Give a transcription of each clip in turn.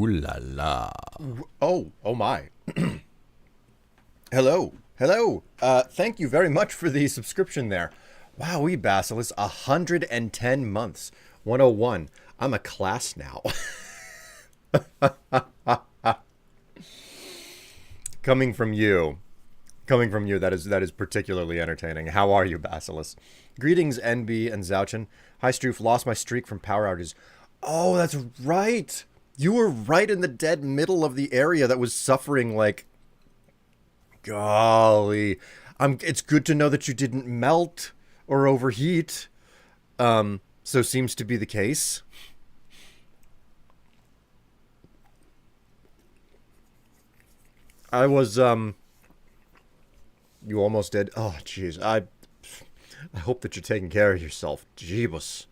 Ooh la la. Oh my. Hello. Hello. Thank you very much for the subscription there. Wow, Basilisk, 110 months. 101. I'm a class now. Coming from you. Coming from you, that is particularly entertaining. How are you, Basilisk? Greetings, NB and Zouchin. Hi, Stroof. Lost my streak from power outages. Oh, that's right. You were right in the dead middle of the area that was suffering like, golly. It's good to know that you didn't melt or overheat. So seems to be the case. I was You almost did. Oh, jeez. I hope that you're taking care of yourself. Jeebus.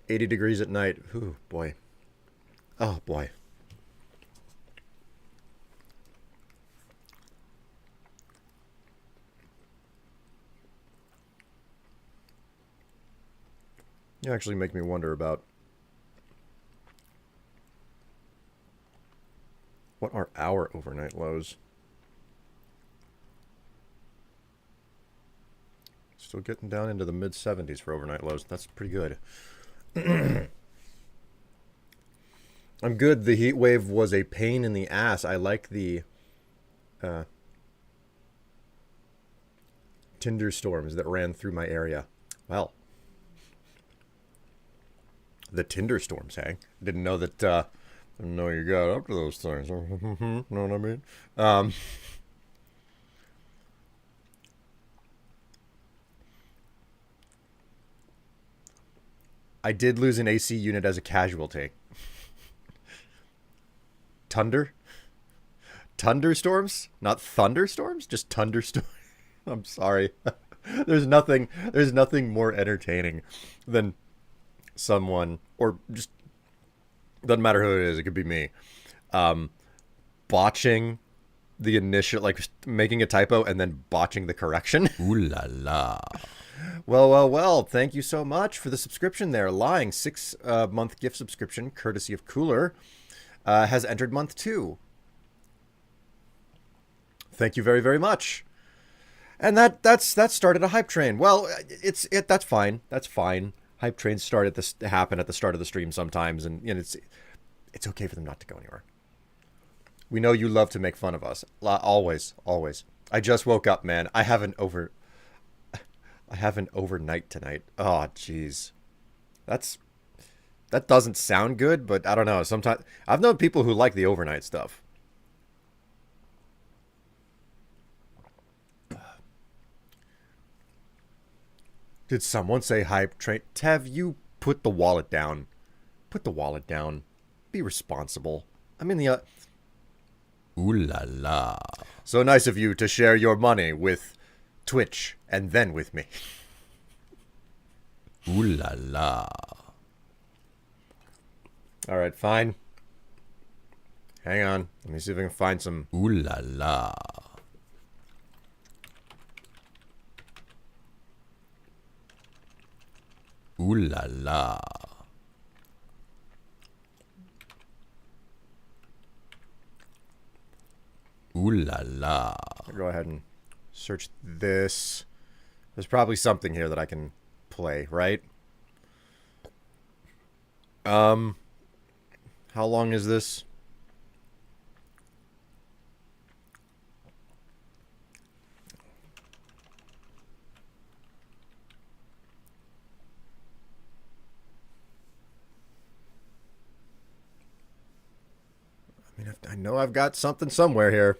80 degrees at night. Ooh, boy. Oh, boy. You actually make me wonder about what are our overnight lows. Still getting down into the mid 70s for overnight lows. That's pretty good. I'm good. The heat wave was a pain in the ass. I like the tinder storms that ran through my area. Well, the tinder storms, hey? Didn't know that, didn't know you got up to those things. Know what I mean? I did lose an AC unit as a casualty. Tunder? Thunderstorms? Not thunderstorms? Just thunderstorms. I'm sorry. There's nothing more entertaining than someone, or just doesn't matter who it is, it could be me, botching the initial, like making a typo and then botching the correction. Ooh la la. Well, thank you so much for the subscription there. Lying 6-month gift subscription courtesy of Cooler has entered month 2. Thank you very, very much. And that started a hype train. Well, that's fine. That's fine. Hype trains happen at the start of the stream sometimes, and you know, it's okay for them not to go anywhere. We know you love to make fun of us. Always, always. I just woke up, man. I have an overnight tonight. Oh, jeez. That doesn't sound good, but I don't know. Sometimes I've known people who like the overnight stuff. Did someone say hype train? Tev, you put the wallet down. Put the wallet down. Be responsible. I'm in the... Ooh la la. So nice of you to share your money with Twitch and then with me. Ooh la la. Alright, fine. Hang on. Let me see if I can find some... Ooh la la. Ooh la la. Ooh la la. I'll go ahead and search this. There's probably something here that I can play, right? How long is this? I mean, I know I've got something somewhere here.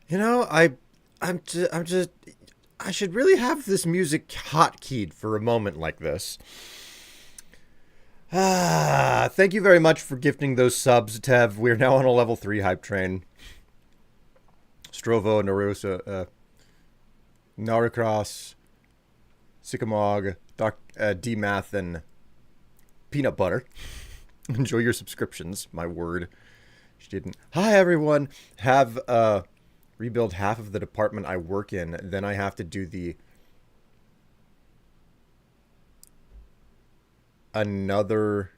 You know, I'm just, I should really have this music hotkeyed for a moment like this. Thank you very much for gifting those subs, Tev. We're now on a level 3 hype train. Strovo, Narusa, Naricross, Sycamog, D-Math, and Peanut Butter. Enjoy your subscriptions, my word. She didn't. Hi, everyone. Have rebuild half of the department I work in. Then I have to do the another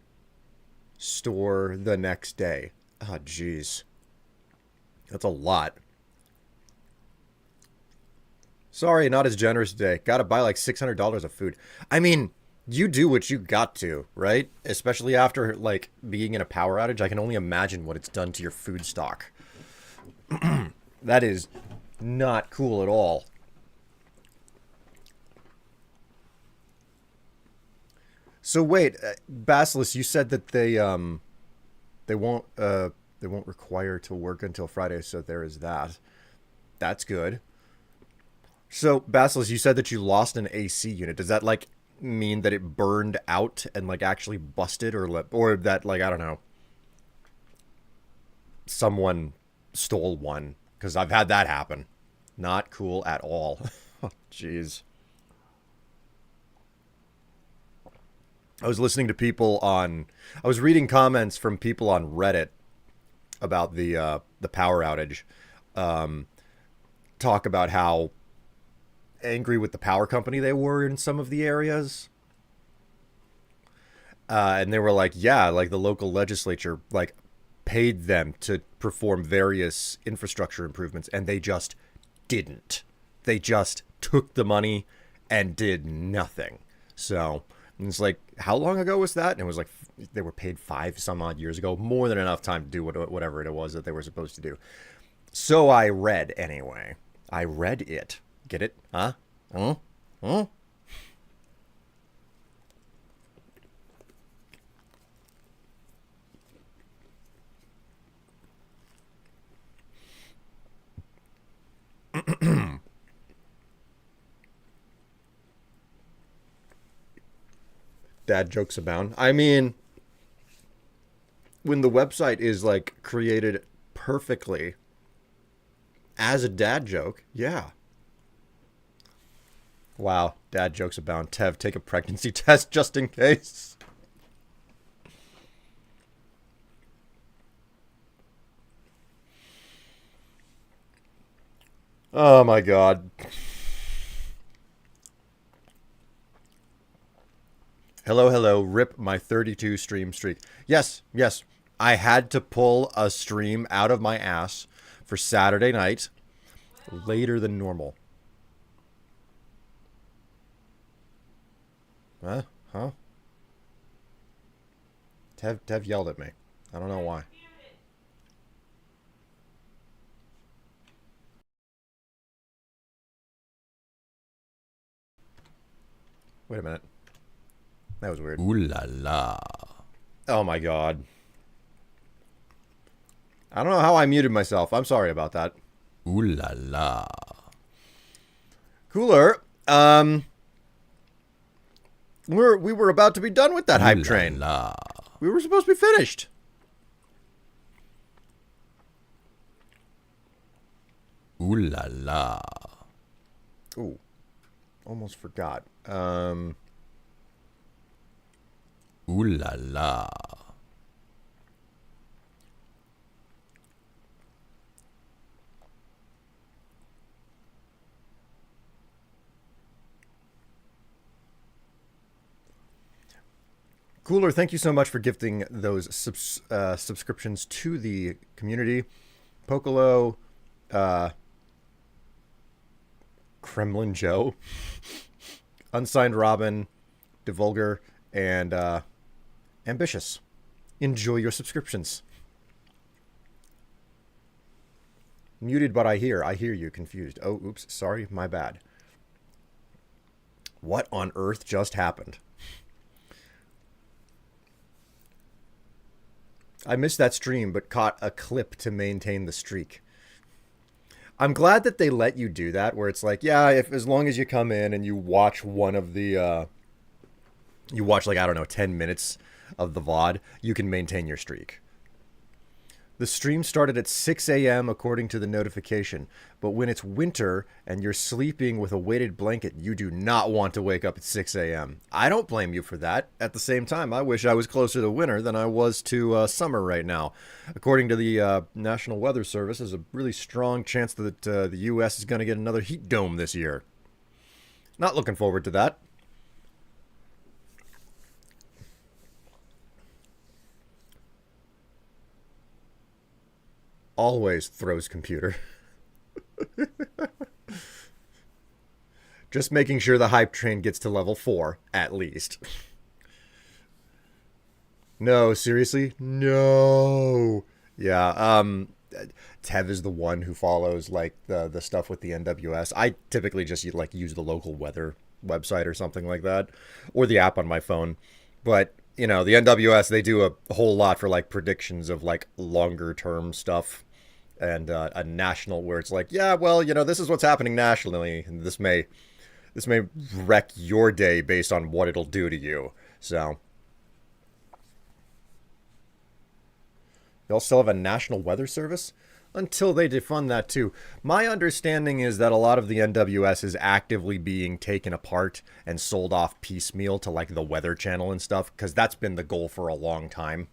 store the next day. Oh, jeez. That's a lot. Sorry, not as generous today. Gotta buy like $600 of food. I mean, you do what you got to, right? Especially after, like, being in a power outage. I can only imagine what it's done to your food stock. That is not cool at all. So wait, Basilisk, you said that they won't require to work until Friday, so there is that. That's good. So, Basilisk, you said that you lost an AC unit. Does that, like, mean that it burned out and, like, actually busted? Or that, like, I don't know, someone stole one? Because I've had that happen. Not cool at all. Oh, jeez. I was listening to people on... I was reading comments from people on Reddit about the power outage. Talk about how angry with the power company they were in some of the areas. And they were like, yeah, like the local legislature, like, paid them to perform various infrastructure improvements, and they just didn't. They just took the money and did nothing. So, it's like, how long ago was that? And it was like, they were paid 5 some odd years ago. More than enough time to do whatever it was that they were supposed to do. So I read, anyway. I read it. Get it? Huh? Huh? Huh? Dad jokes abound. I mean, when the website is, like, created perfectly as a dad joke, yeah. Wow, dad jokes abound. Tev, take a pregnancy test just in case. Oh my god. Hello, hello. Rip my 32 stream streak. Yes, yes. I had to pull a stream out of my ass for Saturday night later than normal. Huh? Huh? Tev yelled at me. I don't know why. Wait a minute. That was weird. Ooh la la. Oh my god. I don't know how I muted myself. I'm sorry about that. Ooh la la. Cooler. We were about to be done with that hype train. La. We were supposed to be finished. Ooh la la. Ooh. Almost forgot. Ooh la la. Cooler, thank you so much for gifting those subscriptions to the community. Pocolo, Kremlin Joe, Unsigned Robin, Devulgar, and Ambitious. Enjoy your subscriptions. Muted, but I hear. I hear you. Confused. Oh, oops. Sorry. My bad. What on earth just happened? I missed that stream, but caught a clip to maintain the streak. I'm glad that they let you do that, where it's like, yeah, if as long as you come in and you watch one of the, like, I don't know, 10 minutes of the VOD, you can maintain your streak. The stream started at 6 a.m. according to the notification. But when it's winter and you're sleeping with a weighted blanket, you do not want to wake up at 6 a.m. I don't blame you for that. At the same time, I wish I was closer to winter than I was to summer right now. According to the National Weather Service, there's a really strong chance that the U.S. is going to get another heat dome this year. Not looking forward to that. Always throws computer. Just making sure the hype train gets to level 4, at least. No, seriously? No. Yeah, Tev is the one who follows like the stuff with the NWS. I typically just like use the local weather website or something like that, or the app on my phone. But you know, the NWS, they do a whole lot for like predictions of like longer term stuff, and a national where it's like, yeah, well, you know, this is what's happening nationally, and this may wreck your day based on what it'll do to you. So they'll still have a national weather service until they defund that too. My understanding is that a lot of the NWS is actively being taken apart and sold off piecemeal to like the Weather Channel and stuff, because that's been the goal for a long time.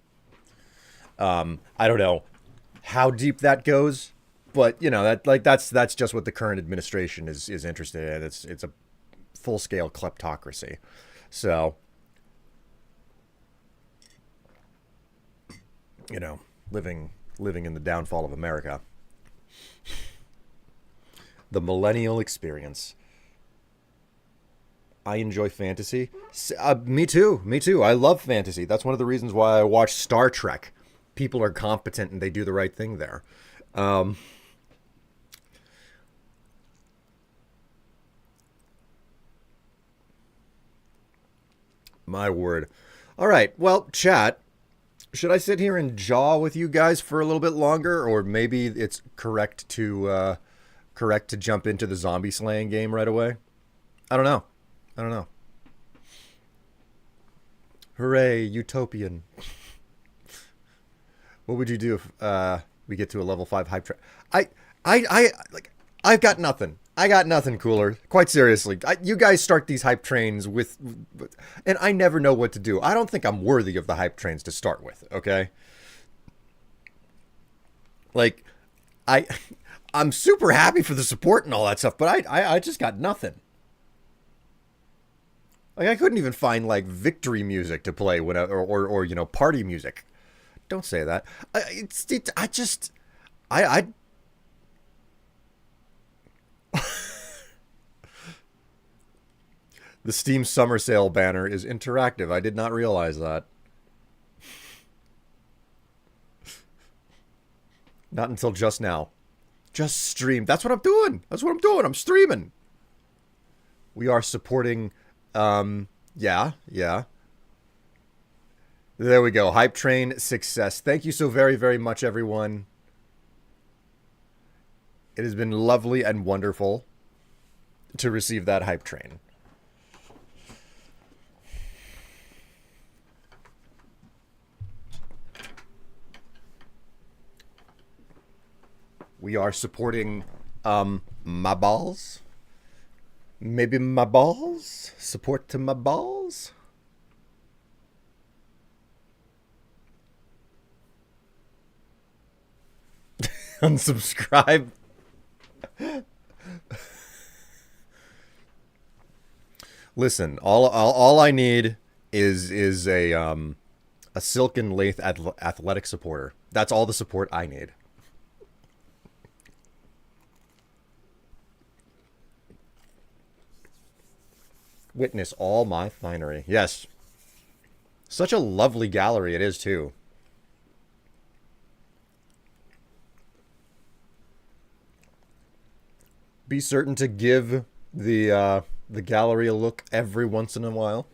I don't know how deep that goes, but you know, that's just what the current administration is interested in. It's a full scale kleptocracy. So, you know, living in the downfall of America. The millennial experience. I enjoy fantasy. Me too. Me too. I love fantasy. That's one of the reasons why I watch Star Trek. People are competent and they do the right thing there. My word. All right. Well, chat. Should I sit here and jaw with you guys for a little bit longer, or maybe it's correct to jump into the zombie slaying game right away? I don't know. I don't know. Hooray, utopian. What would you do if we get to a level 5 hype train? I've got nothing. I got nothing cooler. Quite seriously. You guys start these hype trains with... And I never know what to do. I don't think I'm worthy of the hype trains to start with, okay? Like, I'm super happy for the support and all that stuff, but I just got nothing. Like, I couldn't even find, like, victory music to play when or you know, party music. Don't say that. I The Steam Summer Sale banner is interactive. I did not realize that. Not until just now. Just stream. That's what I'm doing. That's what I'm doing. I'm streaming. We are supporting... yeah. There we go. Hype train success. Thank you so very, very much, everyone. It has been lovely and wonderful to receive that hype train. We are supporting my balls. Maybe my balls? Support to my balls? Unsubscribe. Listen, all I need is a silken lathe athletic supporter. That's all the support I need. Witness all my finery. Yes. Such a lovely gallery it is, too. Be certain to give the gallery a look every once in a while.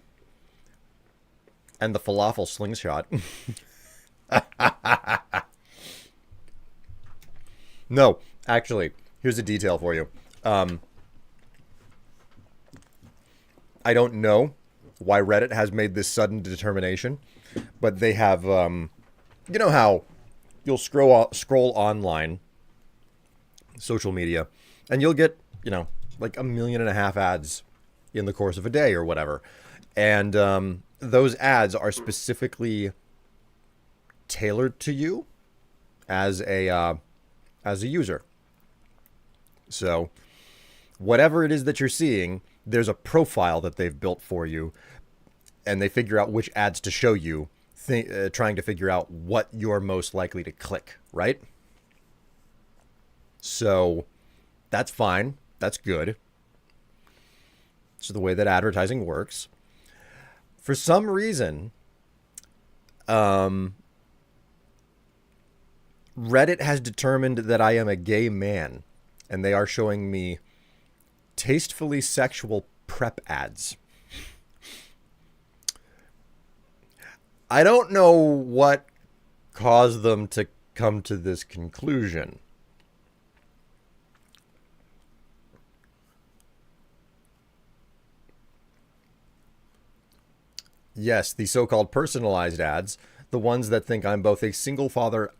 And the falafel slingshot. No, actually, here's a detail for you. I don't know why Reddit has made this sudden determination, but they have, you know how you'll scroll online, social media, and you'll get, like 1.5 million ads in the course of a day or whatever. And those ads are specifically tailored to you as a user. So whatever it is that you're seeing, there's a profile that they've built for you, and they figure out which ads to show you, trying to figure out what you're most likely to click, right? So that's fine. That's good. It's the way that advertising works. For some reason, Reddit has determined that I am a gay man, and they are showing me tastefully sexual prep ads. I don't know what caused them to come to this conclusion. Yes, the so-called personalized ads, the ones that think I'm both a single father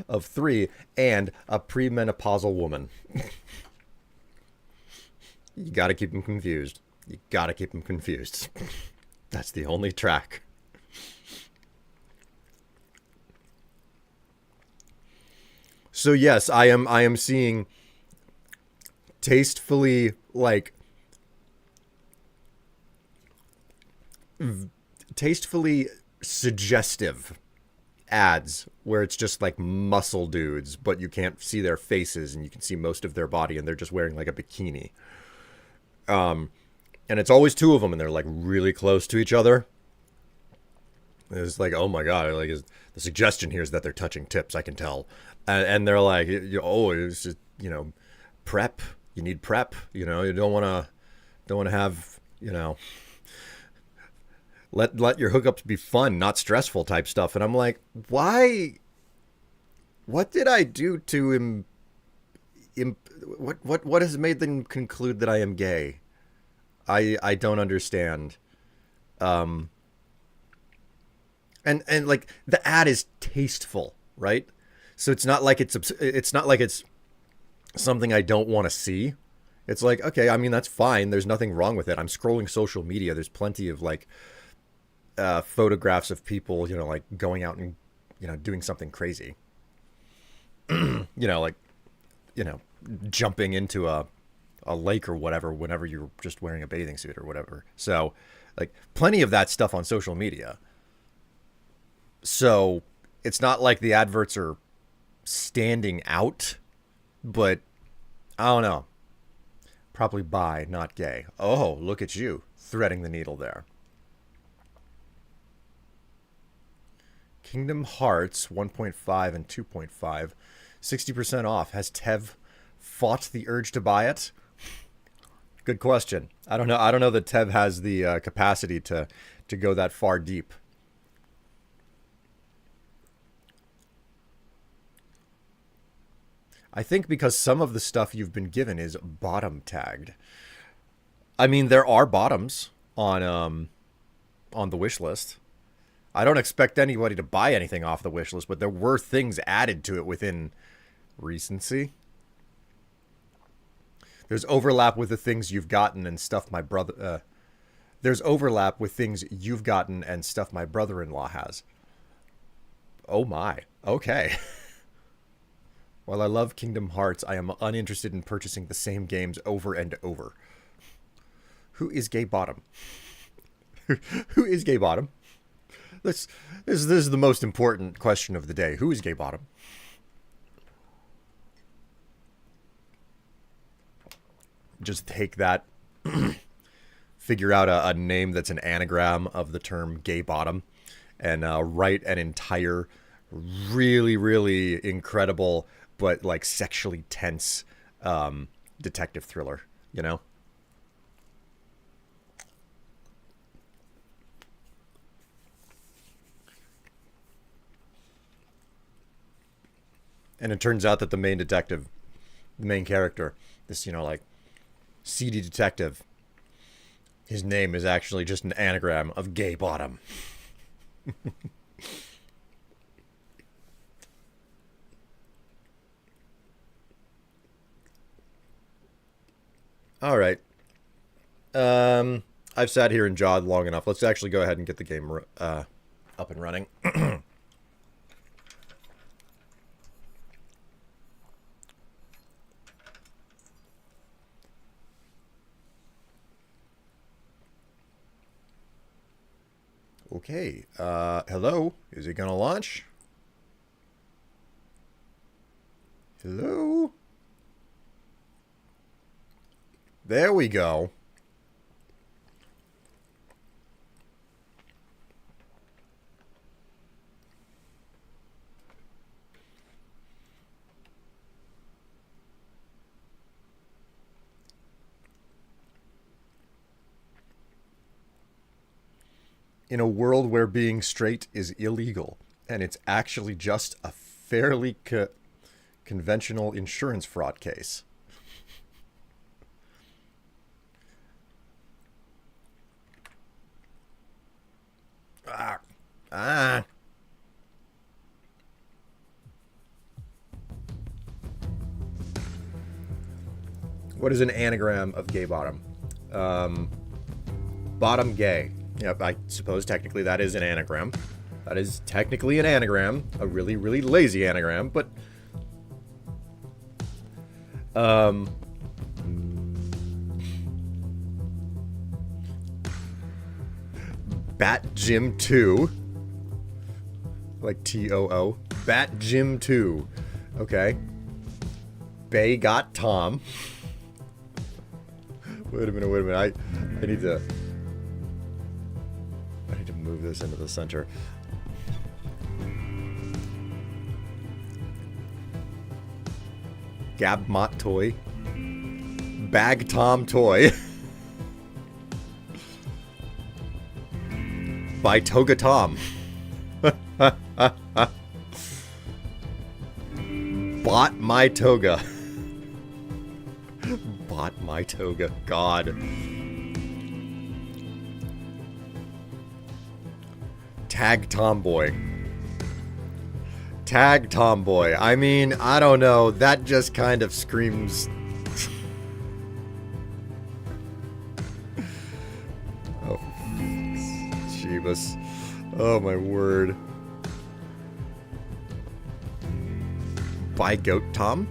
of 3 and a premenopausal woman. You gotta keep them confused. You gotta keep them confused. That's the only track. So yes, I am seeing tastefully, like, tastefully suggestive ads where it's just like muscle dudes, but you can't see their faces and you can see most of their body and they're just wearing like a bikini. And it's always 2 of them and they're like really close to each other. It's like, oh my God, like the suggestion here is that they're touching tips, I can tell. And they're like, oh, it's just, prep. You need prep. You don't want to have, let your hookups be fun, not stressful type stuff. And I'm like, why? What did I do to him? What has made them conclude that I am gay? I don't understand. And like the ad is tasteful, right? So it's not like it's something I don't want to see. It's like, okay, I mean, that's fine. There's nothing wrong with it. I'm scrolling social media. There's plenty of like photographs of people, like going out and, doing something crazy. Like, jumping into a lake or whatever, whenever you're just wearing a bathing suit or whatever. So like plenty of that stuff on social media. So it's not like the adverts are standing out, but I don't know. Probably bi, not gay. Oh, look at you threading the needle there. Kingdom Hearts 1.5 and 2.5, 60% off. Has Tev fought the urge to buy it? Good question. I don't know. I don't know that Tev has the capacity to go that far deep. I think because some of the stuff you've been given is bottom tagged. I mean, there are bottoms on the wish list. I don't expect anybody to buy anything off the wish list, but there were things added to it within recency. There's overlap with the things you've gotten and stuff my brother... there's overlap with things you've gotten and stuff my brother-in-law has. Oh my. Okay. While I love Kingdom Hearts, I am uninterested in purchasing the same games over and over. Who is Gay Bottom? Who is Gay Bottom? This is the most important question of the day. Who is Gay Bottom? Just take that, figure out a name that's an anagram of the term Gay Bottom, and write an entire really, really incredible but like sexually tense detective thriller, And it turns out that the main detective, the main character, this, like seedy detective, his name is actually just an anagram of Gay Bottom. All right. I've sat here and jawed long enough. Let's actually go ahead and get the game up and running. Okay. Hello? Is it gonna launch? Hello? There we go. In a world where being straight is illegal, and it's actually just a fairly conventional insurance fraud case. Ah. Ah. What is an anagram of gay bottom? Bottom gay. Yep, I suppose technically that is an anagram. That is technically an anagram. A really, really lazy anagram, but... Bat Jim 2. Like T-O-O. Bat Jim 2. Okay. Bay got Tom. Wait a minute. I need to move this into the center. Gab Mott Toy. Bag Tom Toy. By Toga Tom. Bought my toga. Bought my toga. God. Tag Tomboy. Tag Tomboy. I mean, I don't know. That just kind of screams... Oh, Jeebus. Oh, my word. By Goat Tom.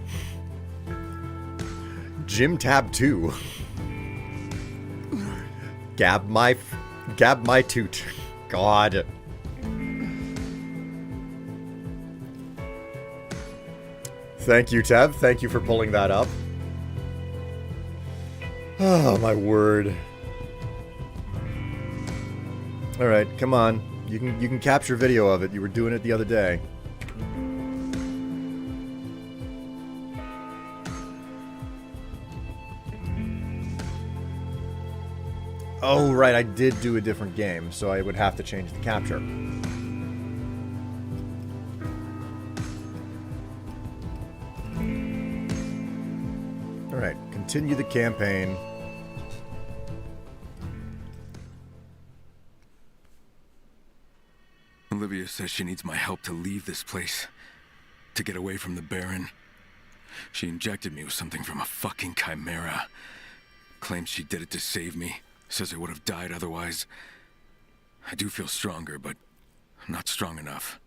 Jim Tab 2. Gab my toot. God. Thank you, Tev. Thank you for pulling that up. Oh, my word. All right, come on. You can capture video of it. You were doing it the other day. Oh, right, I did do a different game, so I would have to change the capture. Alright, continue the campaign. Olivia says she needs my help to leave this place. To get away from the Baron. She injected me with something from a fucking chimera. Claims she did it to save me. Says I would have died otherwise. I do feel stronger, but I'm not strong enough.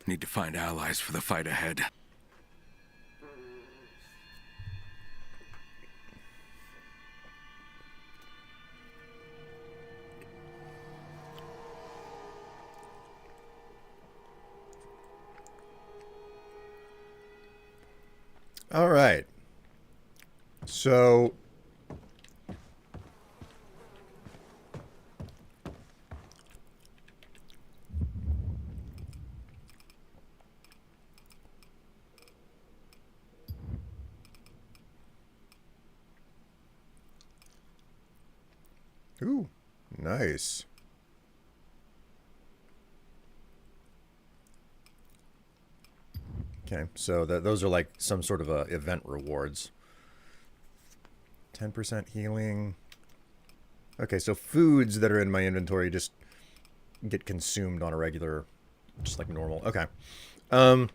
Need to find allies for the fight ahead. All right. So... Ooh, nice. Okay, so those are like some sort of event rewards. 10% healing. Okay, so foods that are in my inventory just get consumed on a regular, just like normal. Okay. And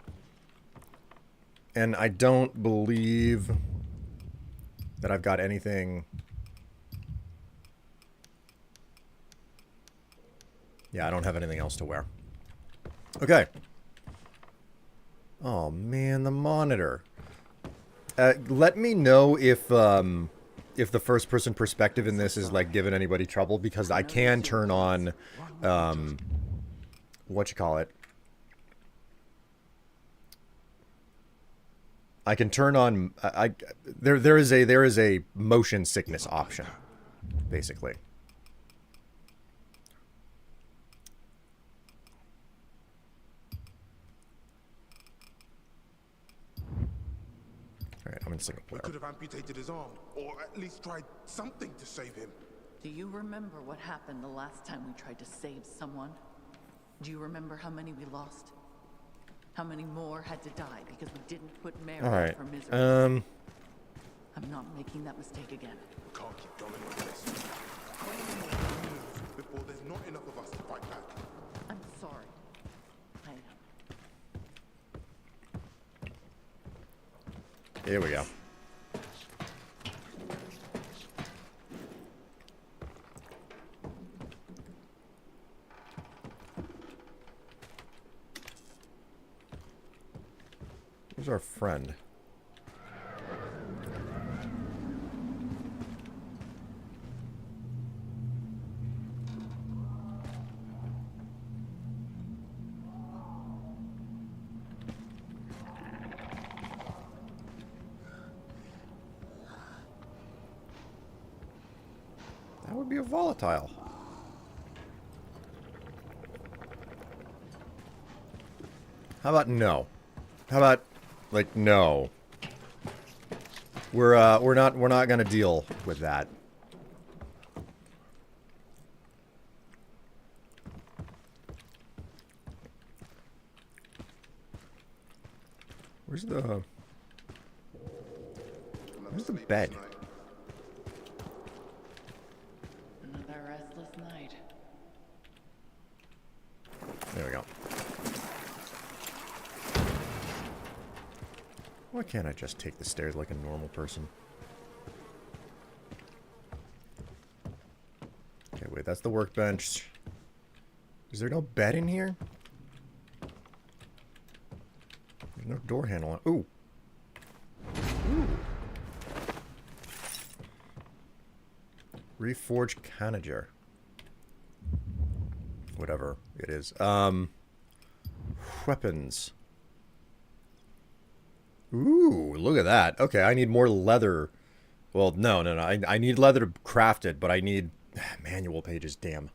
I don't believe... that I've got anything... Yeah, I don't have anything else to wear. Okay. Oh, man, the monitor. Let me know if the first-person perspective in this is, like, giving anybody trouble, because I can turn on, whatchamacallit. I can turn on, there is a motion sickness option, basically. Alright, I'm in single player. We could have amputated his arm, or at least tried something to save him. Do you remember what happened the last time we tried to save someone? Do you remember how many we lost? How many more had to die because we didn't put Mary out for misery? I'm not making that mistake again. We can't keep going like this. Before there's not enough of us to fight back. I'm sorry. I am. Here we go. Where's our friend? That would be a volatile. How about no? How about like no? We're not gonna deal with that. Where's the bed? Another restless night. There we go. Why can't I just take the stairs like a normal person? Okay, wait, that's the workbench. Is there no bed in here? There's no door handle on. Ooh. Ooh. Reforged Canager. Whatever it is. Weapons. Ooh, look at that. Okay, I need more leather. Well, no. I need leather crafted, but I need manual pages, damn.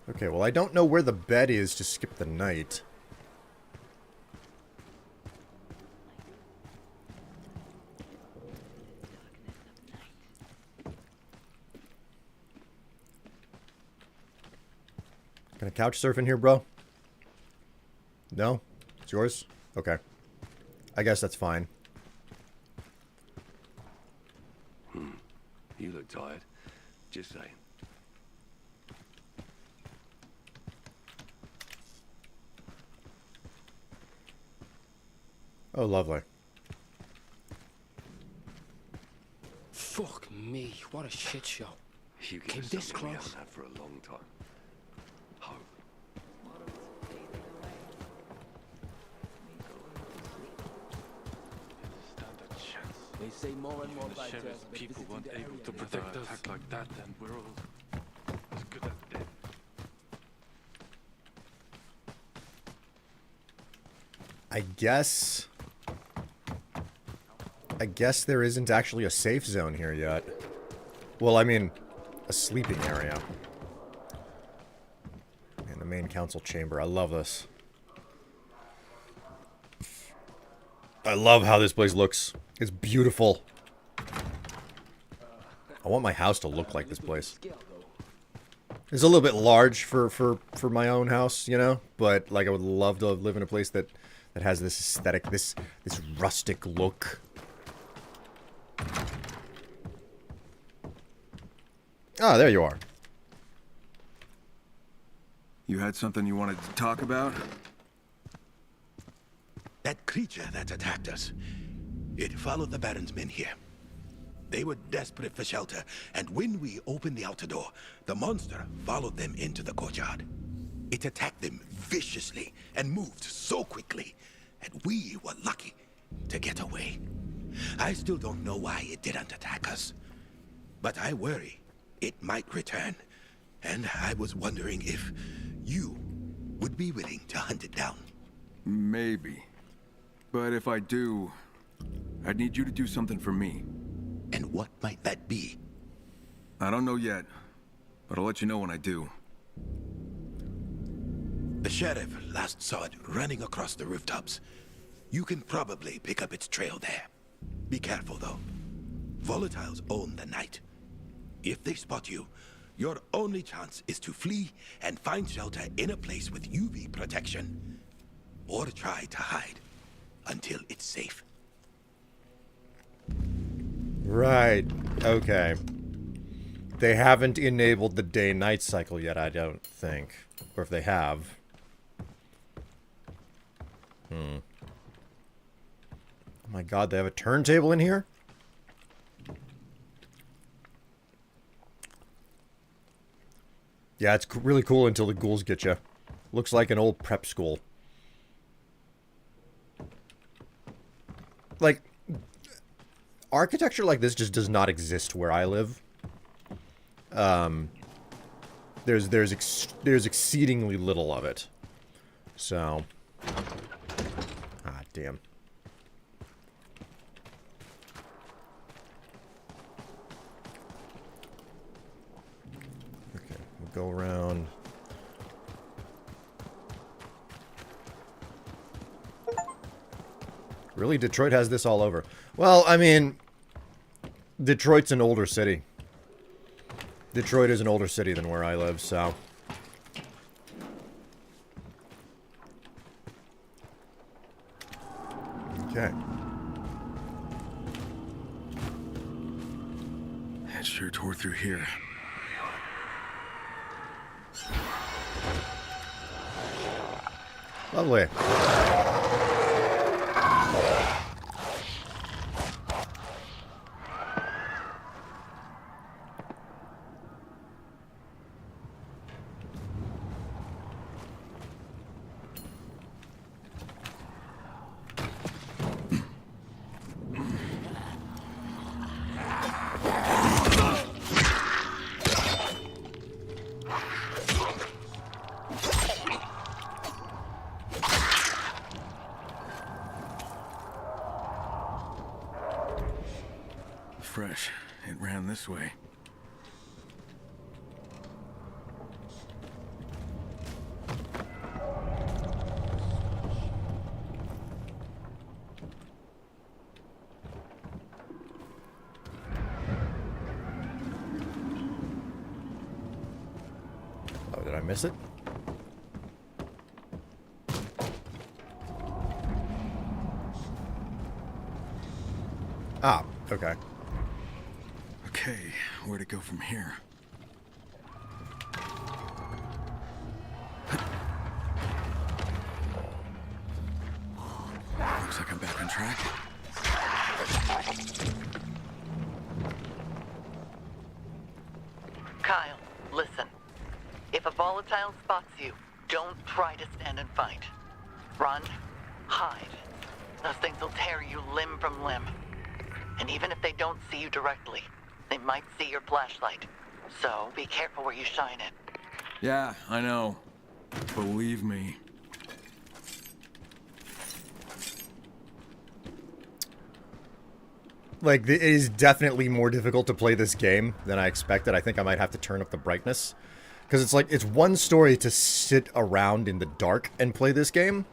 Okay, well, I don't know where the bed is to skip the night. Can I couch surf in here, bro? No? It's yours? Okay. I guess that's fine. You look tired. Just saying. Oh, lovely. Fuck me, what a shit show. You Came get this something we close. haven't had for a long time. Hope. Stand a chance. They say more and more Even the fighters, sheriff's but people visiting weren't the able area to they protect found. us. Attack like that, then we're all as good as dead. I guess there isn't actually a safe zone here yet. Well, I mean, a sleeping area. And the main council chamber. I love this. I love how this place looks. It's beautiful. I want my house to look like this place. It's a little bit large for my own house, you know, but like I would love to live in a place that has this aesthetic, this rustic look. Ah, there you are. You had something you wanted to talk about? That creature that attacked us, it followed the Baron's men here. They were desperate for shelter, and when we opened the outer door, the monster followed them into the courtyard. It attacked them viciously and moved so quickly, and we were lucky to get away. I still don't know why it didn't attack us, but I worry it might return, and I was wondering if you would be willing to hunt it down. Maybe. But if I do, I'd need you to do something for me. And what might that be? I don't know yet, but I'll let you know when I do. The sheriff last saw it running across the rooftops. You can probably pick up its trail there. Be careful, though. Volatiles own the night. If they spot you, your only chance is to flee and find shelter in a place with UV protection. Or try to hide until it's safe. Right. Okay. They haven't enabled the day-night cycle yet, I don't think. Or if they have. Oh my god, they have a turntable in here? Yeah, it's really cool until the ghouls get you. Looks like an old prep school. Like, architecture like this just does not exist where I live. There's exceedingly little of it. So, damn. Okay, we'll go around. Really? Detroit has this all over. Well, I mean, Detroit's an older city. Detroit is an older city than where I live, so. Okay. It sure tore through here. Lovely. Fresh. It ran this way. Oh, did I miss it? Ah, okay. Okay, where to go from here? Looks like I'm back on track. Kyle, listen. If a volatile spots you, don't try to stand and fight. Run, hide. Those things will tear you limb from limb. And even if they don't see you directly, they might see your flashlight. So be careful where you shine it. Yeah, I know. Believe me. Like, it is definitely more difficult to play this game than I expected. I think I might have to turn up the brightness. Because it's like, it's one story to sit around in the dark and play this game.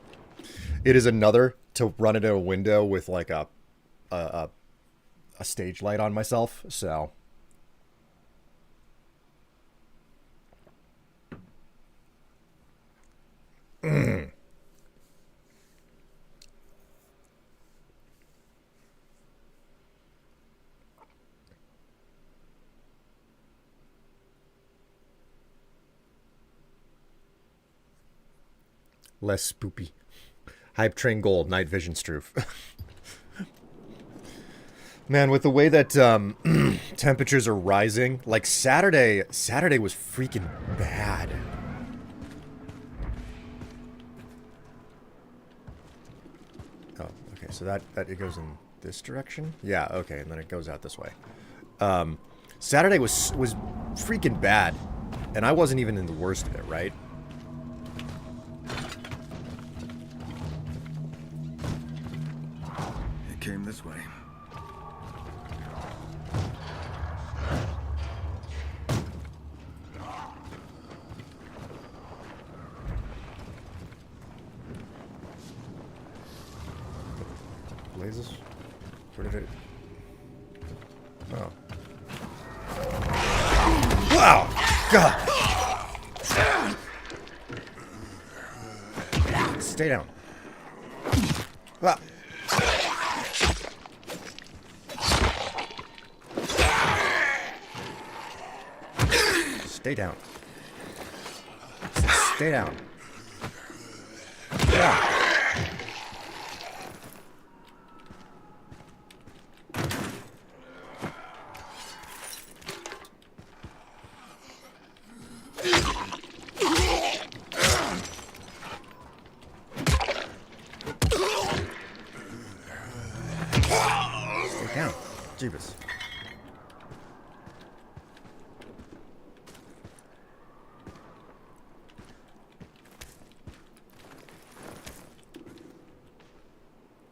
It is another to run into a window with like a stage light on myself, so. Less spoopy. Hype train gold, night vision stroof. Man, with the way that temperatures are rising, like Saturday was freaking bad. Oh, okay, so that it goes in this direction? Yeah, okay, and then it goes out this way. Saturday was freaking bad, and I wasn't even in the worst of it, right? It came this way. Blazes? Where did it... Oh. Wow! God! Stay down. Ah. Stay down. Stay down. Yeah. Stay down. Jeebus.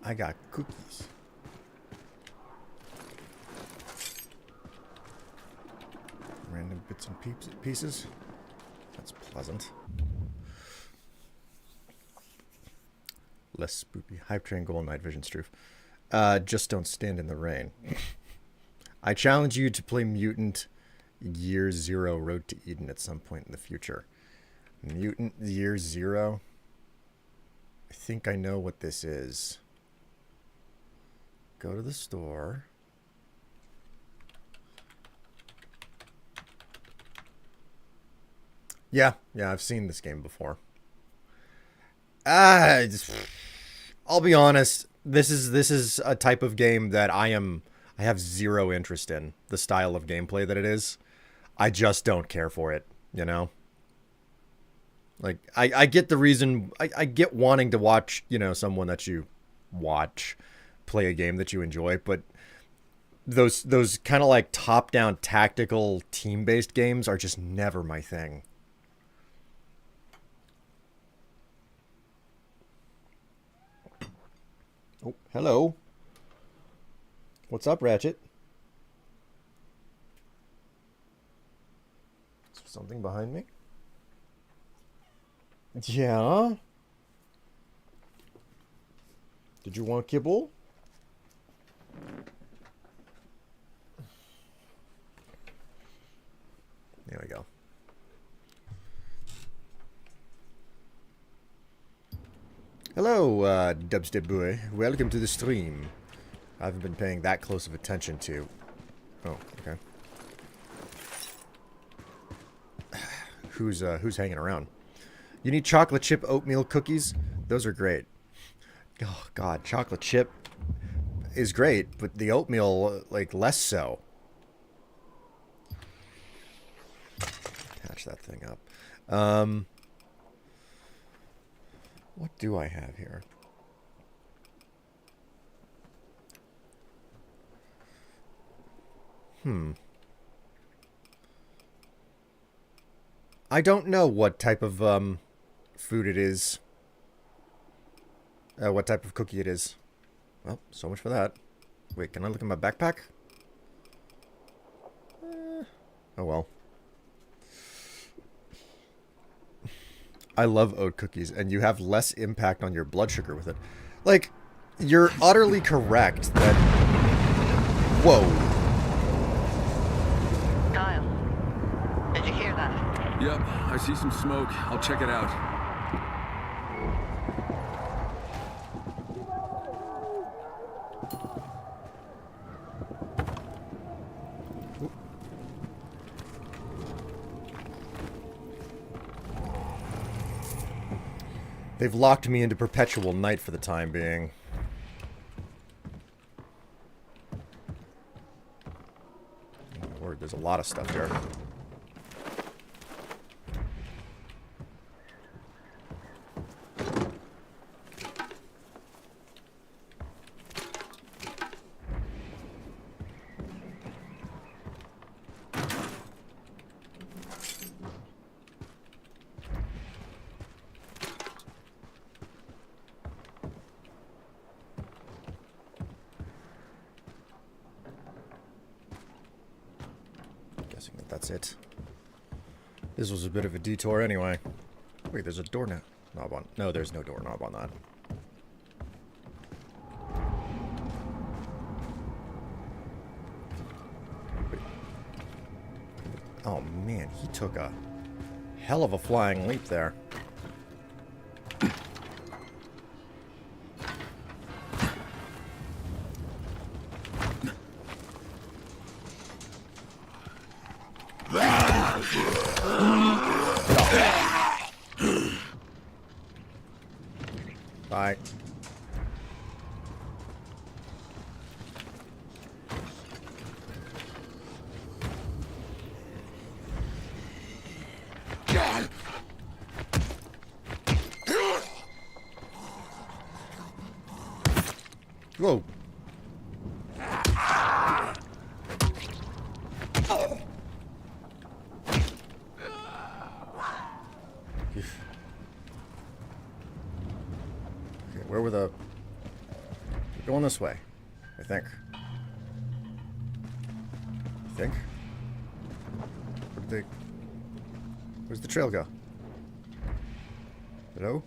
I got cookies. Random bits and pieces. That's pleasant. Less spoopy. Hype train goal, night vision stroof. Just don't stand in the rain. I challenge you to play Mutant Year Zero Road to Eden at some point in the future. Mutant Year Zero? I think I know what this is. Go to the store. Yeah, I've seen this game before. I'll be honest. This is a type of game that I have zero interest in. The style of gameplay that it is, I just don't care for it. You know. Like I get the reason. I get wanting to watch. You know, someone that you watch play a game that you enjoy, but those kind of like top-down tactical team-based games are just never my thing. Oh, hello. What's up, Ratchet? Is there something behind me? Yeah? Did you want kibble? There we go. Hello, Dubstep Boy. Welcome to the stream. I haven't been paying that close of attention to... Oh, okay. Who's hanging around? You need chocolate chip oatmeal cookies? Those are great. Oh, God. Chocolate chip is great, but the oatmeal, like, less so. Patch that thing up. What do I have here? I don't know what type of food it is. What type of cookie it is. Well, so much for that. Wait, can I look in my backpack? Oh well. I love oat cookies, and you have less impact on your blood sugar with it. Like, you're utterly correct that... Whoa. Kyle, did you hear that? Yep, I see some smoke. I'll check it out. They've locked me into perpetual night for the time being. Oh my word, there's a lot of stuff here. That's it. This was a bit of a detour anyway. Wait, there's a doorknob on. No, there's no doorknob on that. Wait. Oh man, he took a hell of a flying leap there. Bye. Whoa. Where were the... We're going this way, I think. Where did they... Where's the trail go? Hello?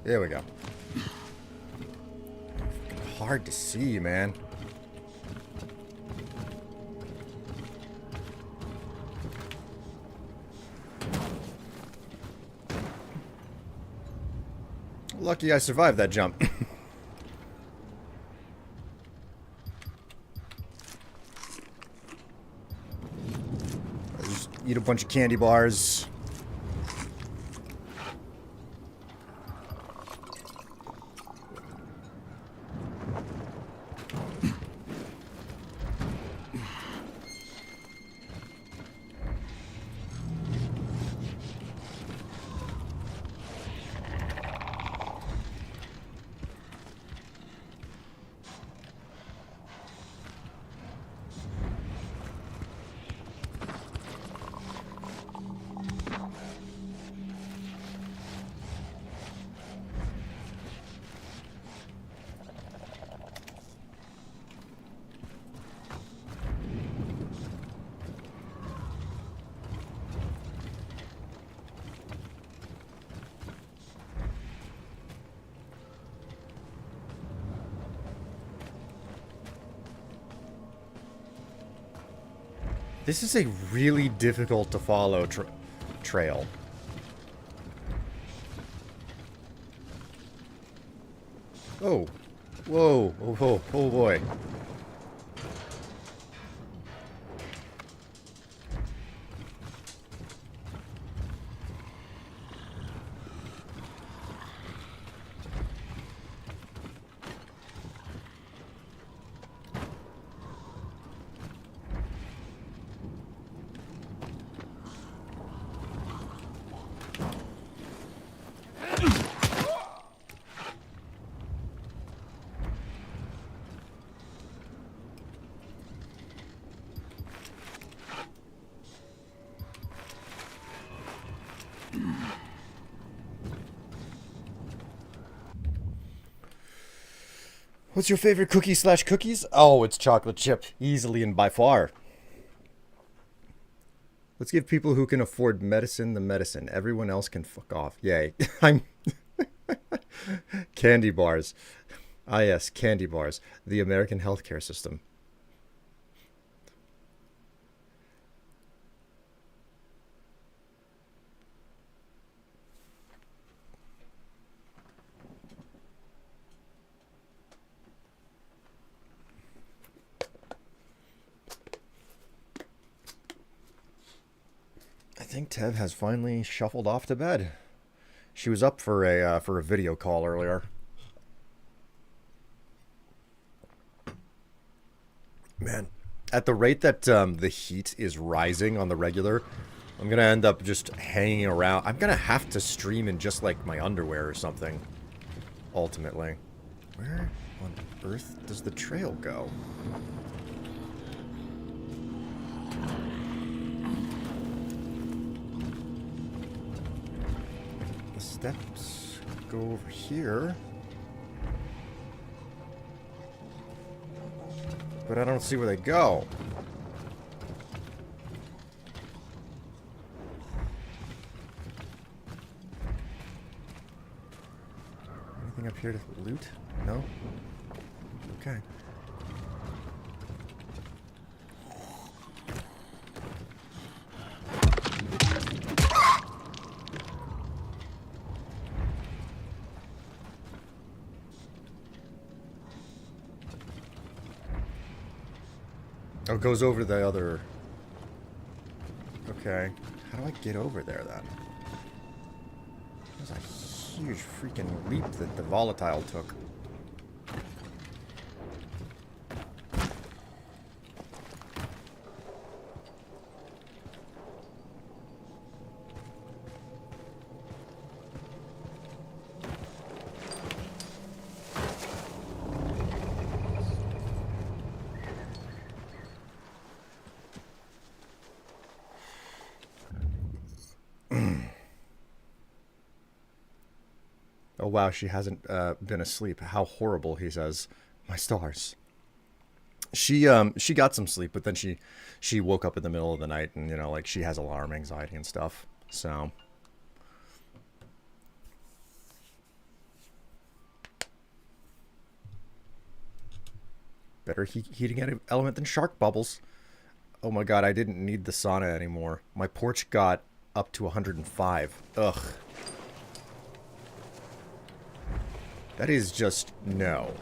There we go. Hard to see, man. Lucky I survived that jump. I just eat a bunch of candy bars. This is a really difficult to follow trail. Oh. Whoa. Oh, oh boy. What's your favorite cookie / cookies? Oh, it's chocolate chip. Easily and by far. Let's give people who can afford medicine the medicine. Everyone else can fuck off. Yay. I'm... Candy bars. Ah, yes, candy bars. The American healthcare system. think Tev has finally shuffled off to bed. She was up for a video call earlier. Man, at the rate that the heat is rising on the regular, I'm gonna end up just hanging around. I'm gonna have to stream in just like my underwear or something. Ultimately, where on earth does the trail go? The steps go over here. But I don't see where they go. Anything up here to loot? No? Okay. Oh, it goes over to the other... Okay. How do I get over there, then? That was a huge freaking leap that the volatile took. Oh wow, she hasn't been asleep. How horrible, he says. My stars. She got some sleep, but then she woke up in the middle of the night, and you know, like, she has alarm anxiety and stuff. So better heating element than shark bubbles. Oh my god, I didn't need the sauna anymore. My porch got up to 105. Ugh. That is just no.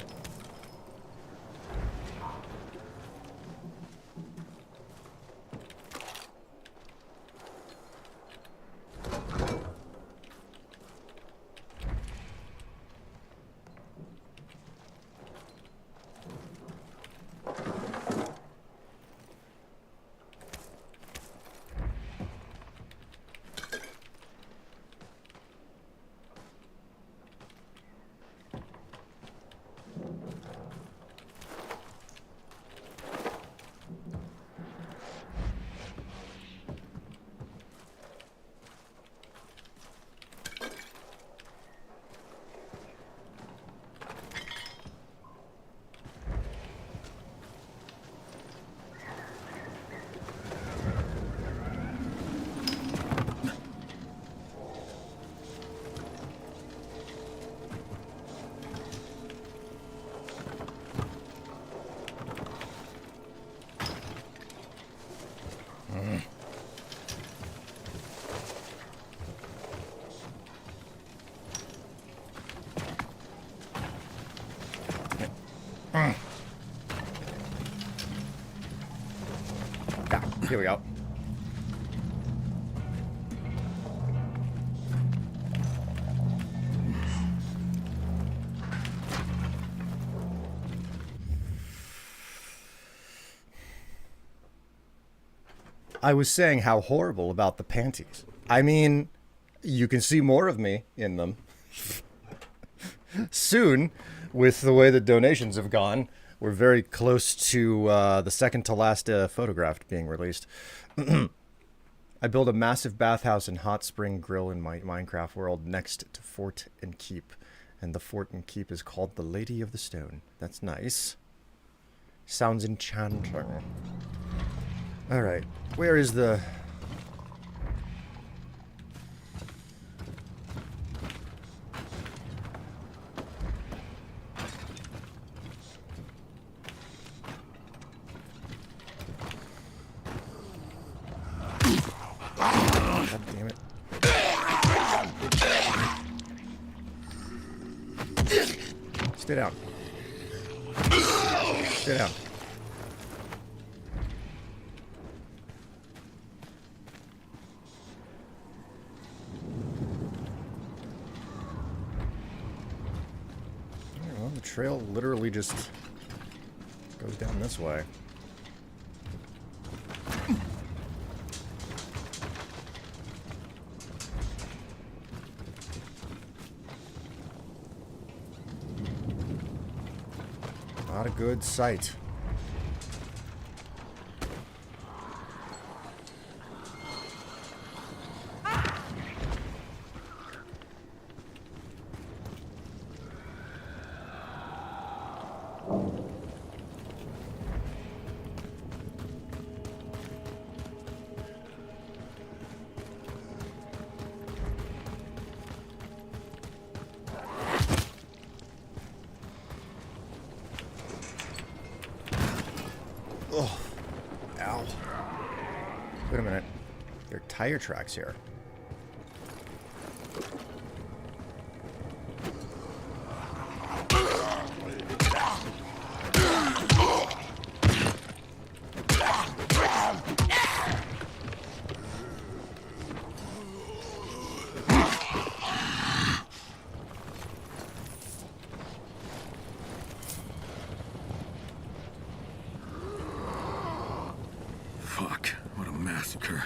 Here we go. I was saying how horrible about the panties. I mean, you can see more of me in them. Soon, with the way the donations have gone, we're very close to the second to last photograph being released. I built a massive bathhouse and hot spring grill in my Minecraft world next to Fort and Keep. And the Fort and Keep is called the Lady of the Stone. That's nice. Sounds enchanting. Alright, where is the... God damn it. Stay down. Stay down. trail literally just goes down this way. Not a good sight. Oh, ow. Wait a minute. There are tire tracks here. Fuck, what a massacre.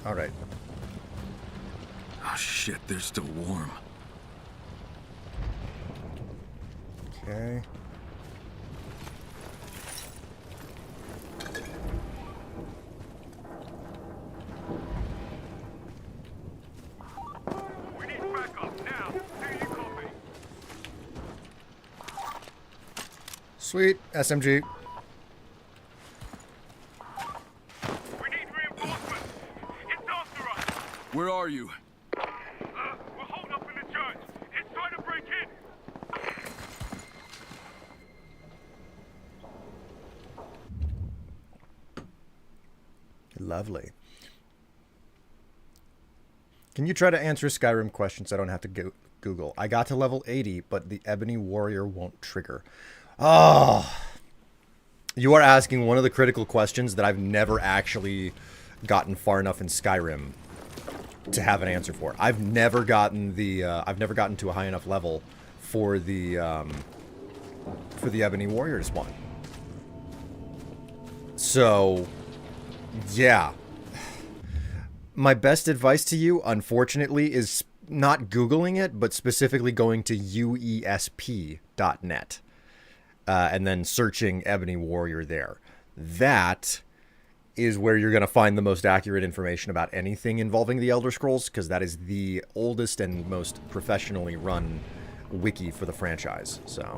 All right. Oh shit, they're still warm. Okay. We need backup now. Do you copy? Sweet. SMG. We need reinforcements. It's after us. Where are you? We're holed up in the church. It's trying to break in. Lovely. Can you try to answer Skyrim questions I don't have to Google? I got to level 80, but the Ebony Warrior won't trigger. Oh. You are asking one of the critical questions that I've never actually gotten far enough in Skyrim to have an answer for. I've never gotten the I've never gotten to a high enough level for the Ebony Warriors one. So, yeah. My best advice to you, unfortunately, is not Googling it, but specifically going to uesp.net and then searching Ebony Warrior there. That is where you're going to find the most accurate information about anything involving the Elder Scrolls, because that is the oldest and most professionally run wiki for the franchise. So...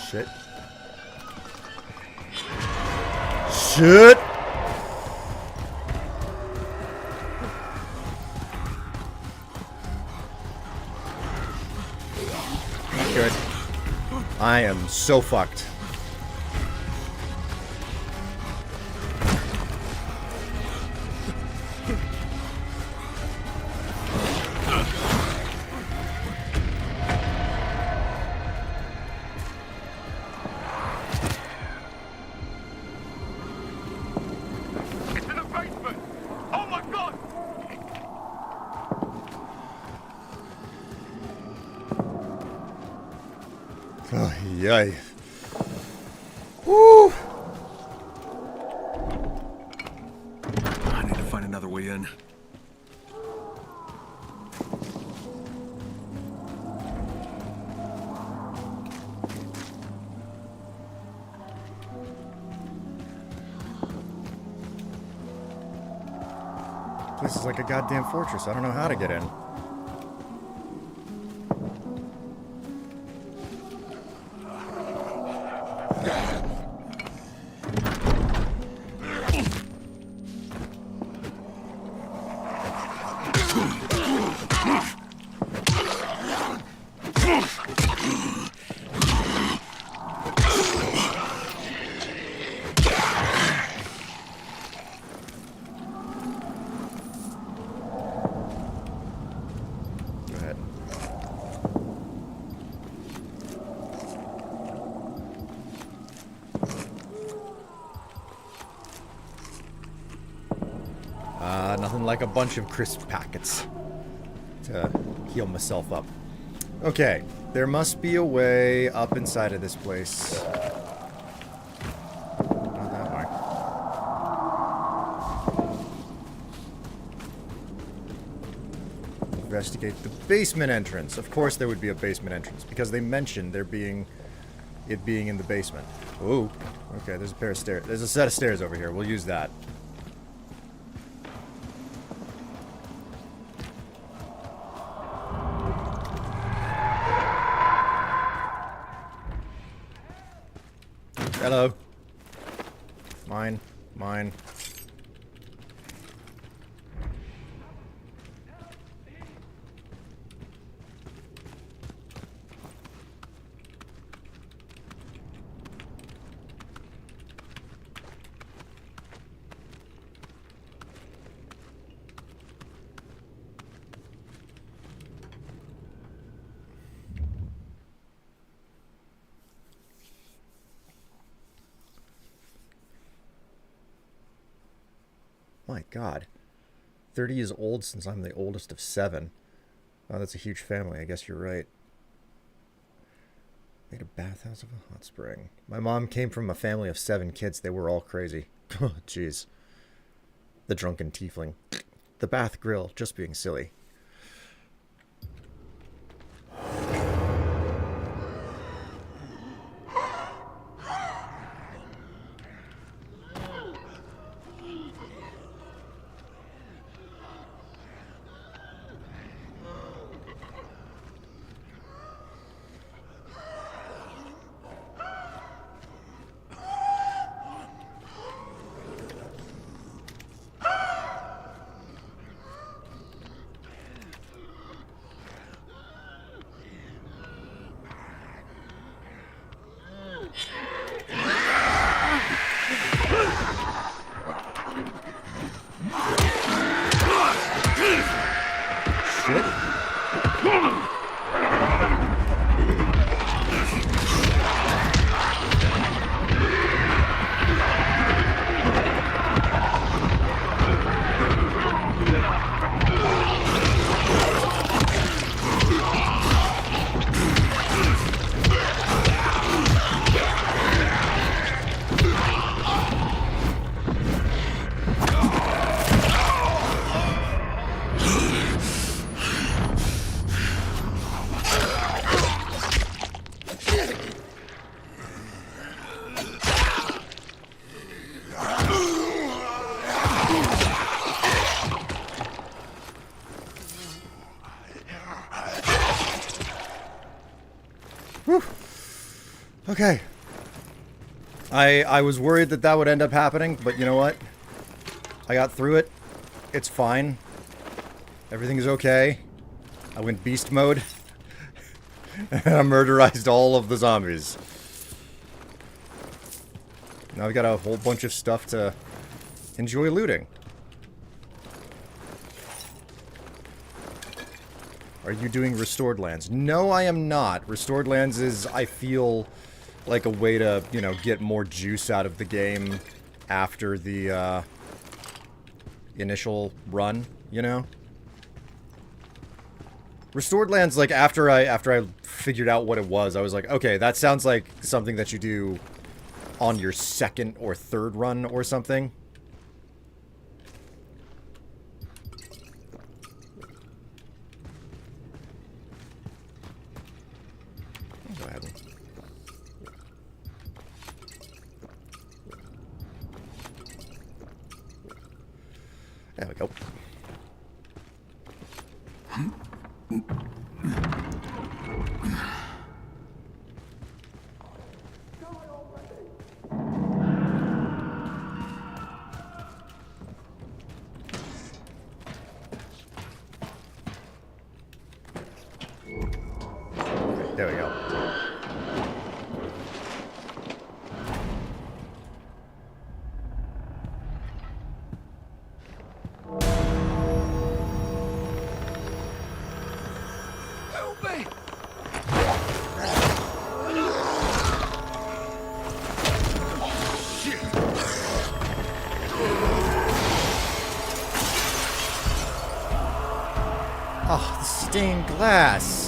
Shit. Shit! Good. I am so fucked. It's in the basement. Oh my god. Oh, yay. Woo! I need to find another way in. This is like a goddamn fortress. I don't know how to get in. Nothing like a bunch of crisp packets to heal myself up. Okay, there must be a way up inside of this place. Not that way. Investigate the basement entrance. Of course there would be a basement entrance, because they mentioned it being in the basement. Ooh, okay, there's a pair of stairs. There's a set of stairs over here. We'll use that. Hello. Mine. Mine. My God. 30 years old since I'm the oldest of 7. Oh, that's a huge family. I guess you're right. Made a bathhouse of a hot spring. My mom came from a family of 7 kids. They were all crazy. Oh, jeez. The drunken tiefling. The bath grill. Just being silly. Okay. I was worried that that would end up happening, but you know what? I got through it. It's fine. Everything is okay. I went beast mode. And I murderized all of the zombies. Now we got a whole bunch of stuff to enjoy looting. Are you doing Restored Lands? No, I am not. Restored Lands is, I feel, like a way to, you know, get more juice out of the game after the, initial run, you know? Restored Lands, like, after I figured out what it was, I was like, okay, that sounds like something that you do on your 2nd or 3rd run or something. Go ahead. There we go. There we go. Help me! Oh, the stained glass.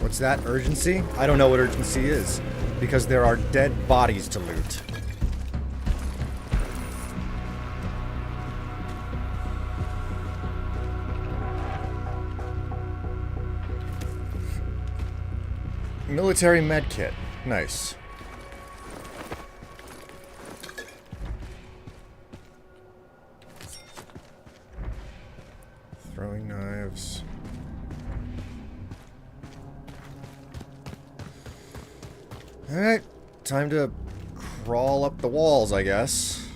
What's that? Urgency? I don't know what urgency is, because there are dead bodies to loot. Military medkit. Nice. Throwing knives. Alright, time to crawl up the walls, I guess.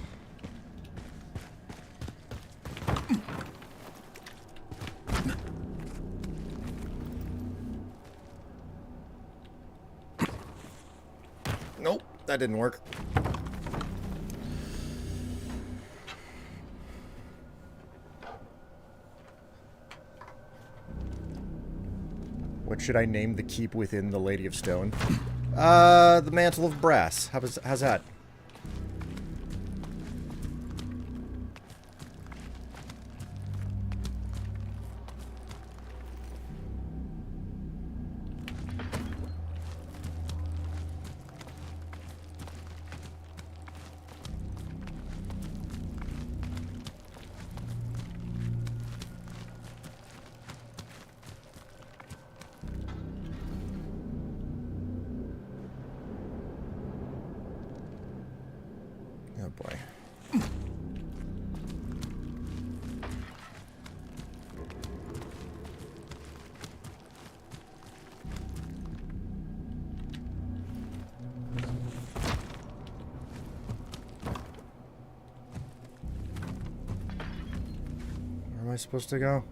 Nope, that didn't work. What should I name the keep within the Lady of Stone? The Mantle of Brass. How's that? Oh boy. Where am I supposed to go?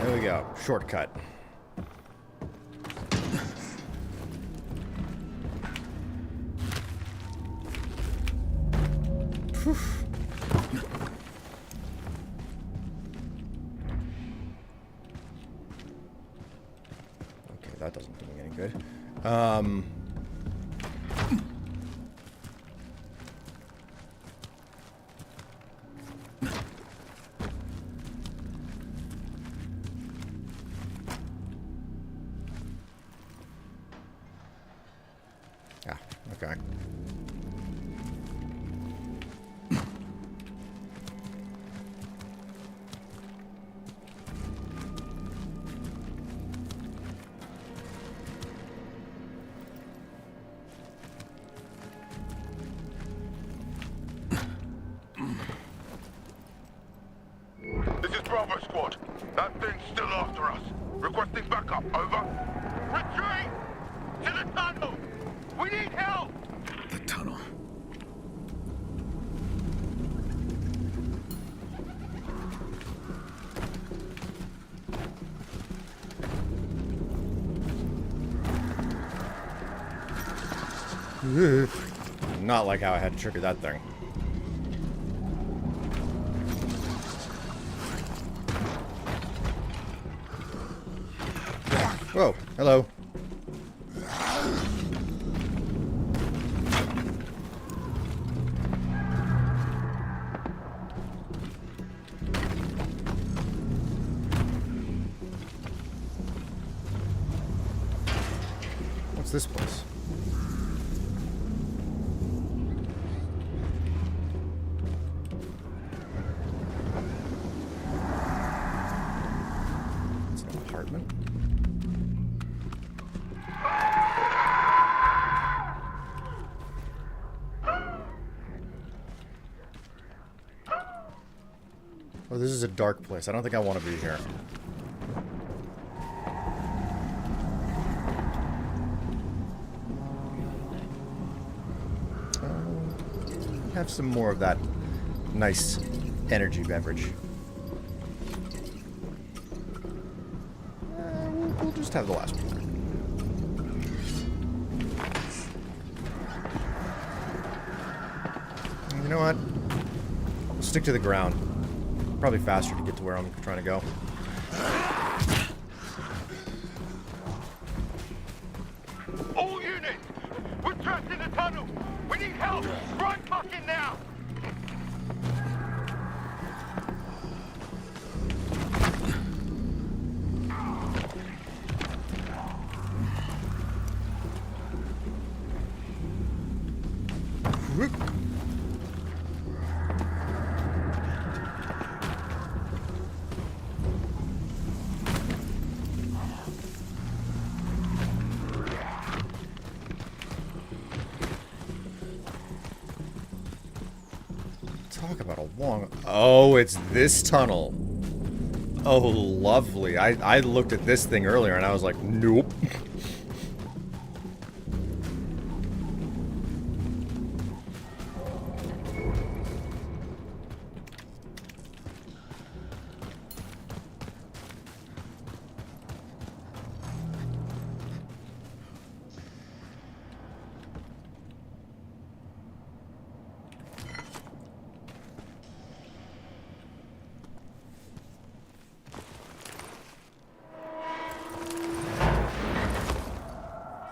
There we go. Shortcut. Whew. Okay, that doesn't do me any good. Yeah, okay. This is Bravo Squad. That thing's still after us. Requesting backup, over. Retreat! To the tunnel! We need help! The tunnel. Not like how I had to trigger that thing. Whoa, hello. What's this place? It's an apartment. Oh, this is a dark place. I don't think I want to be here. Have some more of that nice energy beverage. We'll just have the last one. You know what? We'll stick to the ground. Probably faster to get to where I'm trying to go. All units! We're trapped in the tunnel! We need help! Right fucking now! Talk about a long... Oh, it's this tunnel. Oh, lovely. I looked at this thing earlier and I was like, nope.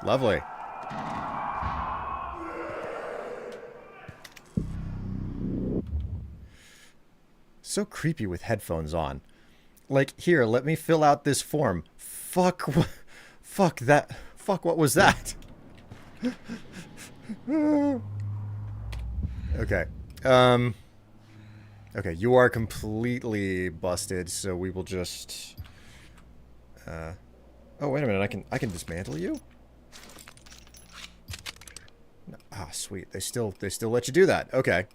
Lovely. So creepy with headphones on. Like, here, let me fill out this form. Fuck that. Fuck, what was that? Okay. Okay, you are completely busted, so we will just... Oh, wait a minute, I can dismantle you? Ah, sweet. They still let you do that. Okay.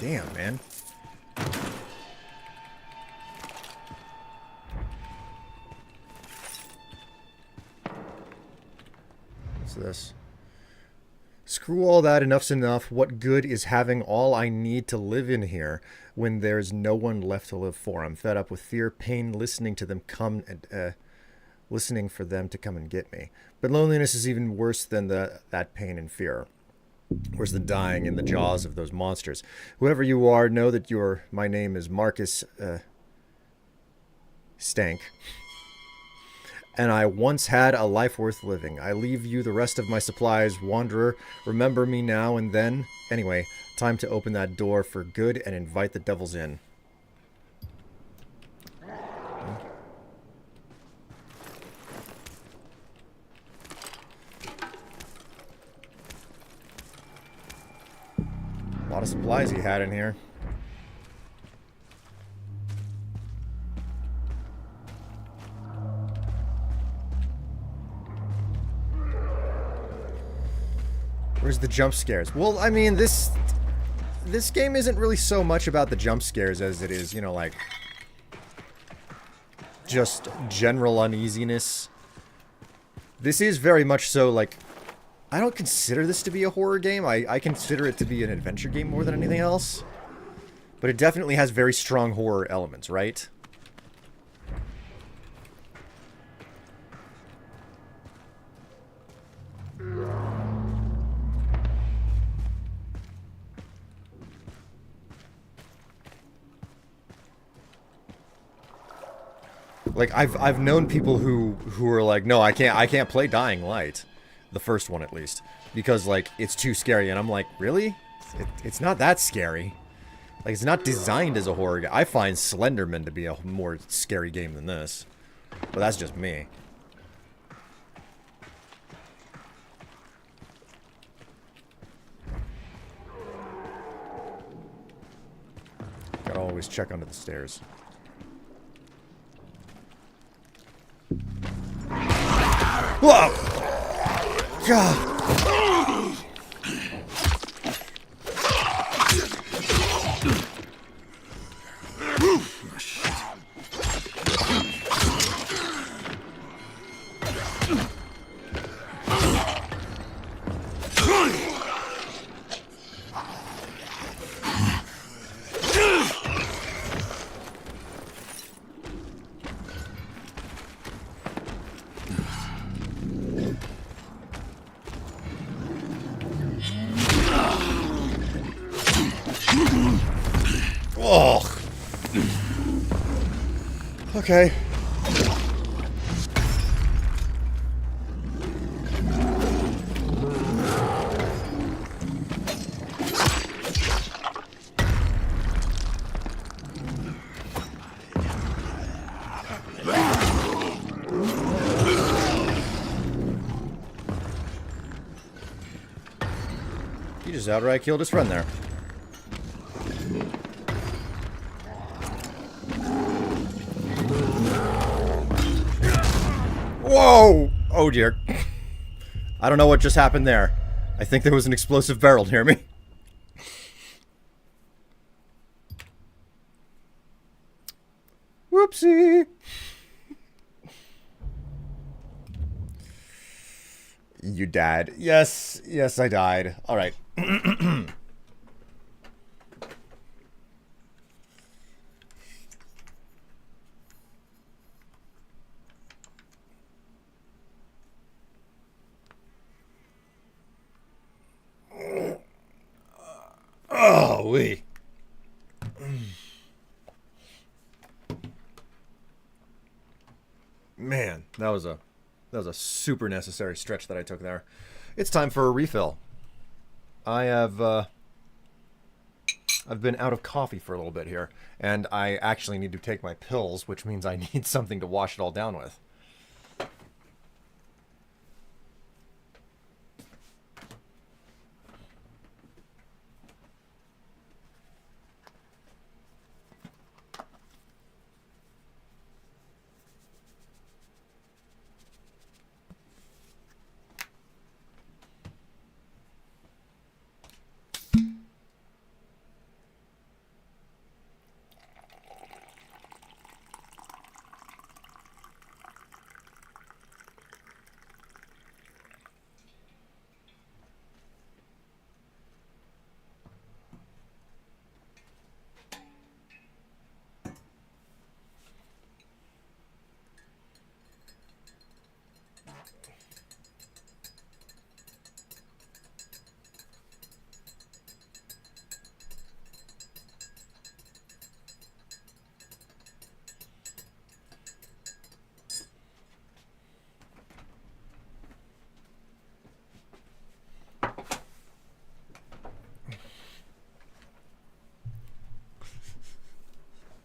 Damn, man. What's this? Screw all that, enough's enough. What good is having all I need to live in here when there's no one left to live for? I'm fed up with fear, pain, listening to them come and listening for them to come and get me. But loneliness is even worse than that pain and fear. Where's the dying in the jaws of those monsters? Whoever you are, know that my name is Marcus Stank. And I once had a life worth living. I leave you the rest of my supplies, wanderer. Remember me now and then. Anyway, time to open that door for good and invite the devils in. A lot of supplies he had in here. Where's the jump scares? Well, I mean, this game isn't really so much about the jump scares as it is, you know, like just general uneasiness. This is very much so, like, I don't consider this to be a horror game. I consider it to be an adventure game more than anything else. But it definitely has very strong horror elements, right? Like, I've known people who are like, no, I can't play Dying Light, the first one at least, because like it's too scary, and I'm like, really? It's not that scary. Like, it's not designed as a horror game. I find Slenderman to be a more scary game than this, but that's just me. Gotta always check under the stairs. Whoa! God! Oh. Okay. He just outright killed his friend there. Whoa! Oh dear. I don't know what just happened there. I think there was an explosive barrel near me. Whoopsie! You died. Yes, yes, I died. Alright. Oh, wee. Man, that was a super necessary stretch that I took there. It's time for a refill. I've been out of coffee for a little bit here, and I actually need to take my pills, which means I need something to wash it all down with.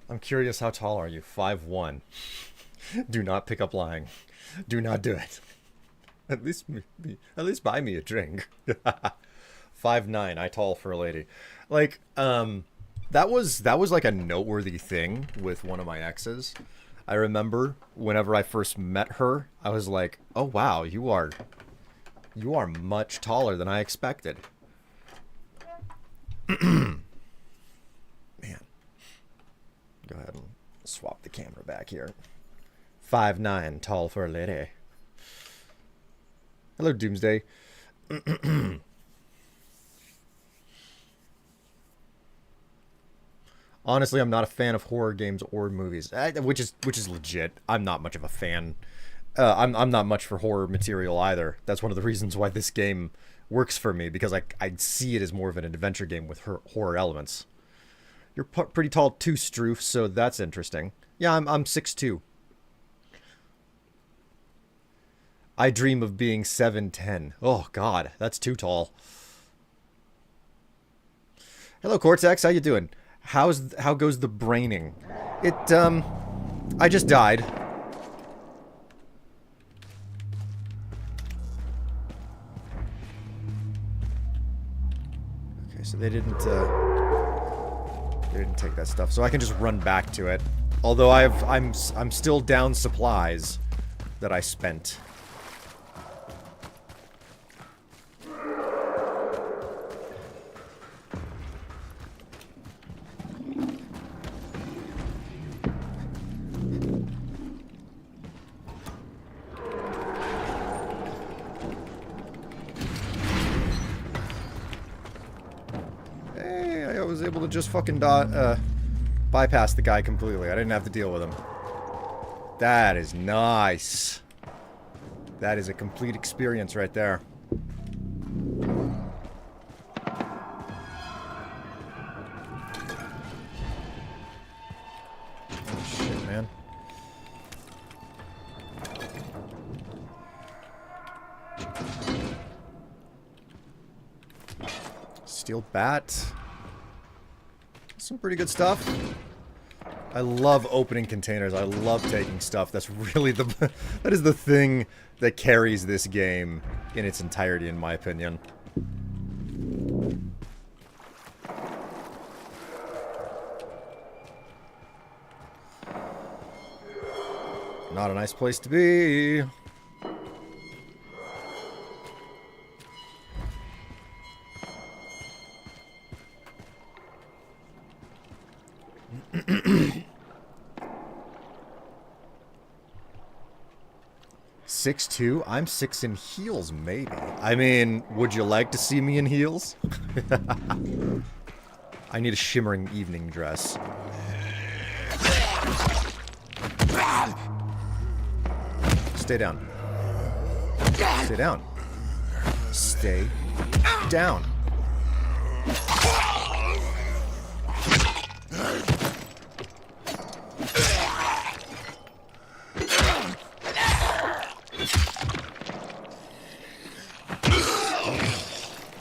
I'm curious, how tall are you? 5'1". Do not pick up lying. Do not do it. At least buy me a drink. 5'9", I tall for a lady. Like, that was like a noteworthy thing with one of my exes. I remember whenever I first met her, I was like, "Oh wow, you are much taller than I expected." Man. Go ahead and swap the camera back here. 5'9", tall for a lady. Hello, Doomsday. Honestly, I'm not a fan of horror games or movies, which is legit. I'm not much of a fan. I'm not much for horror material either. That's one of the reasons why this game works for me, because I see it as more of an adventure game with horror elements. You're pretty tall too, Stroof, so that's interesting. Yeah, I'm 6'2". I dream of being 7'10". Oh God, that's too tall. Hello, Cortex. How you doing? How goes the braining? I just died. Okay, so they didn't take that stuff, so I can just run back to it. Although I'm still down supplies that I spent. Just fucking bypass the guy completely. I didn't have to deal with him. That is nice. That is a complete experience right there. Oh, shit, man. Steel bat. Some pretty good stuff. I love opening containers. I love taking stuff. That's really that is the thing that carries this game in its entirety, in my opinion. Not a nice place to be. Six two. I'm 6 in heels, maybe. I mean, would you like to see me in heels? I need a shimmering evening dress. Stay down. Stay down. Stay down.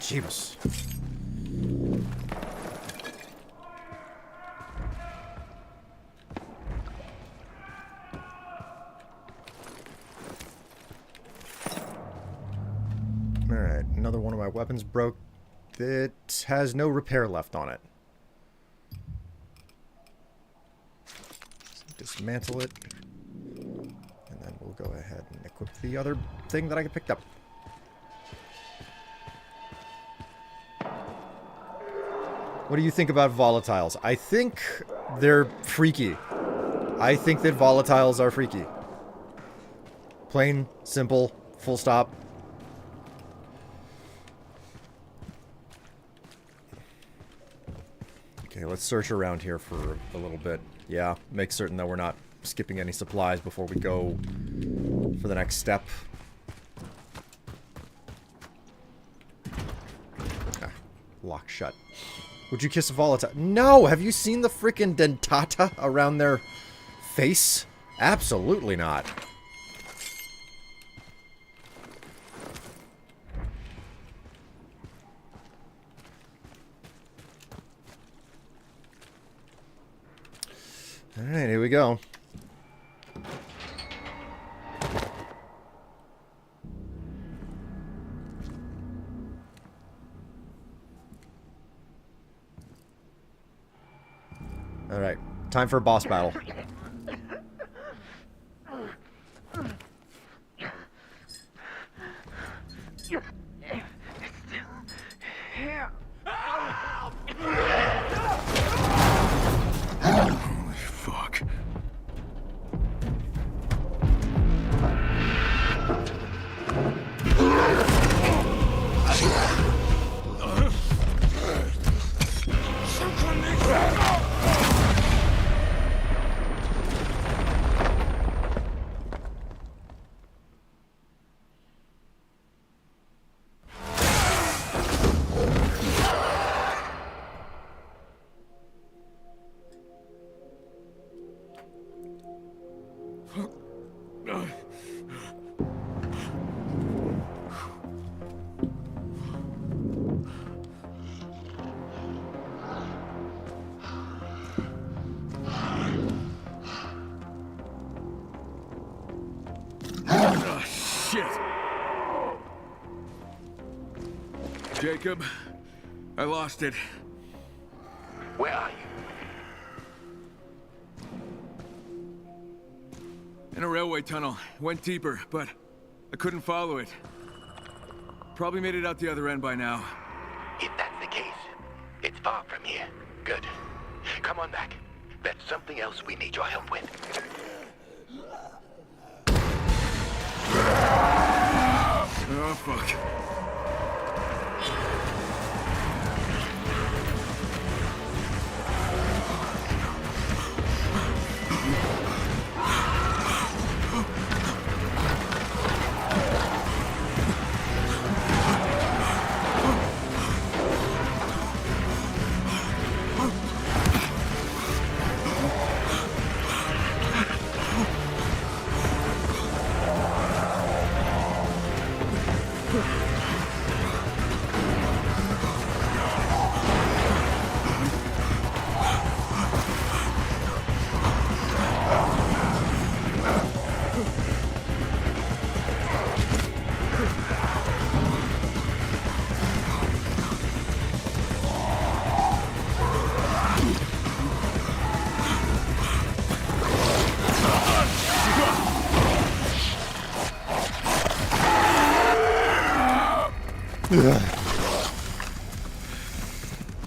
Jeebus. Alright, another one of my weapons broke. It has no repair left on it. So dismantle it. And then we'll go ahead and equip the other thing that I picked up. What do you think about volatiles? I think they're freaky. I think that volatiles are freaky. Plain, simple, full stop. Okay, let's search around here for a little bit. Yeah, make certain that we're not skipping any supplies before we go for the next step. Ah, lock shut. Would you kiss a volatile? No! Have you seen the frickin' dentata around their face? Absolutely not. Alright, here we go. Alright, time for a boss battle. Holy fuck. Jacob, I lost it. Where are you? In a railway tunnel. Went deeper, but I couldn't follow it. Probably made it out the other end by now. If that's the case, it's far from here. Good. Come on back. There's something else we need your help with. Oh, fuck.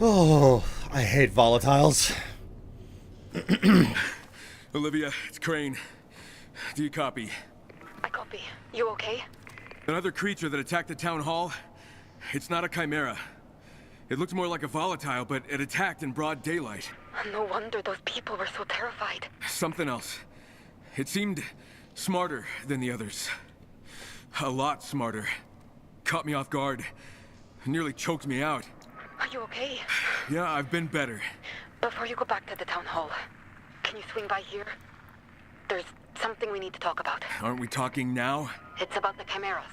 Oh, I hate volatiles. Olivia, it's Crane. Do you copy? I copy. You okay? Another creature that attacked the town hall? It's not a chimera. It looked more like a volatile, but it attacked in broad daylight. No wonder those people were so terrified. Something else. It seemed smarter than the others. A lot smarter. Caught me off guard. Nearly choked me out. Are you okay? Yeah, I've been better. Before you go back to the town hall, can you swing by here? There's something we need to talk about. Aren't we talking now? It's about the chimeras.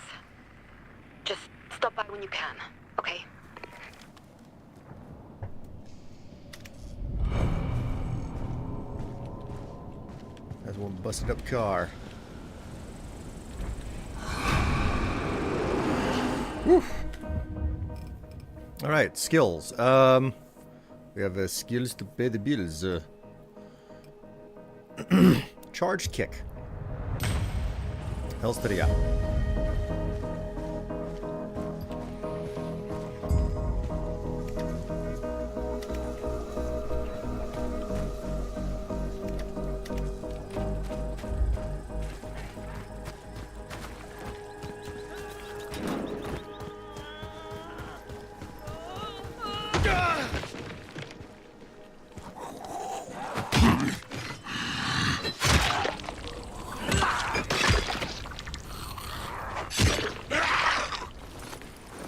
Just stop by when you can, okay? That's one busted up car. Woo. All right, skills. We have skills to pay the bills. Charged kick. Hell's pretty up.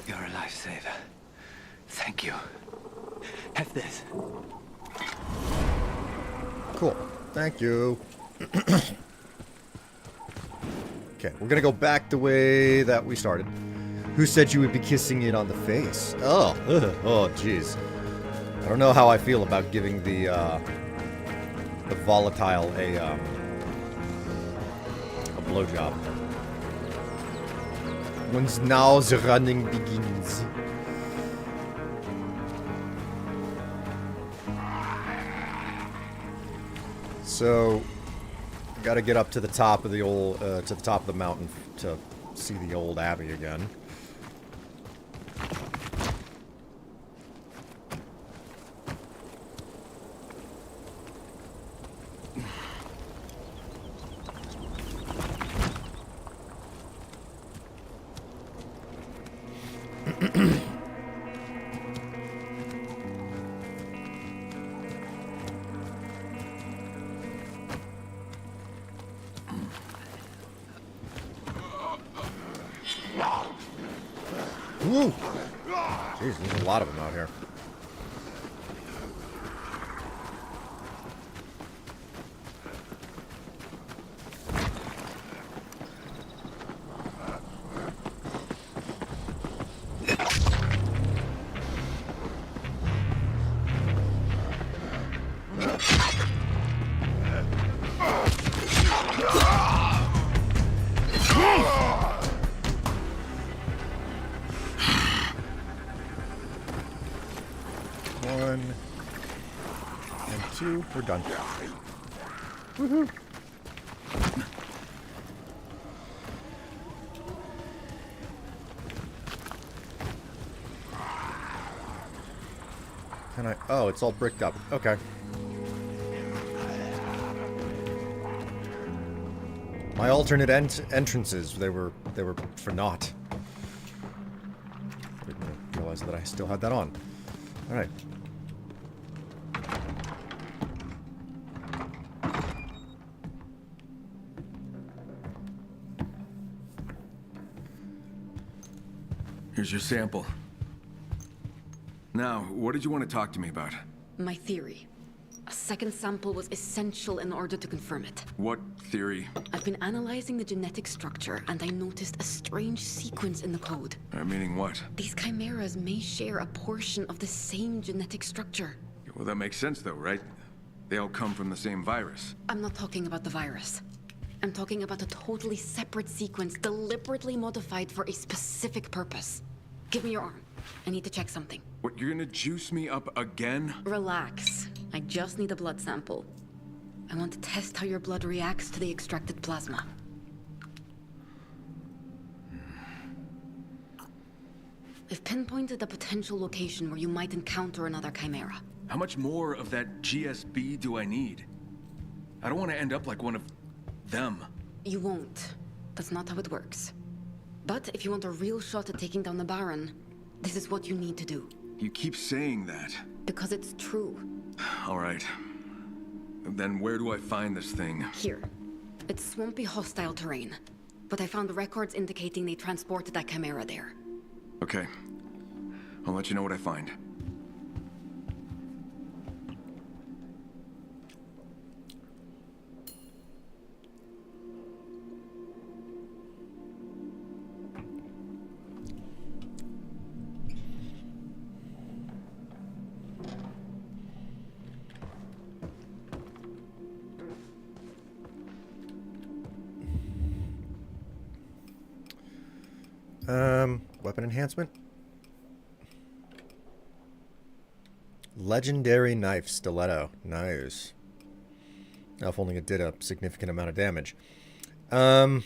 You're a lifesaver. Thank you. Have this. Cool. Thank you. Okay, we're gonna go back the way that we started. Who said you would be kissing it on the face? Oh, oh, jeez. I don't know how I feel about giving the volatile a blowjob. Once now the running begins. So, got to get up to the top of the old, to the top of the mountain to see the old abbey again. Woo! Jeez, there's a lot of them out here. 1 and 2. We're done. Woohoo! Can I? Oh, it's all bricked up. Okay. My alternate entrances, they were for naught. Didn't realize that I still had that on. All right. Here's your sample. Now, what did you want to talk to me about? My theory. A second sample was essential in order to confirm it. What theory? I've been analyzing the genetic structure, and I noticed a strange sequence in the code. Meaning what? These chimeras may share a portion of the same genetic structure. Well, that makes sense though, right? They all come from the same virus. I'm not talking about the virus. I'm talking about a totally separate sequence deliberately modified for a specific purpose. Give me your arm. I need to check something. What, you're gonna juice me up again? Relax. I just need a blood sample. I want to test how your blood reacts to the extracted plasma. I've pinpointed a potential location where you might encounter another chimera. How much more of that GSB do I need? I don't want to end up like one of them. You won't. That's not how it works. But if you want a real shot at taking down the Baron, this is what you need to do. You keep saying that. Because it's true. All right. Then where do I find this thing? Here. It's swampy, hostile terrain. But I found records indicating they transported that chimera there. Okay. I'll let you know what I find. Weapon enhancement. Legendary knife stiletto. Nice. Now, if only it did a significant amount of damage. Oh.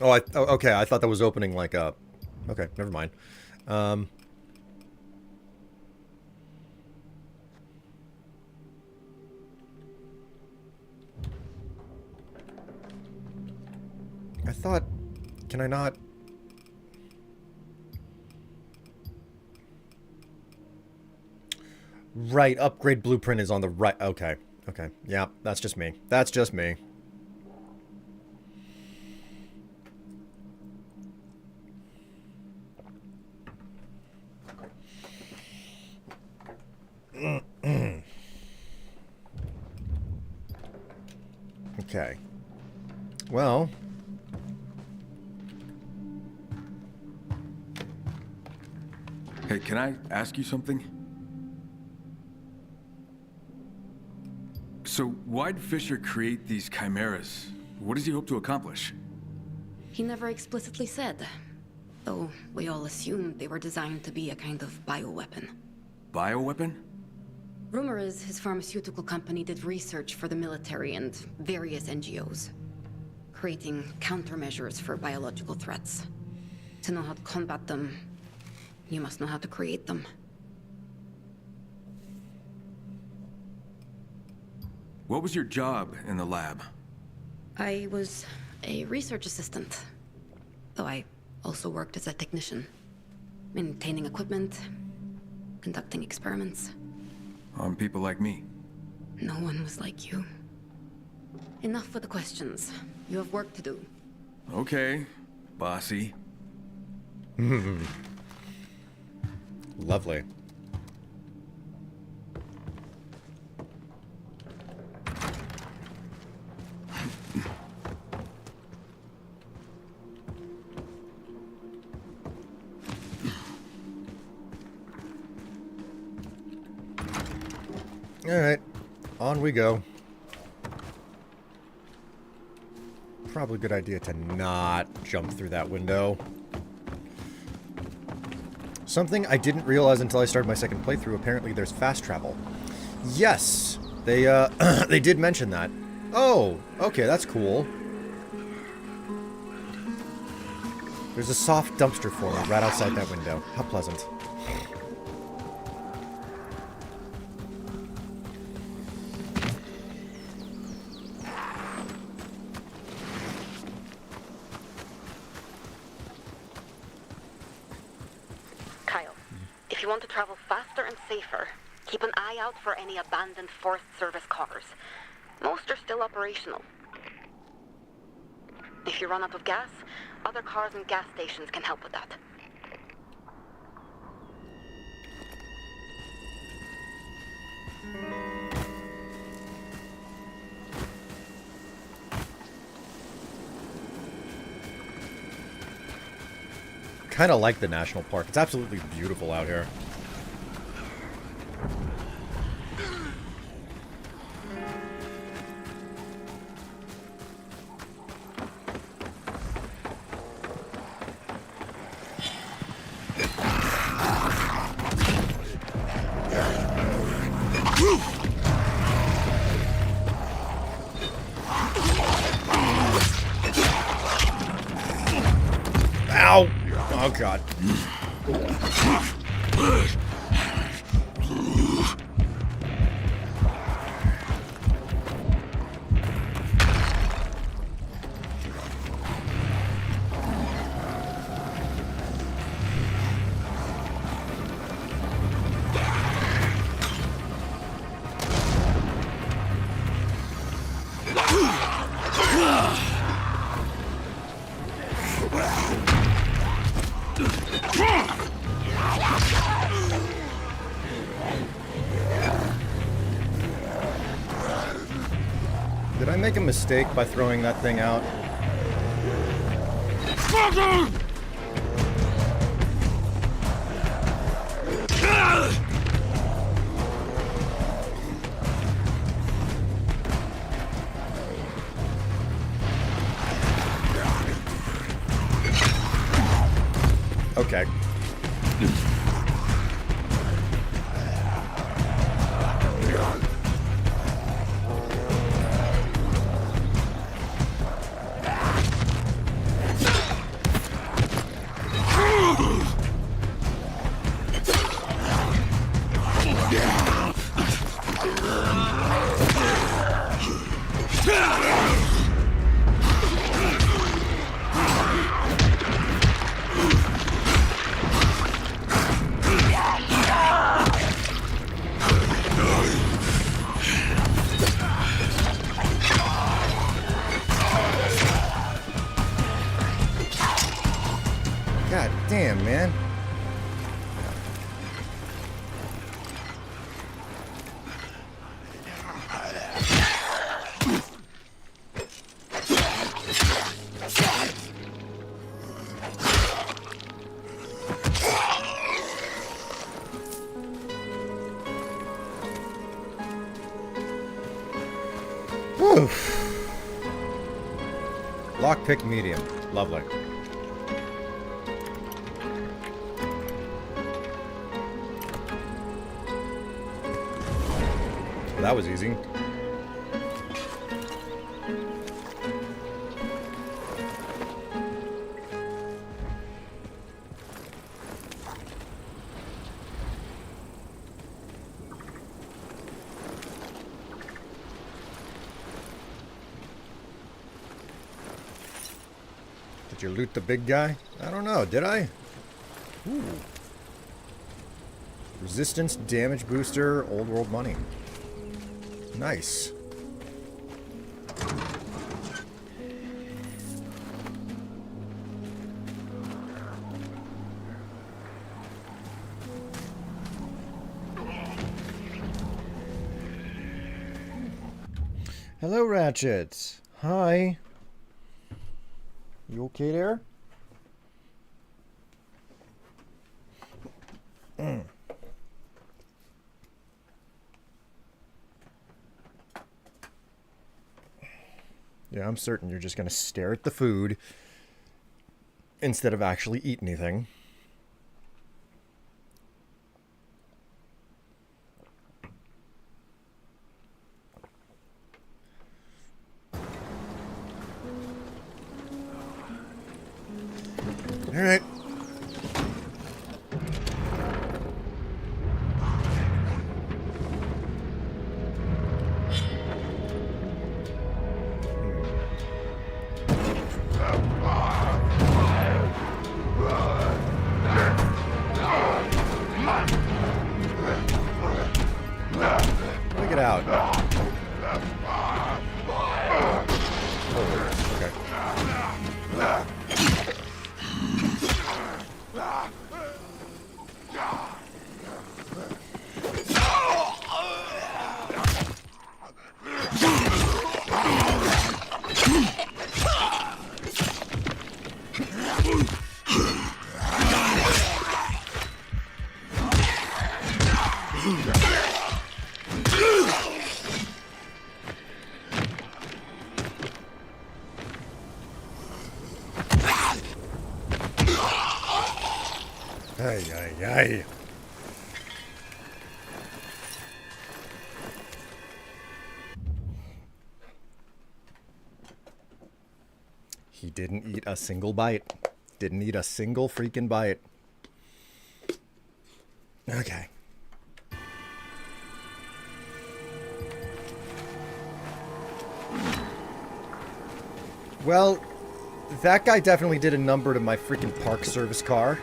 Oh, okay. I thought that was opening like a... Okay, never mind. I thought... Can I not... Right, upgrade blueprint is on the right. Okay, okay. Yeah, that's just me. That's just me. Okay. Well... Hey, can I ask you something? So, why'd Fisher create these chimeras? What does he hope to accomplish? He never explicitly said. Though we all assumed they were designed to be a kind of bioweapon. Bioweapon? Rumor is his pharmaceutical company did research for the military and various NGOs, creating countermeasures for biological threats. To know how to combat them, you must know how to create them. What was your job in the lab? I was a research assistant, though I also worked as a technician, maintaining equipment, conducting experiments. On people like me? No one was like you. Enough with the questions. You have work to do. Okay, bossy. Lovely. Alright, on we go. Probably a good idea to not jump through that window. Something I didn't realize until I started my second playthrough, apparently there's fast travel. Yes! They, they did mention that. Oh, okay, that's cool. There's a soft dumpster for me right outside that window. How pleasant. Kyle, if you want to travel faster and safer, keep an eye out for any abandoned Forest Service cars. Most are still operational. If you run out of gas, other cars and gas stations can help with that. Kind of like the national park. It's absolutely beautiful out here. Ow! Oh, God. Did I make a mistake by throwing that thing out? Okay. God damn, man. Oof. Lockpick medium. Lovely. Well, that was easy. Did you loot the big guy? I don't know. Did I? Ooh. Resistance, damage booster, old world money. Nice. Hello, Ratchet. Hi. You okay there? Yeah, I'm certain you're just going to stare at the food instead of actually eat anything. All right. Look it out. Oh, okay. Ay, ay, ay. He didn't eat a single bite. Didn't eat a single freaking bite. Okay. Well, that guy definitely did a number to my freaking park service car.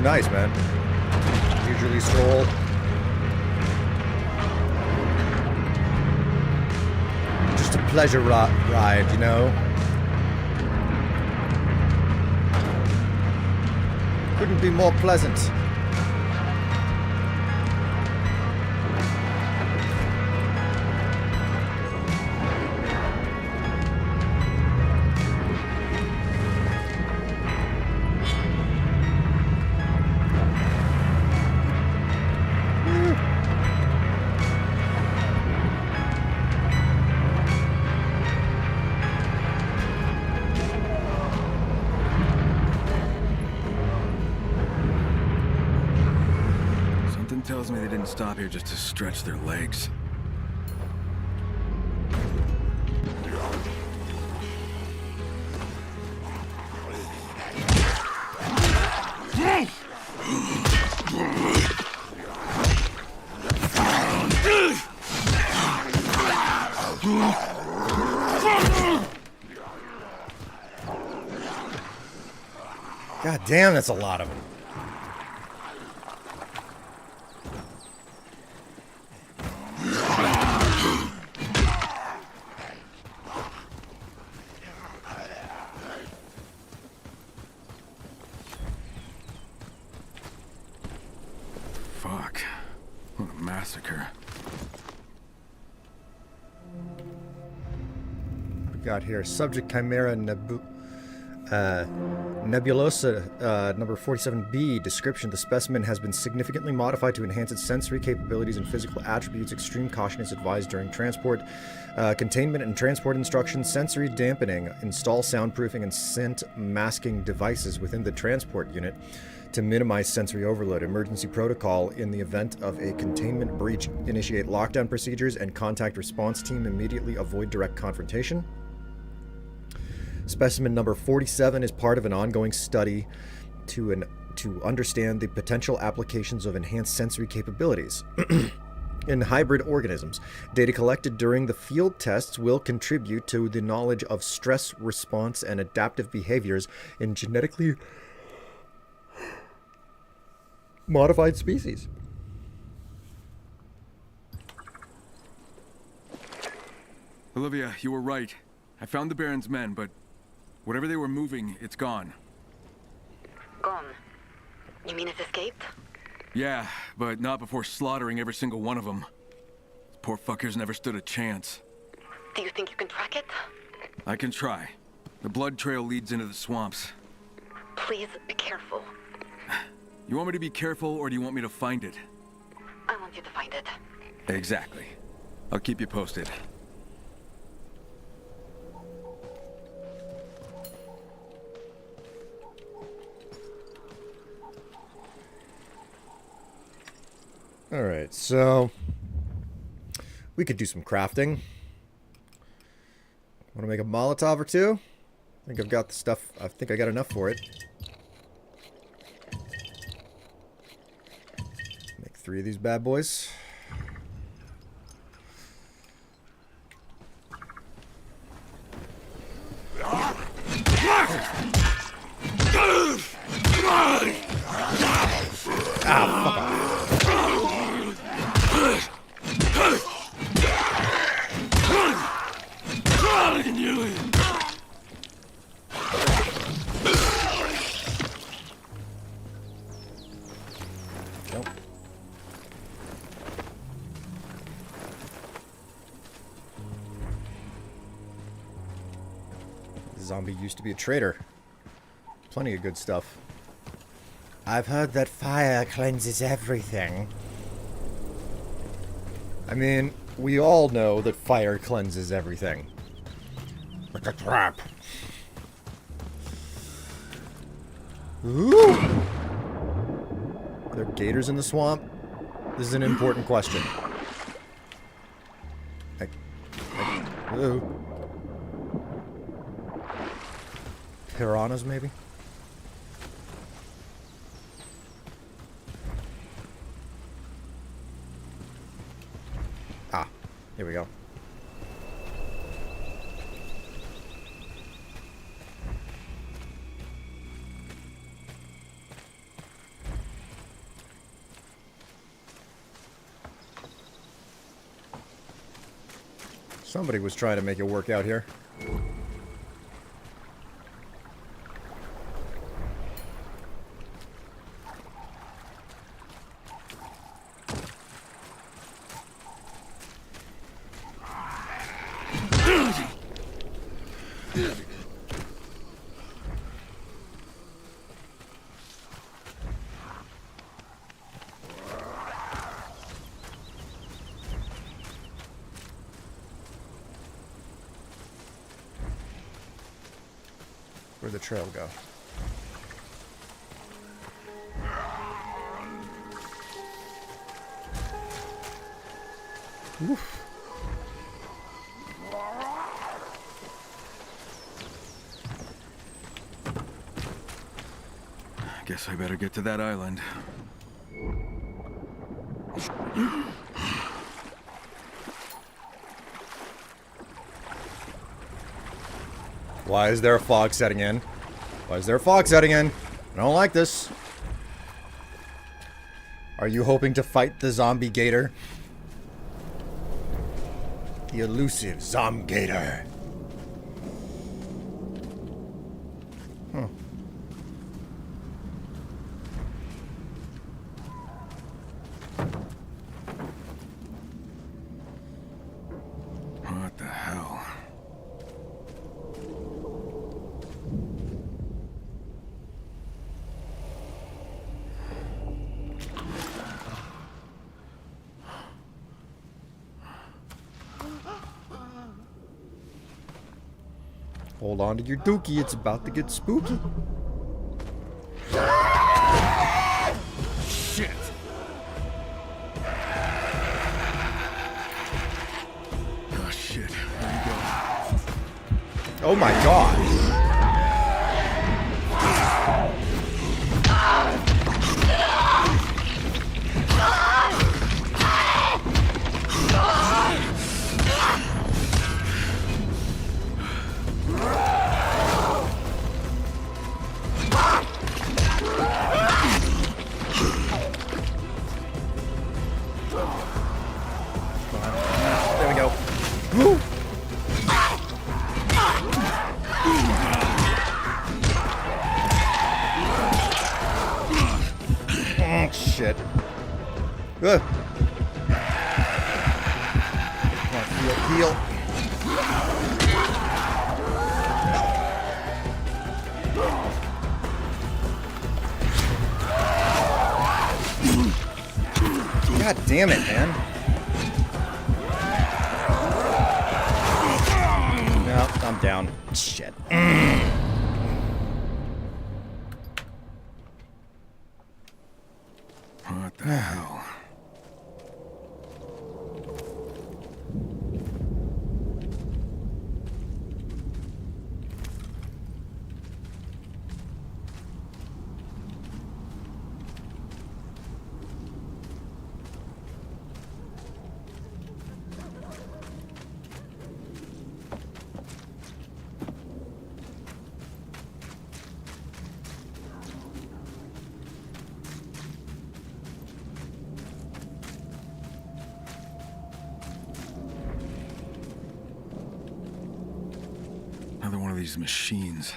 Nice, man. Usually stroll. Just a pleasure ride, you know? Couldn't be more pleasant. Tells me they didn't stop here just to stretch their legs. God damn, that's a lot of them. Fuck. What a massacre. We got here subject Chimera Nebulosa number 47B. Description: the specimen has been significantly modified to enhance its sensory capabilities and physical attributes. Extreme caution is advised during transport. Containment and transport instructions: sensory dampening. Install soundproofing and scent masking devices within the transport unit to minimize sensory overload. Emergency protocol: in the event of a containment breach, initiate lockdown procedures and contact response team immediately. Avoid direct confrontation. Specimen number 47 is part of an ongoing study to understand the potential applications of enhanced sensory capabilities in hybrid organisms. Data collected during the field tests will contribute to the knowledge of stress response and adaptive behaviors in genetically modified species. Olivia, you were right. I found the Baron's men, but Whatever they were moving, it's gone. Gone. You mean it's escaped? Yeah, but not before slaughtering every single one of them. Poor fuckers never stood a chance. Do you think you can track it? I can try. The blood trail leads into the swamps. Please be careful. You want me to be careful, or do you want me to find it? I want you to find it. Exactly. I'll keep you posted. All right, so we could do some crafting. Want to make a Molotov or two? I think I've got the stuff. I think I got enough for it. Make 3 of these bad boys. Ah, fuck off. Nope. Zombie used to be a traitor. Plenty of good stuff. I've heard that fire cleanses everything. I mean, we all know that fire cleanses everything. Like a trap. Ooh! Are there gators in the swamp? This is an important question. Ooh. Piranhas, maybe? Ah, here we go. Somebody was trying to make it work out here. Where'd the trail go? Oof. Guess I better get to that island. Why is there a fog setting in? Why is there a fog setting in? I don't like this. Are you hoping to fight the zombie gator? The elusive Zomgator. Huh. What the hell? Hold on to your dookie, it's about to get spooky. Shit! Oh shit, where you go? Oh my god. There we go. Woo. Oh, shit. Ugh. Come on, heal. God damn it, man. No, I'm down. Shit. What the hell? Another one of these machines.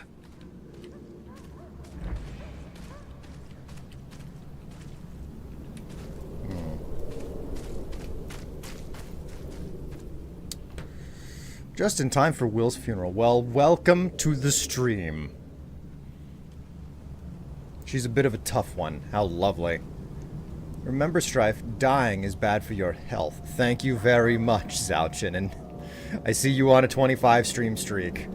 Just in time for Will's funeral. Well, welcome to the stream. She's a bit of a tough one. How lovely. Remember, Strife, dying is bad for your health. Thank you very much, Zouchin, and I see you on a 25 stream streak.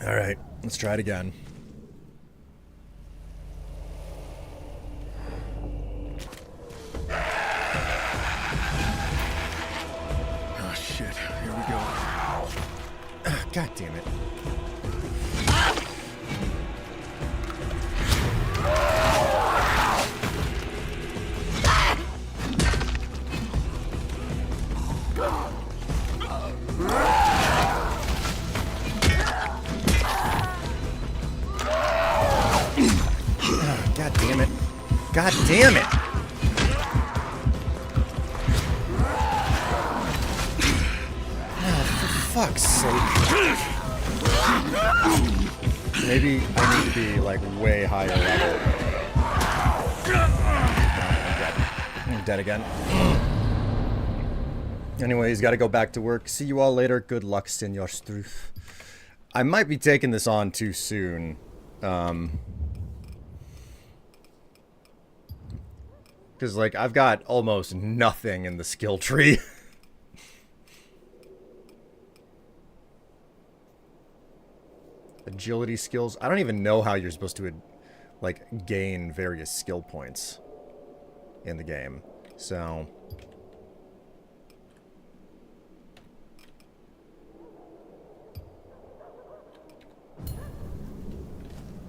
Alright, let's try it again. Oh shit, here we go. God damn it. God damn it. God damn it! Oh, for fuck's sake. Maybe I need to be, like, way higher level. I'm dead again. Anyways, gotta go back to work. See you all later. Good luck, Senor Struth. I might be taking this on too soon. Because, like, I've got almost nothing in the skill tree. Agility skills. I don't even know how you're supposed to, like, gain various skill points in the game. So...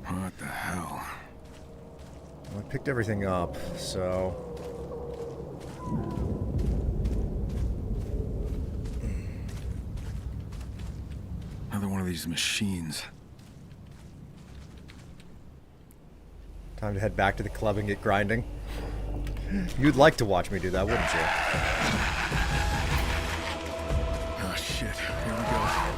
What the hell? Well, I picked everything up, so... Another one of these machines. Time to head back to the club and get grinding. You'd like to watch me do that, wouldn't you? Oh shit, here we go.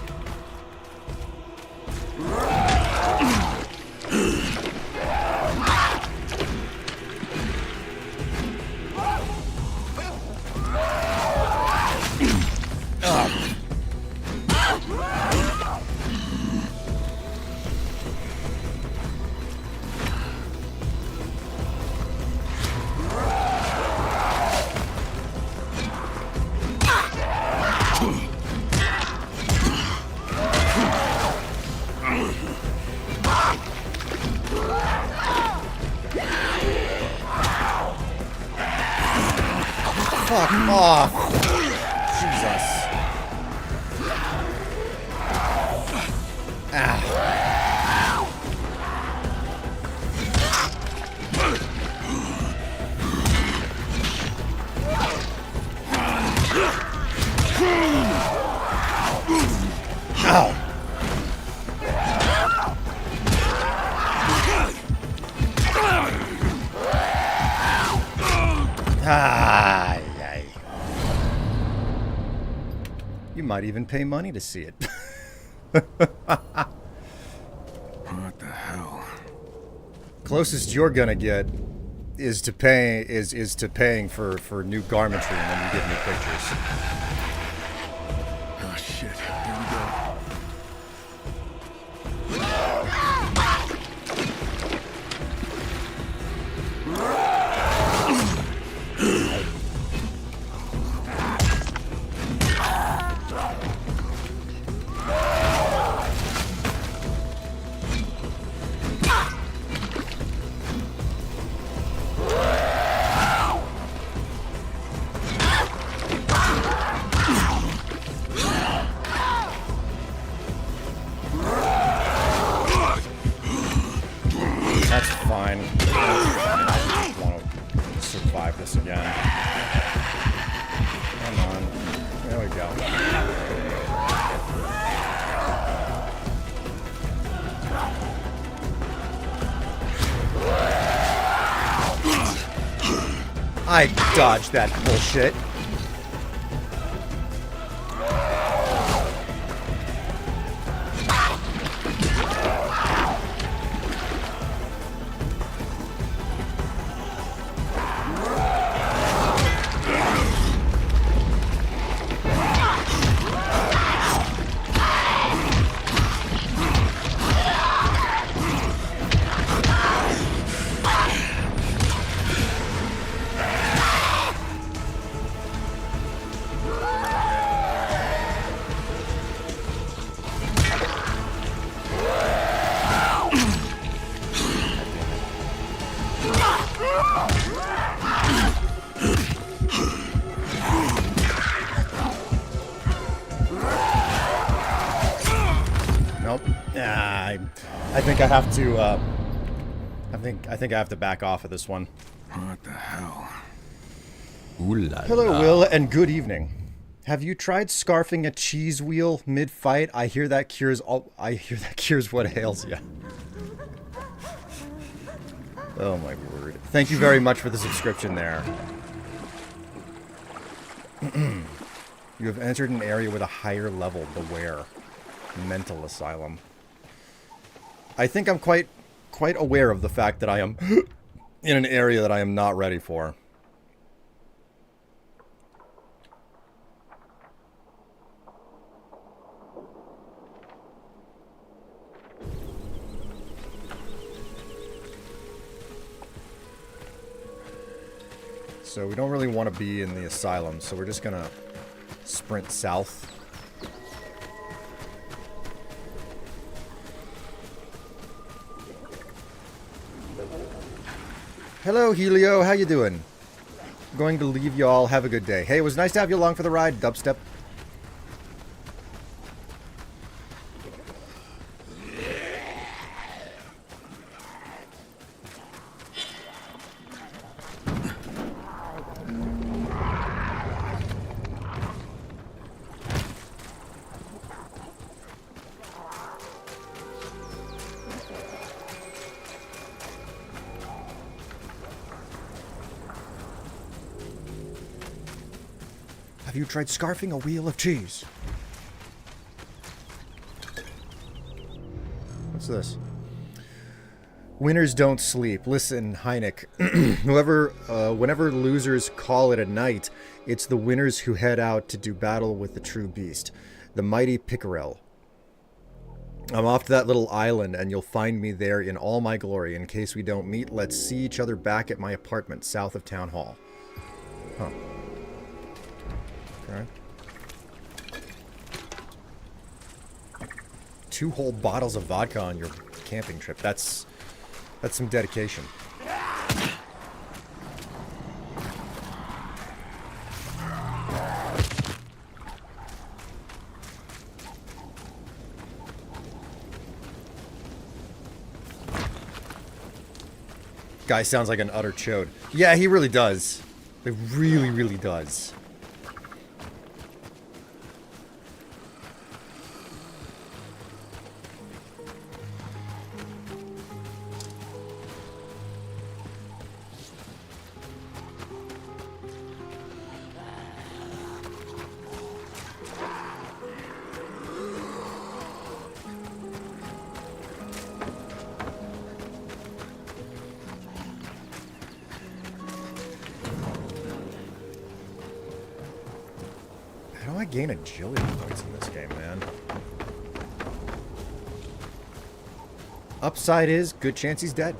Fuck off! Jesus. Ah. Ow! Ay, ay. You might even pay money to see it. What the hell? Closest you're gonna get is to paying for new garmentry, and then you give me pictures. Oh shit, here we go. That's fine. I don't want to survive this again. Come on. There we go. I dodged that bullshit. Nope. I think I have to. I think I have to back off of this one. What the hell? Ooh la Hello, la. Will, and good evening. Have you tried scarfing a cheese wheel mid-fight? I hear that cures what ails you. Oh my word! Thank you very much for the subscription there. You have entered an area with a higher level. Beware. Mental asylum. I think I'm quite aware of the fact that I am in an area that I am not ready for. So we don't really want to be in the asylum, so we're just gonna sprint south. Hello, Helio. How you doing? Going to leave y'all. Have a good day. Hey, it was nice to have you along for the ride, Dubstep. Have you tried scarfing a wheel of cheese? What's this? Winners don't sleep. Listen, Heineck. Whenever losers call it a night, it's the winners who head out to do battle with the true beast, the mighty Pickerel. I'm off to that little island, and you'll find me there in all my glory. In case we don't meet, let's see each other back at my apartment south of Town Hall. Huh. Okay. 2 whole bottles of vodka on your camping trip. That's some dedication. Guy sounds like an utter chode. Yeah, he really does. It really, really does. gain agility points in this game, man. Upside is, good chance he's dead.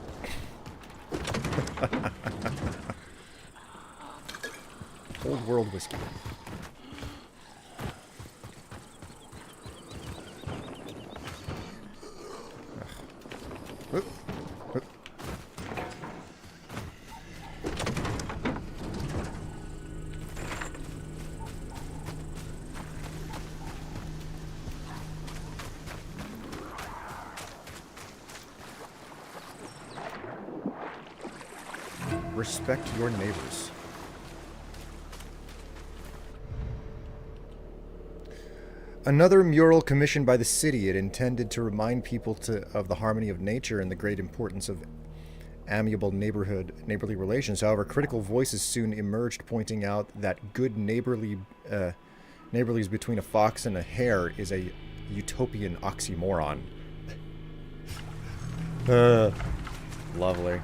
Old world whiskey. Ugh. Oop. Respect your neighbors. Another mural commissioned by the city. It intended to remind people of the harmony of nature and the great importance of amiable neighborly relations. However, critical voices soon emerged pointing out that good neighborlies between a fox and a hare is a utopian oxymoron. Lovely.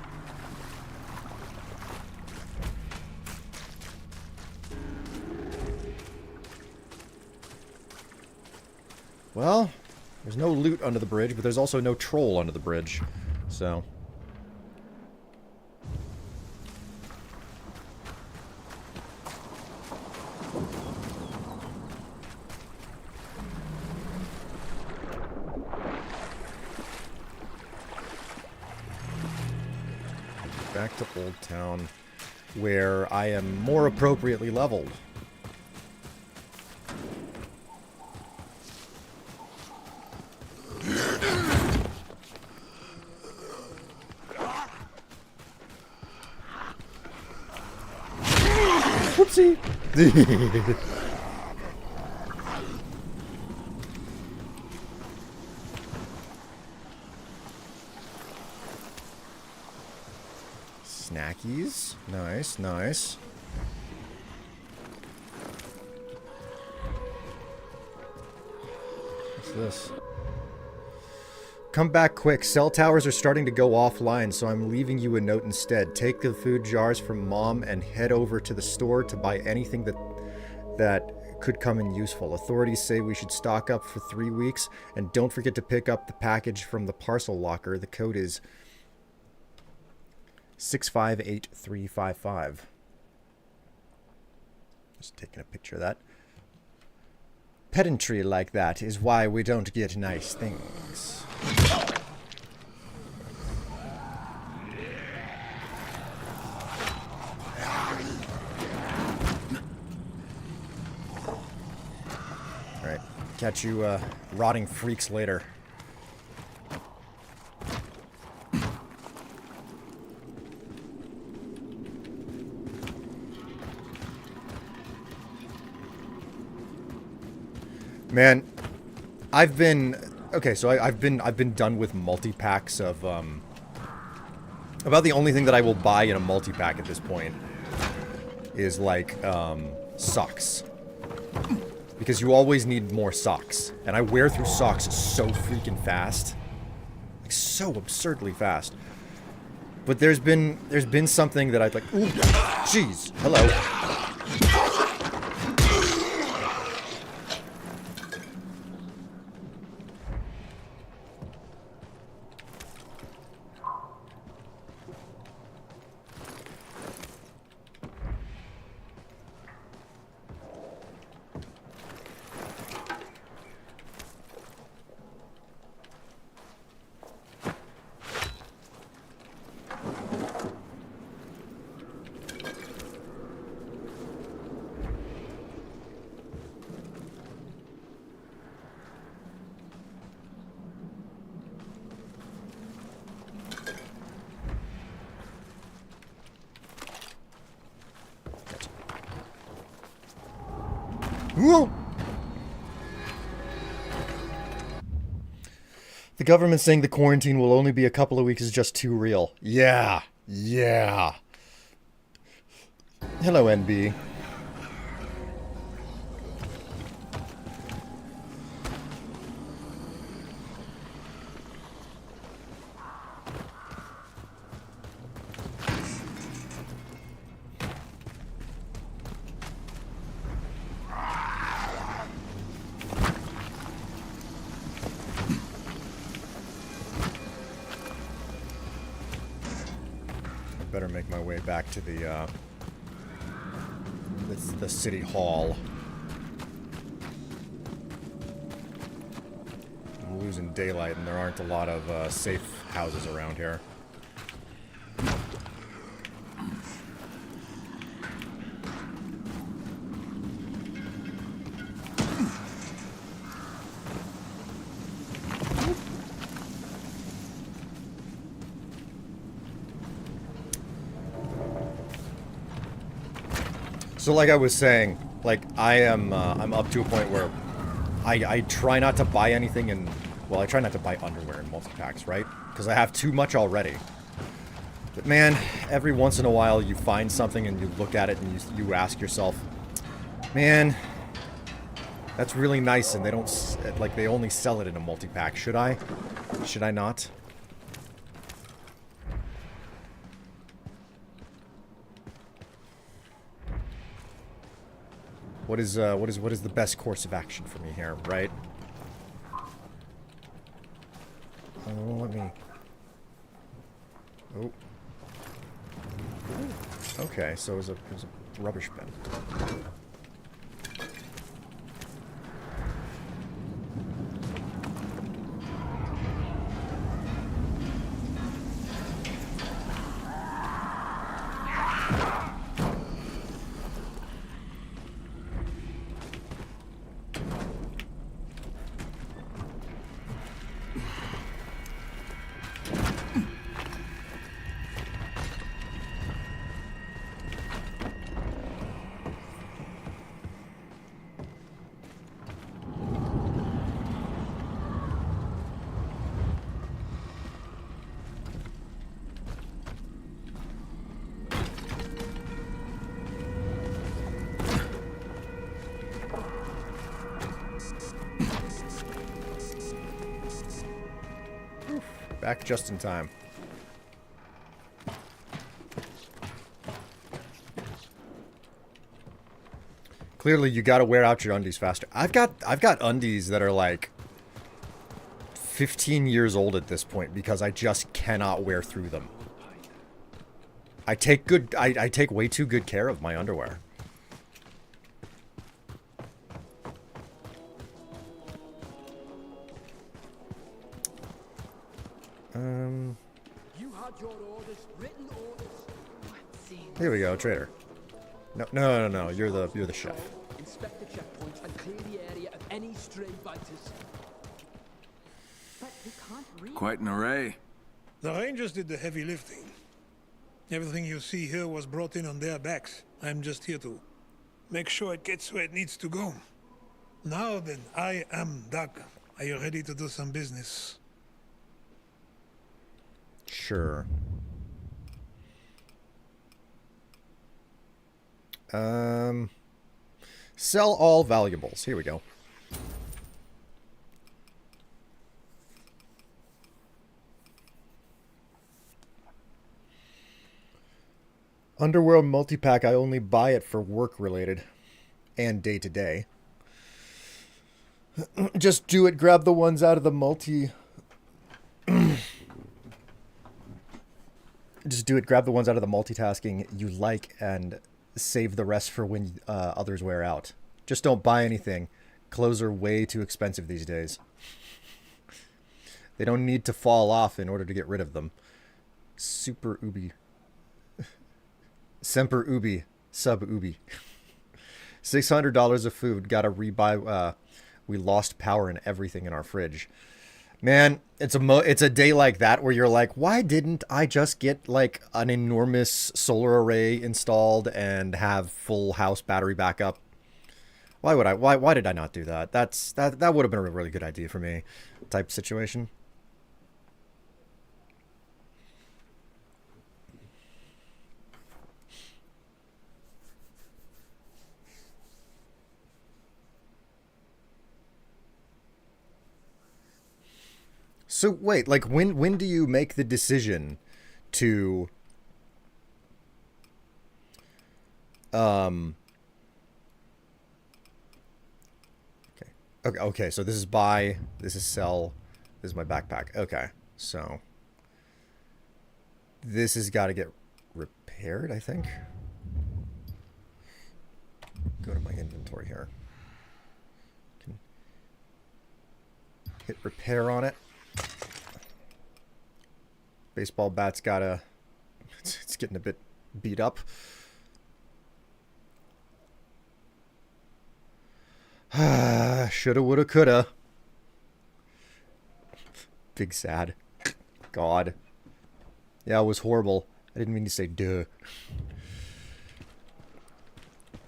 Well, there's no loot under the bridge, but there's also no troll under the bridge, so... Back to Old Town, where I am more appropriately leveled. Whoopsie! Snackies. Nice, nice. What's this? Come back quick. Cell towers are starting to go offline, so I'm leaving you a note instead. Take the food jars from Mom and head over to the store to buy anything that could come in useful. Authorities say we should stock up for 3 weeks, and don't forget to pick up the package from the parcel locker. The code is 658355. Just taking a picture of that. Pedantry like that is why we don't get nice things. Alright, catch you rotting freaks later. Man, I've been done with multi-packs of about the only thing that I will buy in a multi-pack at this point is like socks. Because you always need more socks, and I wear through socks so freaking fast. Like so absurdly fast. But there's been something that I'd like, ooh, jeez, hello. Whoa! The government's saying the quarantine will only be a couple of weeks is just too real. Yeah. Yeah. Hello, NB. better make my way back to the city hall. I'm losing daylight, and there aren't a lot of safe houses around here. So like I was saying, like I'm up to a point where I try not to buy anything in, well, I try not to buy underwear in multi-packs, right? Because I have too much already. But man, every once in a while you find something and you look at it and you ask yourself, man, that's really nice, and they don't, like, they only sell it in a multi-pack. Should I? Should I not? What is the best course of action for me here, right? Oh, let me. Oh. Okay, so it was a rubbish bin. Back just in time. Clearly, you gotta wear out your undies faster. I've got undies that are like 15 years old at this point because I just cannot wear through them. I take way too good care of my underwear. You had your orders, written orders. Here we go, trader. No. You're the chef. Inspect the checkpoints and clear the area of any stray biters. But we can't read. Quite an array. The Rangers did the heavy lifting. Everything you see here was brought in on their backs. I'm just here to make sure it gets where it needs to go. Now then, I am Doug. Are you ready to do some business? Sure. Sell all valuables. Here we go. Underworld multi-pack, I only buy it for work related and day to day. Just do it, grab the ones out of the Just do it, grab the ones out of the multitasking you like and save the rest for when others wear out. Just don't buy anything. Clothes are way too expensive these days. They don't need to fall off in order to get rid of them. Super Ubi. Semper Ubi. Sub Ubi. $600 of food. Gotta rebuy. We lost power and everything in our fridge. Man, it's a day like that where you're like, why didn't I just get like an enormous solar array installed and have full house battery backup? Why did I not do that? That would have been a really good idea for me, type situation. So wait, like when do you make the decision to Okay, so this is buy, this is sell, this is my backpack. Okay. So this has got to get repaired, I think. Go to my inventory here. Can hit repair on it. Baseball bat's gotta... It's getting a bit beat up. Shoulda, woulda, coulda. Big sad. God. Yeah, it was horrible. I didn't mean to say duh.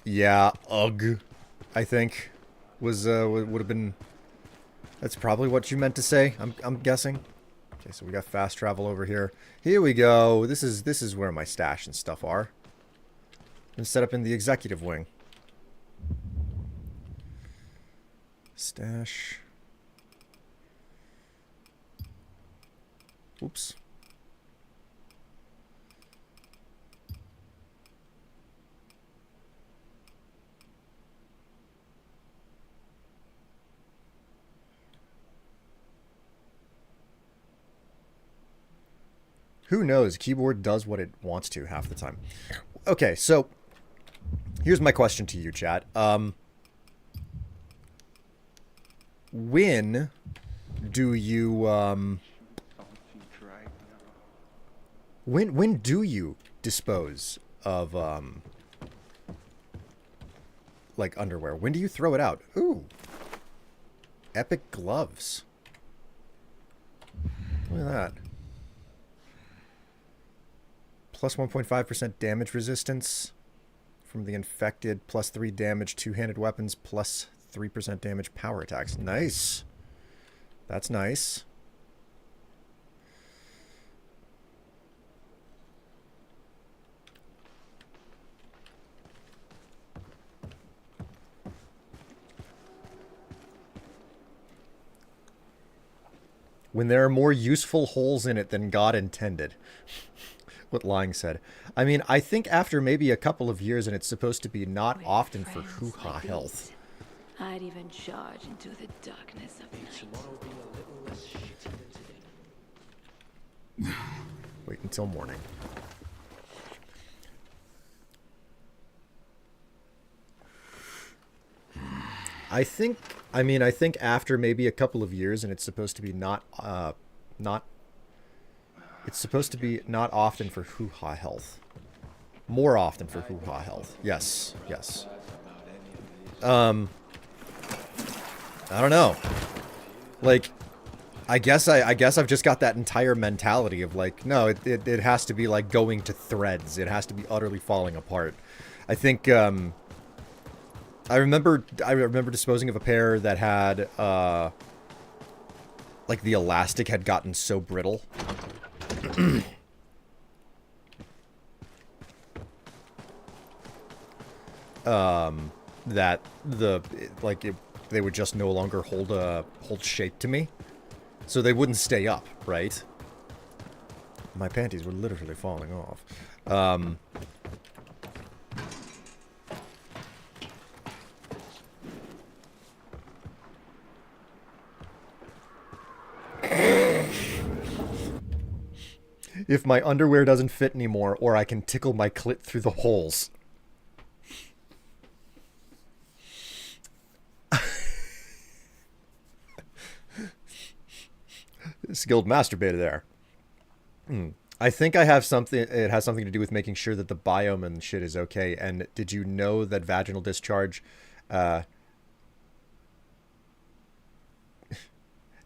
Yeah, ugh. I think was would have been. That's probably what you meant to say. I'm guessing. Okay, so we got fast travel over here. Here we go. This is where my stash and stuff are. And set up in the executive wing. Stash. Oops. Who knows? Keyboard does what it wants to half the time. Okay, so here's my question to you, chat. When do you when do you dispose of like underwear? When do you throw it out? Ooh. Epic gloves. Look at that. Plus 1.5% damage resistance from the infected. Plus 3 damage two-handed weapons. Plus 3% damage power attacks. Nice. That's nice. When there are more useful holes in it than God intended. What Lying said. I mean, I think after maybe a couple of years, and it's supposed to be not often for hoo-ha health. I'd even charge into the darkness of night. Tomorrow be a little less shitty than today. Wait until morning. I think after maybe a couple of years, and it's supposed to be it's supposed to be not often for hoo-ha health. More often for hoo-ha health. Yes, yes. I don't know. Like, I guess I've just got that entire mentality of like, no, it has to be like going to threads. It has to be utterly falling apart. I think I remember disposing of a pair that had like the elastic had gotten so brittle. That they would just no longer hold shape to me, so they wouldn't stay up, right? My panties were literally falling off. If my underwear doesn't fit anymore, or I can tickle my clit through the holes. Skilled masturbator there. I think I have something. It has something to do with making sure that the biome and shit is okay. And did you know that vaginal discharge,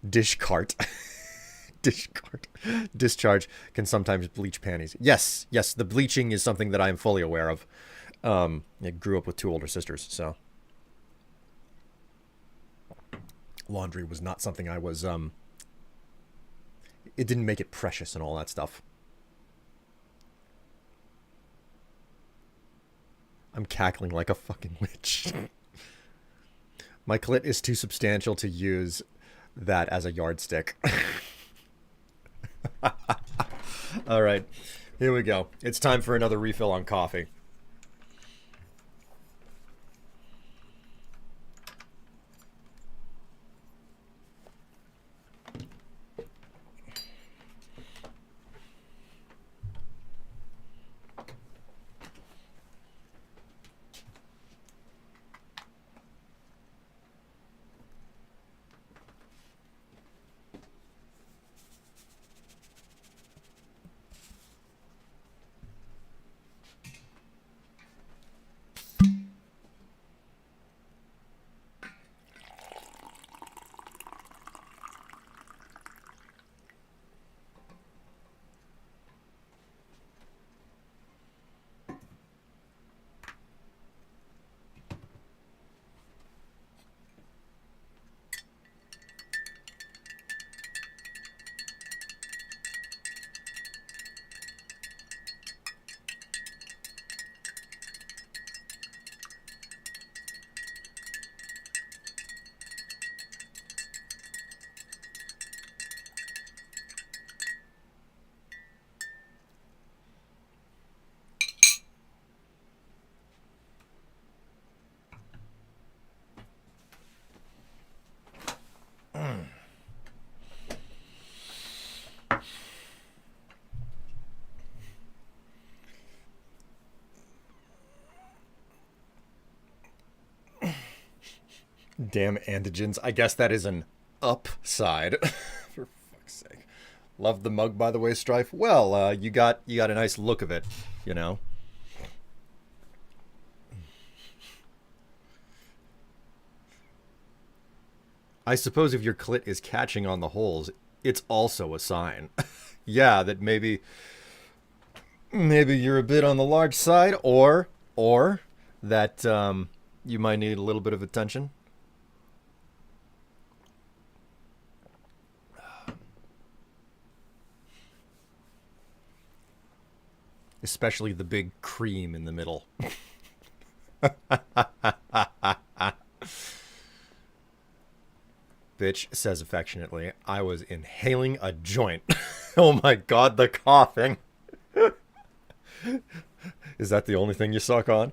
discharge can sometimes bleach panties. Yes, the bleaching is something that I am fully aware of. I grew up with 2 older sisters, so laundry was not something I was it didn't make it precious and all that stuff. I'm cackling like a fucking witch. My clit is too substantial to use that as a yardstick. All right, here we go. It's time for another refill on coffee. Damn antigens. I guess that is an upside. For fuck's sake. Love the mug, by the way, Strife. Well, you got a nice look of it, you know. I suppose if your clit is catching on the holes, it's also a sign. Yeah, that maybe you're a bit on the large side, or that you might need a little bit of attention. Especially the big cream in the middle. Bitch says affectionately, I was inhaling a joint. Oh my god, the coughing. Is that the only thing you suck on?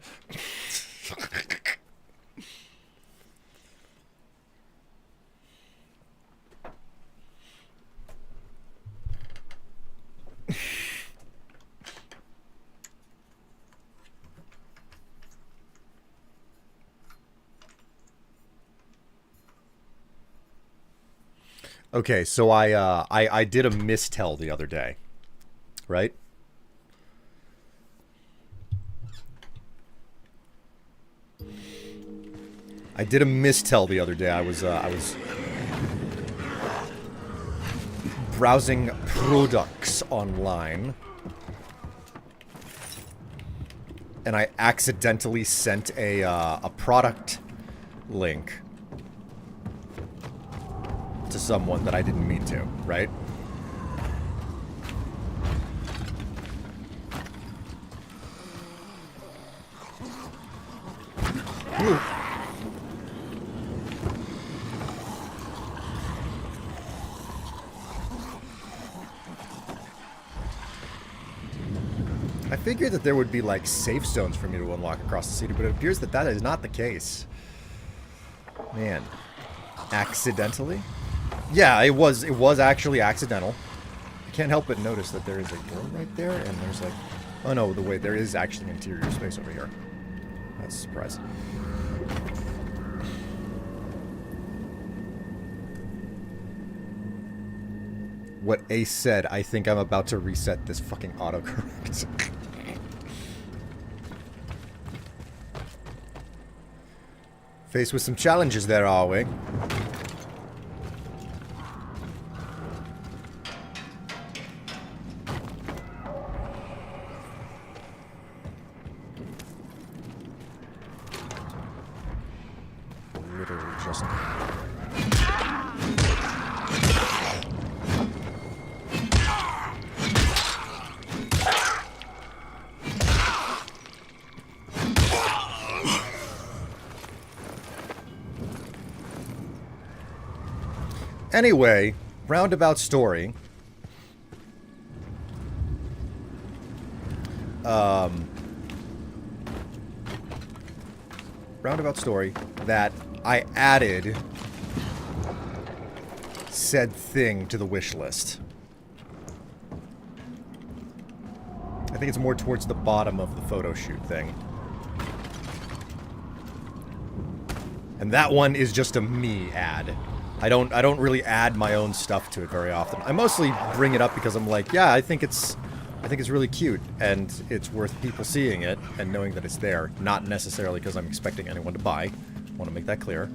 Okay, so I did a mistell the other day, right? I did a mistell the other day. I was browsing products online, and I accidentally sent a product link to someone that I didn't mean to, right? Ooh. I figured that there would be like safe zones for me to unlock across the city, but it appears that that is not the case. Man. Accidentally? Yeah, it was actually accidental. I can't help but notice that there is a door right there, and there's like... Oh no, the way there is actually interior space over here. That's a surprise. What Ace said, I think I'm about to reset this fucking autocorrect. Faced with some challenges there, are we? Literally just... Anyway, roundabout story. Roundabout story that I added said thing to the wish list. I think it's more towards the bottom of the photo shoot thing. And that one is just a me ad. I don't really add my own stuff to it very often. I mostly bring it up because I'm like, yeah, I think it's really cute, and it's worth people seeing it and knowing that it's there. Not necessarily because I'm expecting anyone to buy. I want to make that clear.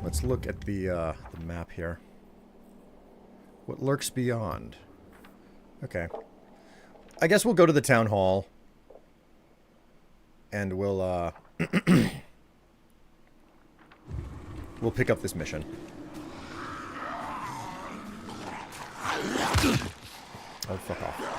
Let's look at the map here. What lurks beyond? Okay. I guess we'll go to the town hall. And we'll, we'll pick up this mission. Oh, fuck off.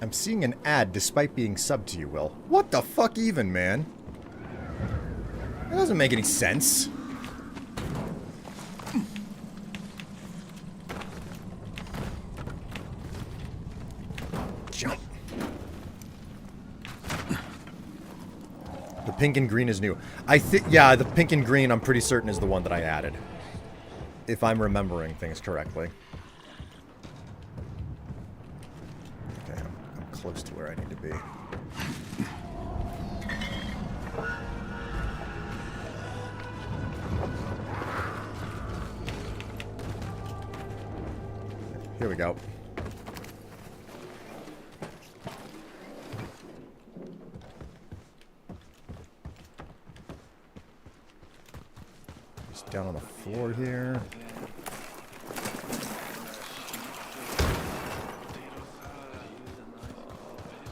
I'm seeing an ad despite being subbed to you, Will. What the fuck even, man? That doesn't make any sense. Jump. The pink and green is new. Yeah, the pink and green I'm pretty certain is the one that I added. If I'm remembering things correctly. Okay, I'm close to where I need to be. Here we go. Just down on the floor here.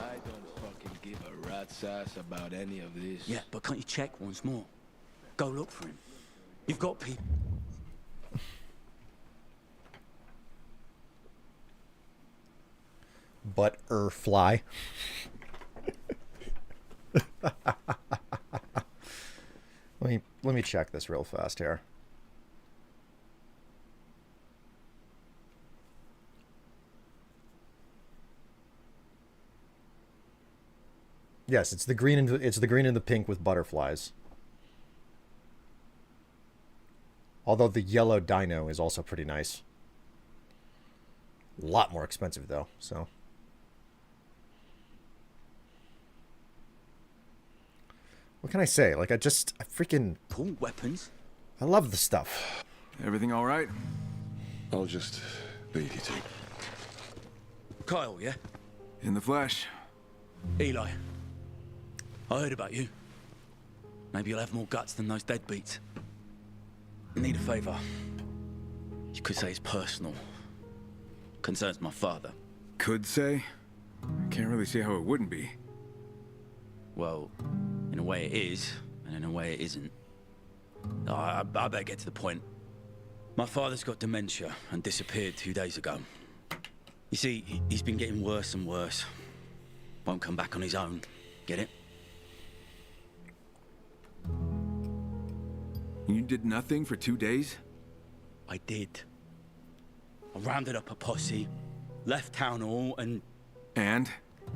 I don't fucking give a rat's ass about any of this. Yeah, but can't you check once more? Go look for him. You've got people. Fly. Let me check this real fast here. Yes, it's the green and the pink with butterflies. Although the yellow dino is also pretty nice. A lot more expensive though, so. What can I say? Like, I freaking... Pull weapons? I love the stuff. Everything all right? I'll just lead you to. Kyle, yeah? In the flesh. Eli. I heard about you. Maybe you'll have more guts than those deadbeats. I need a favor. You could say it's personal. Concerns my father. Could say? I can't really see how it wouldn't be. Well, in a way it is, and in a way it isn't. I better get to the point. My father's got dementia and disappeared 2 days ago. You see, he's been getting worse and worse. Won't come back on his own. Get it? You did nothing for 2 days? I did. I rounded up a posse, left town hall, and... And?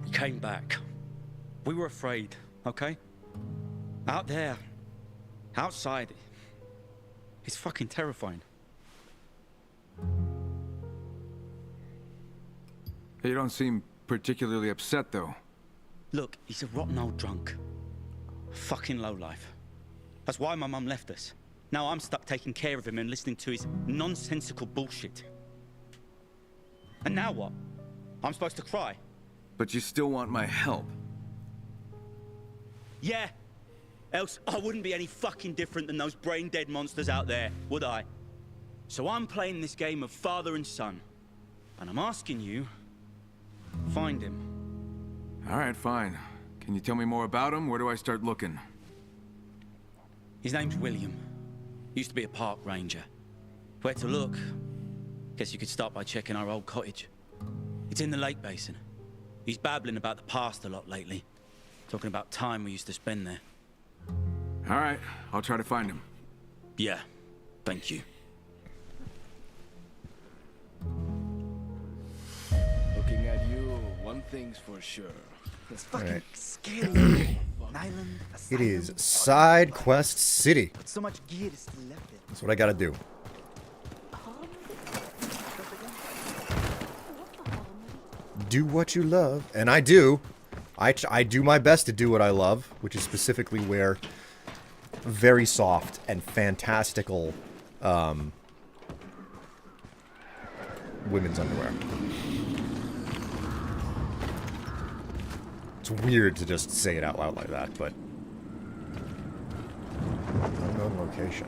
He came back. We were afraid, okay? Out there, outside, it's fucking terrifying. You don't seem particularly upset, though. Look, he's a rotten old drunk. Fucking lowlife. That's why my mum left us. Now I'm stuck taking care of him and listening to his nonsensical bullshit. And now what? I'm supposed to cry? But you still want my help. Yeah. Else I wouldn't be any fucking different than those brain-dead monsters out there, would I? So I'm playing this game of father and son. And I'm asking you, find him. All right, fine. Can you tell me more about him? Where do I start looking? His name's William. Used to be a park ranger. Where to look? Guess you could start by checking our old cottage. It's in the lake basin. He's babbling about the past a lot lately. Talking about time we used to spend there. All right, I'll try to find him. Yeah, thank you. Looking at you, one thing's for sure. It's fucking Right. scary. An island, It is Side Quest City. but so much gear is still left there. That's what I gotta do. Do what you love, and I do. I do my best to do what I love, which is specifically wear very soft and fantastical women's underwear. It's weird to just say it out loud like that, but unknown location.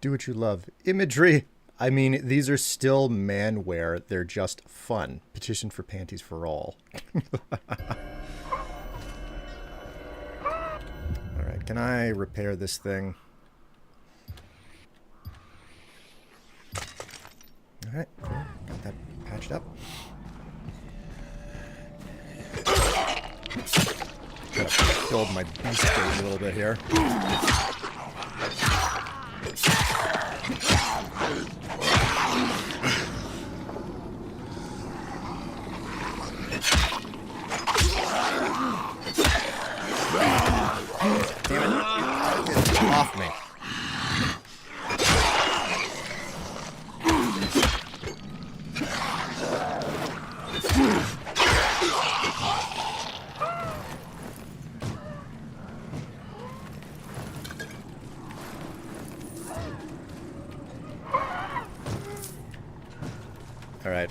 Do what you love. Imagery. I mean, these are still manwear. They're just fun. Petition for panties for all. Alright, can I repair this thing? Alright, cool. Got that patched up. Gotta build my beast gate a little bit here. Damn it. Get off me. Alright.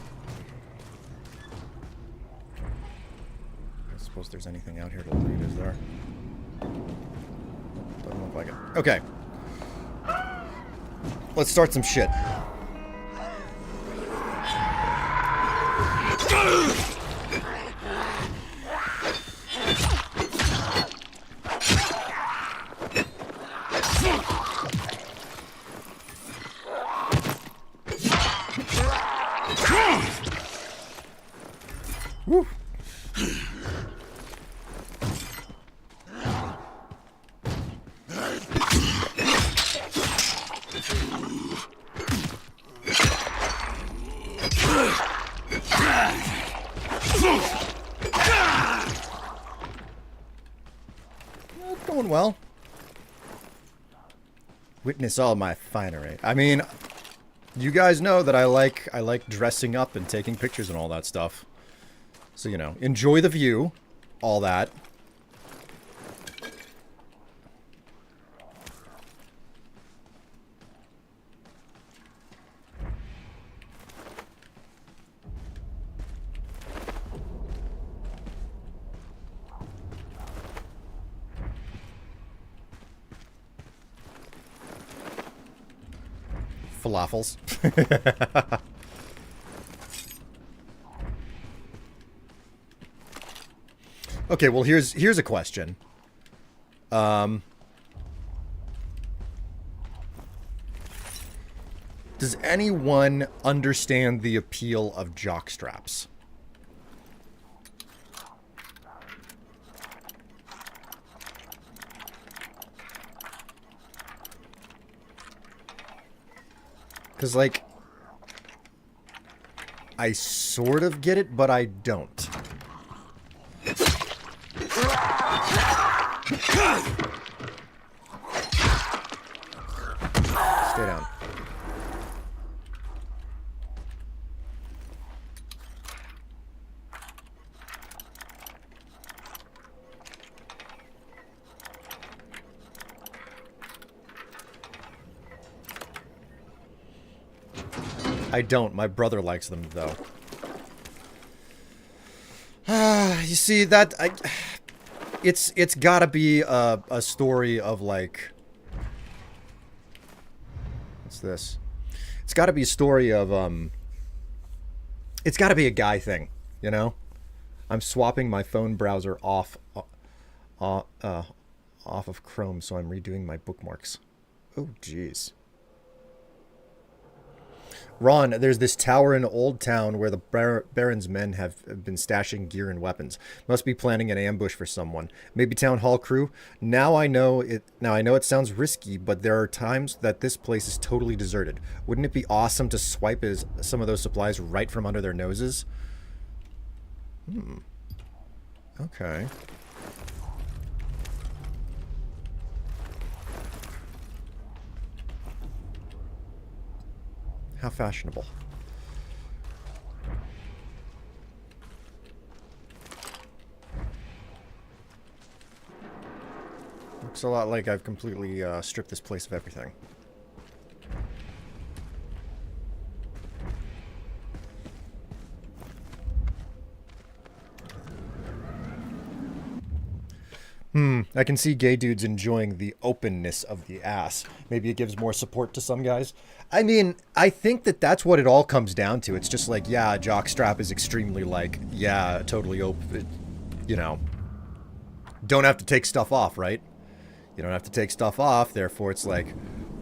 I suppose there's anything out here to loot, is there? Doesn't look like it. Okay. Let's start some shit. Woo. It's going well. Witness all my finery. I mean, you guys know that I like dressing up and taking pictures and all that stuff. So, you know, enjoy the view, all that. Falafels. Okay, well here's a question. Does anyone understand the appeal of jockstraps? Because, like, I sort of get it, but I don't. Stay down. I don't. My brother likes them, though. You see, that... It's gotta be a story of, like... What's this? It's gotta be a story of, It's gotta be a guy thing, you know? I'm swapping my phone browser off of Chrome, so I'm redoing my bookmarks. Oh, jeez. Ron, there's this tower in Old Town where the Baron's men have been stashing gear and weapons. Must be planning an ambush for someone. Maybe Town Hall crew. Now I know it sounds risky, but there are times that this place is totally deserted. Wouldn't it be awesome to swipe some of those supplies right from under their noses? Okay. How fashionable. Looks a lot like I've completely stripped this place of everything. I can see gay dudes enjoying the openness of the ass. Maybe it gives more support to some guys. I mean, I think that that's what it all comes down to. It's just like, yeah, a jockstrap is extremely like, yeah, totally open, you know. Don't have to take stuff off, right? You don't have to take stuff off, therefore it's like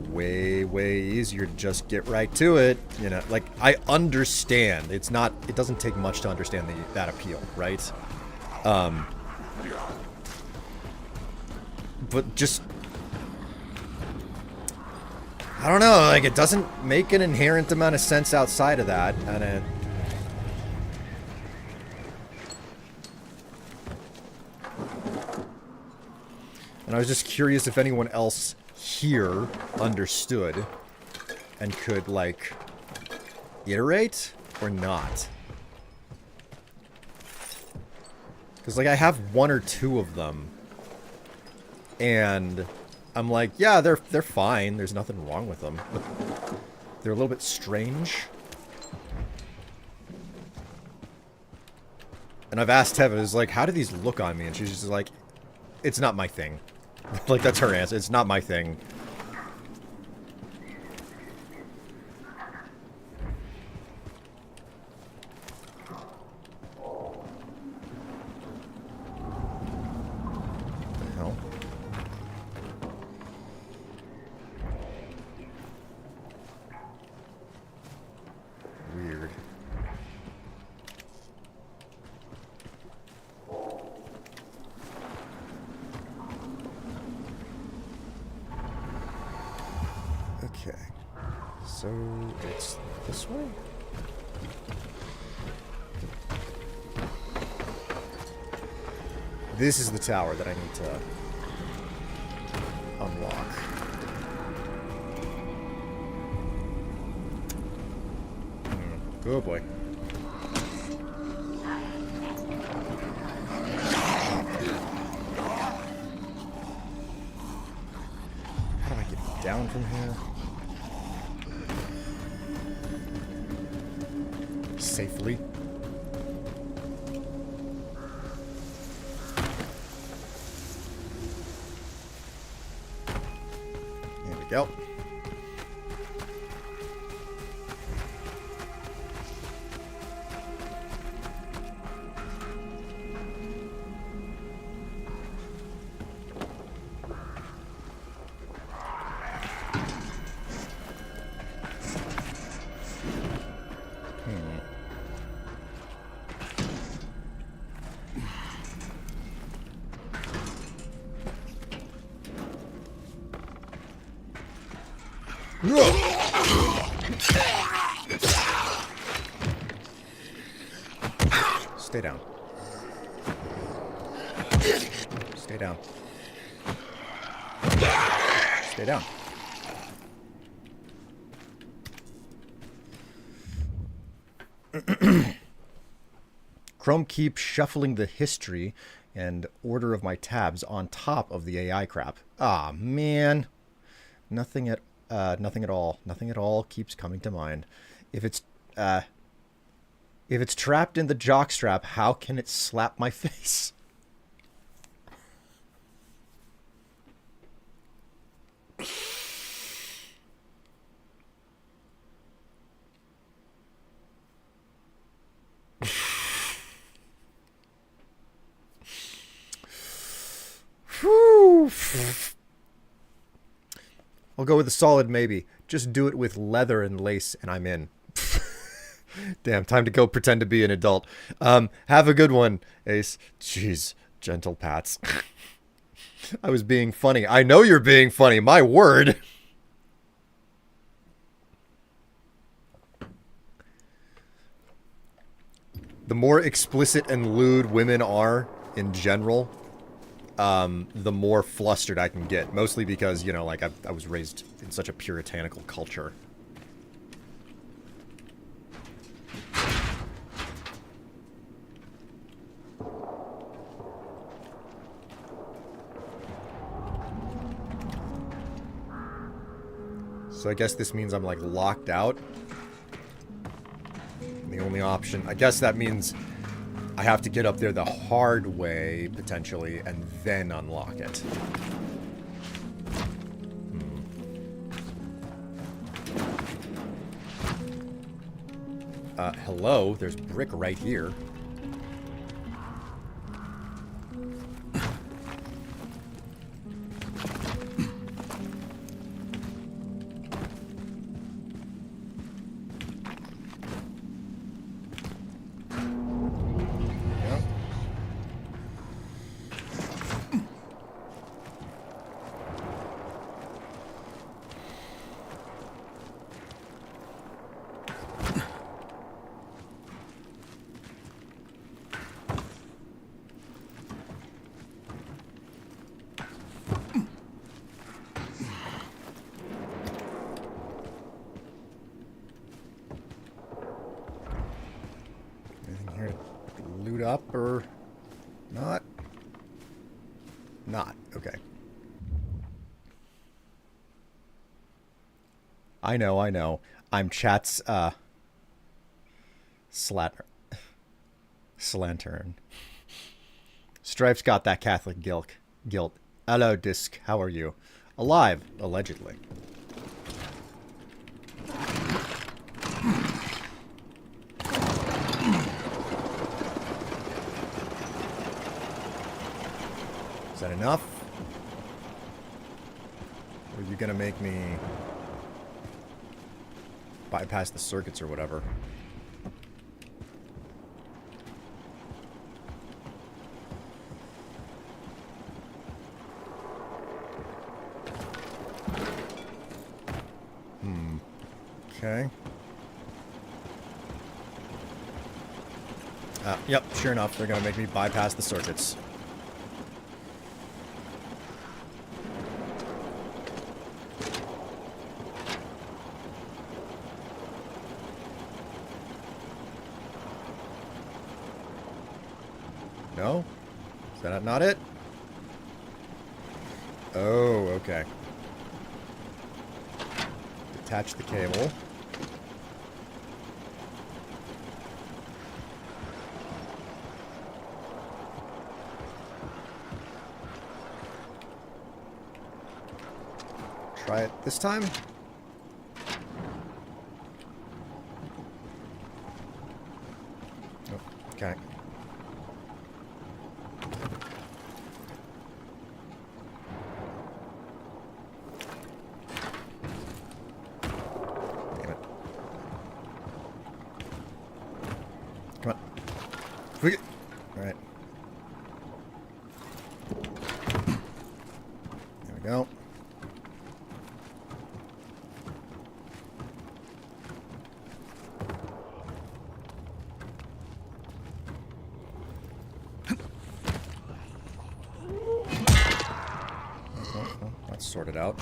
way, way easier to just get right to it. You know, like, I understand. It doesn't take much to understand that appeal, right? But just, I don't know, like, it doesn't make an inherent amount of sense outside of that, and I was just curious if anyone else here understood and could, like, iterate or not. Because, like, I have one or two of them. And I'm like, yeah, they're fine. There's nothing wrong with them. But they're a little bit strange. And I've asked Teva, is like, how do these look on me? And she's just like, it's not my thing. Like, that's her answer. It's not my thing. So, it's this way? This is the tower that I need to unlock. Oh boy. How do I get down from here? Safely. There we go. Stay down. Stay down. Stay down. Chrome keeps shuffling the history and order of my tabs on top of the AI crap. Ah, man. Nothing at all. Nothing at all keeps coming to mind. If it's trapped in the jockstrap, how can it slap my face? I'll go with a solid maybe. Just do it with leather and lace and I'm in. Damn, time to go pretend to be an adult. Have a good one, Ace. Jeez, gentle pats. I was being funny. I know you're being funny, my word. The more explicit and lewd women are in general, the more flustered I can get. Mostly because, you know, like I was raised in such a puritanical culture. So I guess this means I'm like locked out. And the only option, I guess that means I have to get up there the hard way, potentially, and then unlock it. Hello? There's brick right here. Up or not? Not. Okay. I know. I'm chat's Slantern. Stripes got that Catholic guilt. Hello, Disc. How are you? Alive, allegedly. Is that enough? Or are you gonna make me bypass the circuits or whatever? Okay. Yep, sure enough, they're gonna make me bypass the circuits. No? Is that not it? Oh, okay. Detach the cable. Try it this time. Oh, okay. Damn it. Come on. All right. There we go. That's sorted out.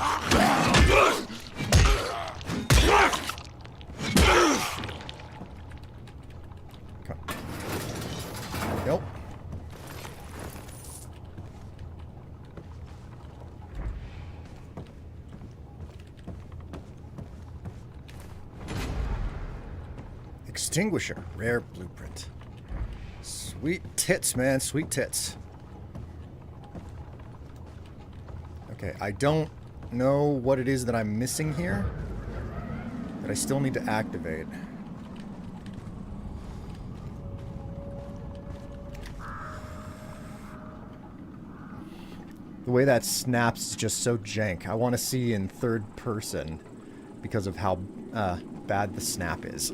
Come. There we go. Extinguisher. Rare blueprint. Sweet tits, man. Sweet tits. Okay, I don't know what it is that I'm missing here, that I still need to activate. The way that snaps is just so jank. I want to see in third person because of how bad the snap is.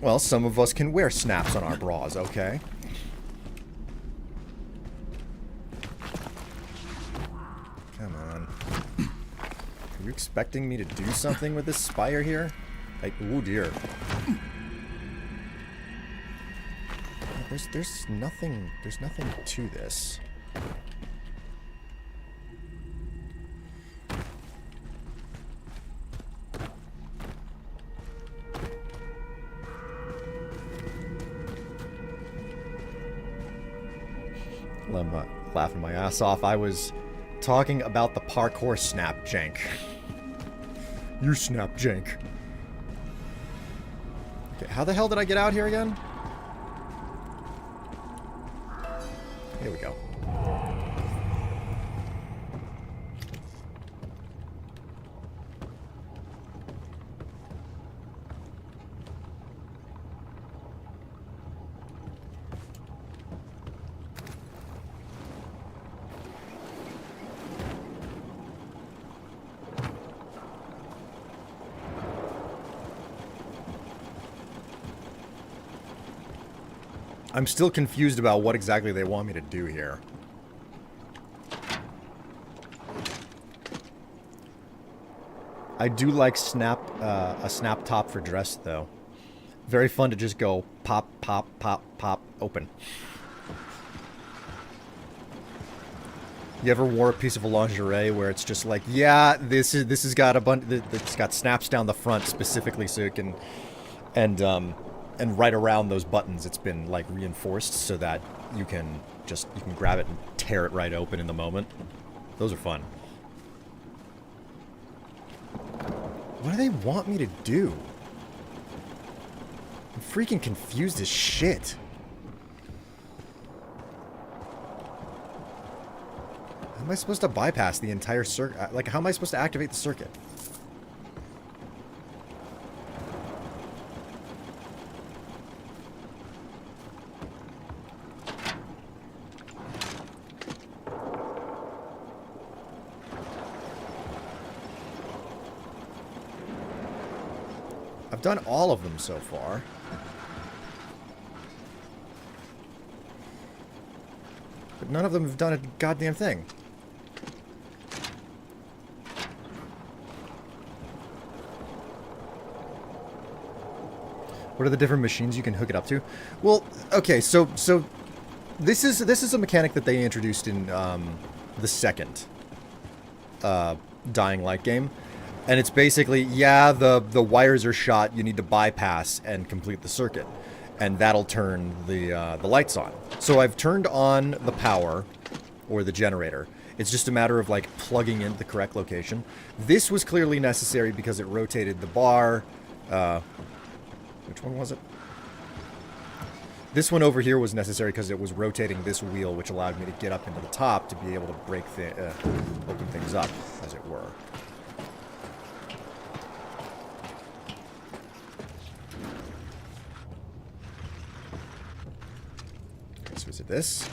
Well, some of us can wear snaps on our bras, okay? Come on. Are you expecting me to do something with this spire here? Like, oh dear. There's nothing to this. I'm laughing my ass off. I was talking about the parkour snap jank. You snap jank. Okay, How the hell did I get out here again? Here we go. I'm still confused about what exactly they want me to do here. I do like a snap top for dress, though. Very fun to just go pop, pop, pop, pop, open. You ever wore a piece of lingerie where it's just like, yeah, this has got a bunch, it's got snaps down the front specifically so it can, and right around those buttons it's been like reinforced so that you can grab it and tear it right open in the moment. Those are fun. What do they want me to do? I'm freaking confused as shit. How am I supposed to bypass the entire circuit? Like, how am I supposed to activate the circuit? I've done all of them so far. But none of them have done a goddamn thing. What are the different machines you can hook it up to? Well, okay, so this is a mechanic that they introduced in the second Dying Light game. And it's basically, yeah, the wires are shot, you need to bypass and complete the circuit. And that'll turn the lights on. So I've turned on the power, or the generator. It's just a matter of, like, plugging in the correct location. This was clearly necessary because it rotated the bar. Which one was it? This one over here was necessary because it was rotating this wheel, which allowed me to get up into the top to be able to break open things up, as it were. So is it this?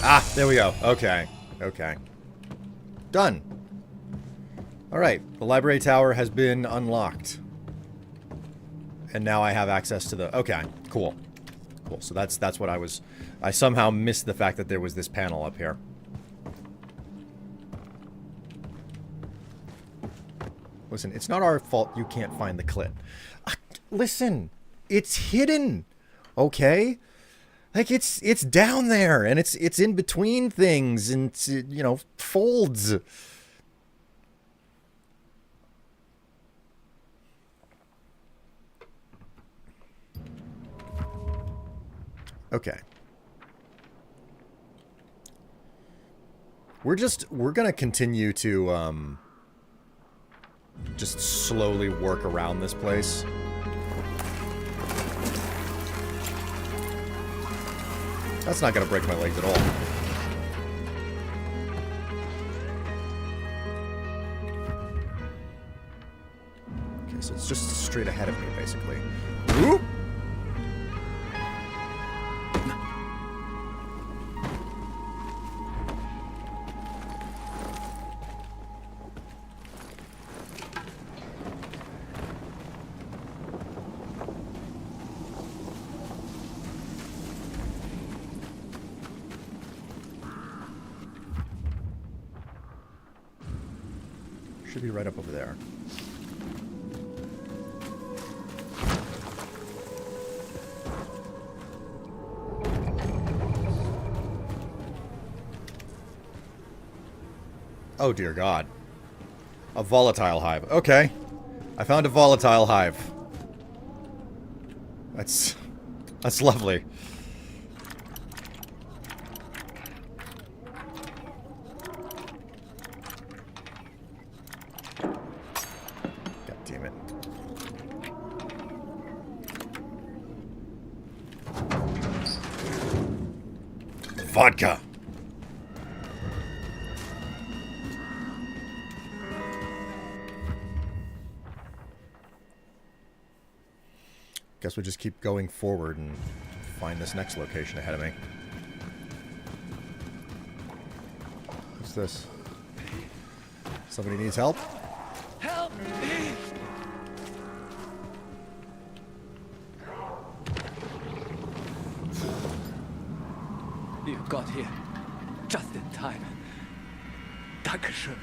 Ah, there we go. Okay. Okay. Done. Alright, the library tower has been unlocked. And now I have access to the... Okay, cool. Cool, so that's what I was... I somehow missed the fact that there was this panel up here. Listen, it's not our fault you can't find the clit. Listen, it's hidden, okay? Like, it's down there, and it's in between things, and it's, you know, folds. Okay. We're gonna continue to, just slowly work around this place. That's not gonna break my legs at all. Okay, so it's just straight ahead of me, basically. Whoop! Should be right up over there. Oh dear God. A volatile hive. Okay. I found a volatile hive. That's lovely. Vodka. Guess we'll just keep going forward and find this next location ahead of me. What's this? Somebody needs help? Help me! You got here just in time. Dankeschön.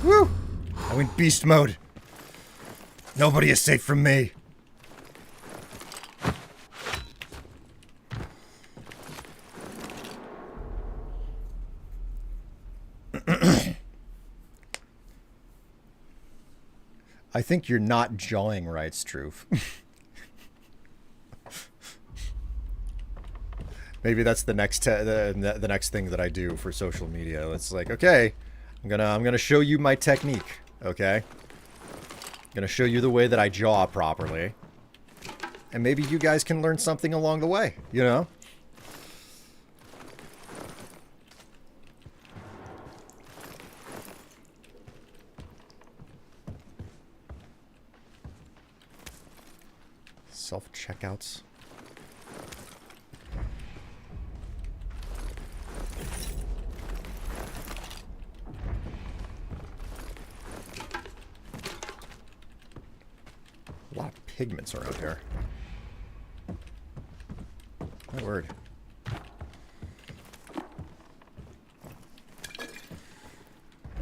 Woo! I went beast mode. Nobody is safe from me. I think you're not jawing right, Struve. Maybe that's the next the next thing that I do for social media. It's like, okay, I'm gonna show you my technique. Okay, I'm gonna show you the way that I jaw properly, and maybe you guys can learn something along the way. You know. Self-checkouts. A lot of pigments around here. My word.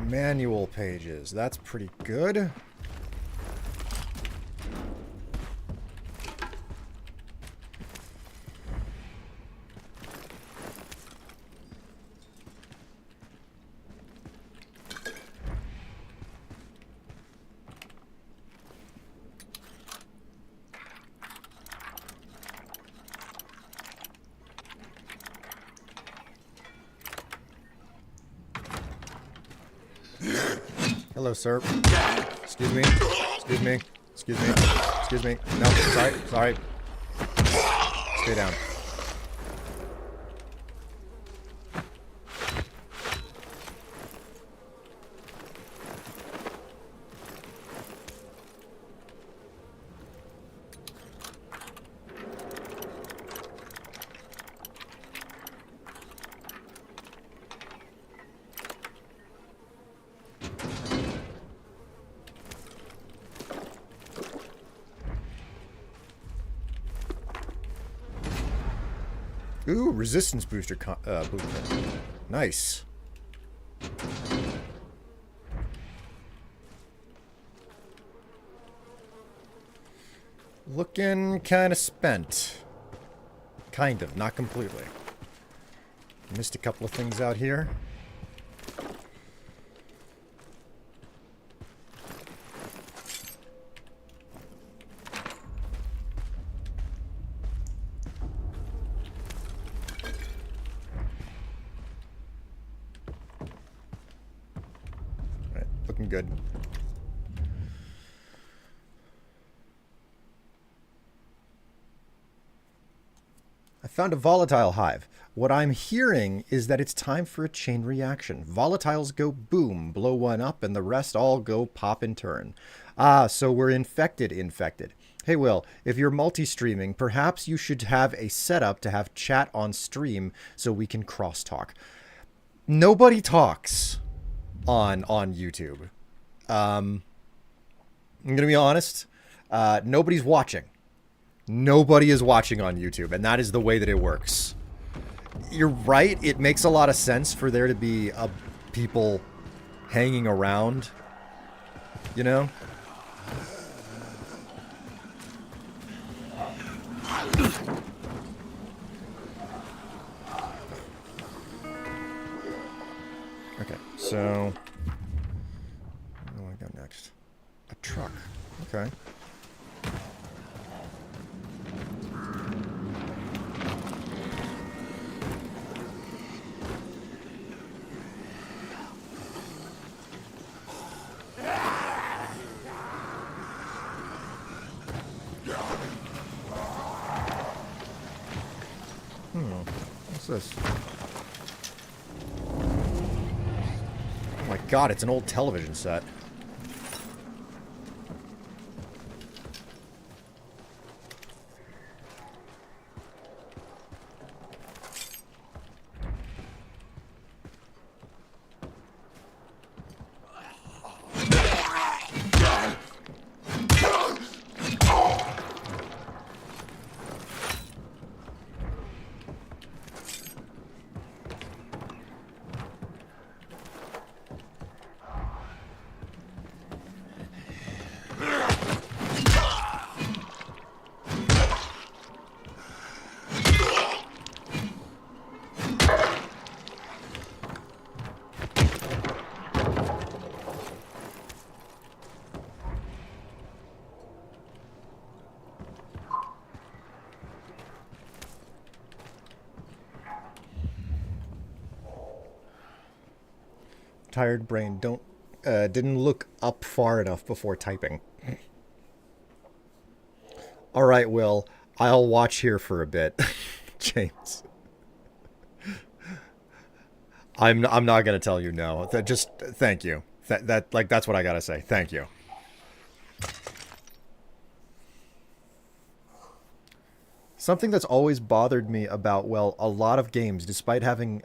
Manual pages. That's pretty good. Hello, sir. Excuse me. Excuse me. Excuse me. Excuse me. No, sorry. Sorry. Stay down. Ooh, resistance booster blueprint. Nice. Looking kind of spent. Kind of, not completely. Missed a couple of things out here. Looking good. I found a volatile hive. What I'm hearing is that it's time for a chain reaction. Volatiles go boom, blow one up, and the rest all go pop in turn. Ah, so we're infected. Hey, Will, if you're multi-streaming, perhaps you should have a setup to have chat on stream so we can crosstalk. Nobody talks on YouTube. I'm gonna be honest. Nobody's watching. Nobody is watching on YouTube, and that is the way that it works. you're right. It makes a lot of sense for there to be people hanging around, you know? Okay, so what do I got next? A truck. Okay. What's this? Oh my god, it's an old television set. Tired brain. Didn't look up far enough before typing. All right, Will. I'll watch here for a bit. James. I'm not gonna tell you no. Just thank you. That's what I gotta say. Thank you. Something that's always bothered me about, well, a lot of games, despite having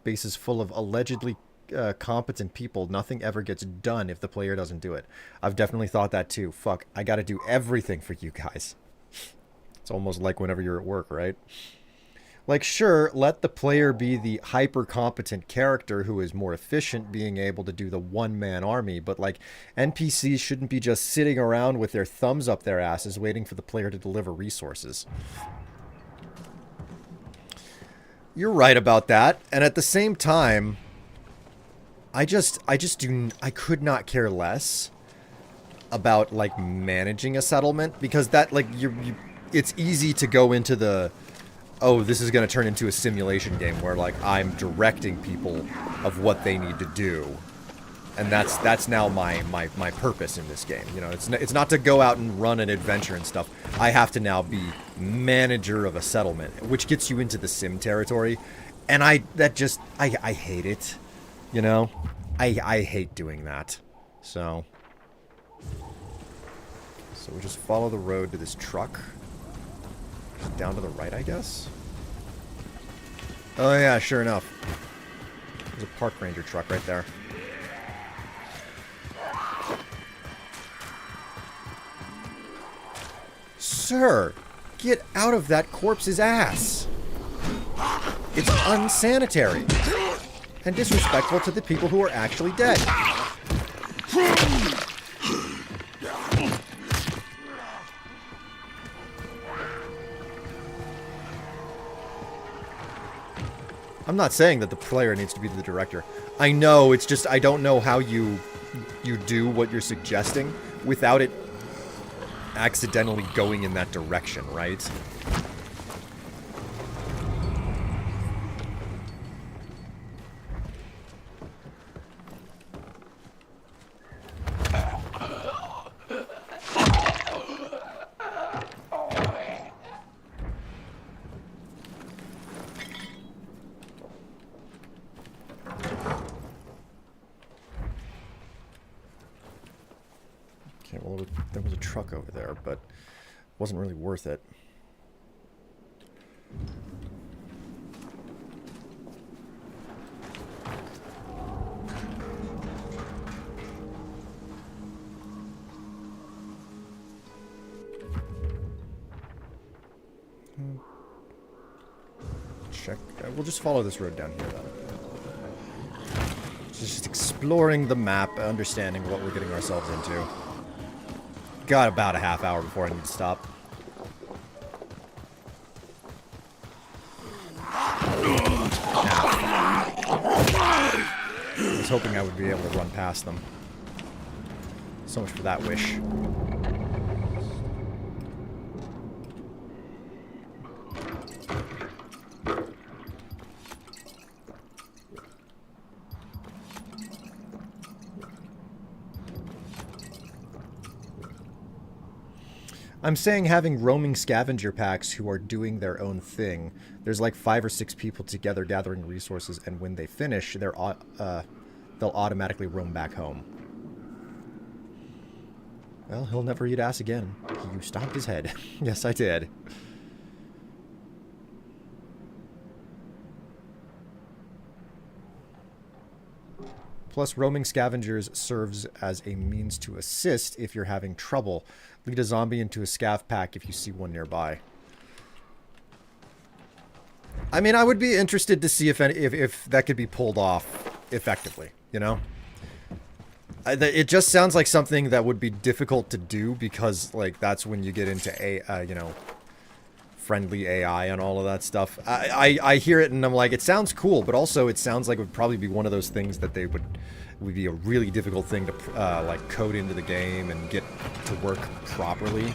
bases full of allegedly competent people, nothing ever gets done if the player doesn't do it. I've definitely thought that too. Fuck, I gotta do everything for you guys. It's almost like whenever you're at work, right? Like, sure, let the player be the hyper-competent character who is more efficient, being able to do the one-man army, but, like, NPCs shouldn't be just sitting around with their thumbs up their asses waiting for the player to deliver resources. You're right about that, and at the same time, I could not care less about, like, managing a settlement, because that, like, it's easy to go into the, oh, this is going to turn into a simulation game where, like, I'm directing people of what they need to do. And that's now my purpose in this game. You know, it's not to go out and run an adventure and stuff. I have to now be manager of a settlement, which gets you into the sim territory. And I hate it. You know? I hate doing that. So we just follow the road to this truck. Down to the right, I guess? Oh yeah, sure enough. There's a park ranger truck right there. Sir, get out of that corpse's ass. It's unsanitary and disrespectful to the people who are actually dead. I'm not saying that the player needs to be the director. I know, it's just I don't know how you do what you're suggesting without it accidentally going in that direction, right? Okay, well, there was a truck over there, but it wasn't really worth it. check. We'll just follow this road down here, then. Just exploring the map, understanding what we're getting ourselves into. Got about a half hour before I need to stop. I was hoping I would be able to run past them. So much for that wish. I'm saying having roaming scavenger packs who are doing their own thing. There's like 5 or 6 people together gathering resources, and when they finish, they'll automatically roam back home. Well, he'll never eat ass again. You stomped his head. Yes, I did. Plus, roaming scavengers serves as a means to assist if you're having trouble. Lead a zombie into a scav pack if you see one nearby. I mean, I would be interested to see if that could be pulled off effectively, you know? It just sounds like something that would be difficult to do because, like, that's when you get into, you know, friendly AI and all of that stuff. I hear it and I'm like, it sounds cool, but also it sounds like it would probably be one of those things that would be a really difficult thing to, like, code into the game and get to work properly.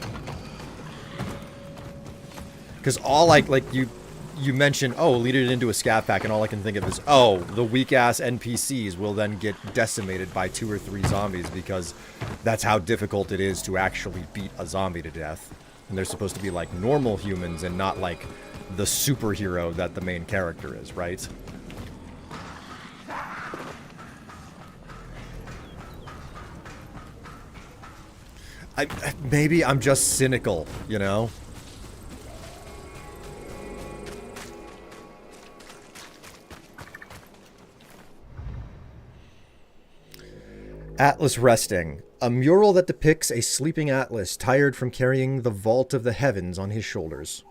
Because all, like you mentioned, oh, lead it into a scav pack, and all I can think of is, oh, the weak-ass NPCs will then get decimated by 2 or 3 zombies because that's how difficult it is to actually beat a zombie to death. And they're supposed to be like normal humans and not like the superhero that the main character is, right? Maybe I'm just cynical, you know? Atlas resting. A mural that depicts a sleeping Atlas, tired from carrying the vault of the heavens on his shoulders.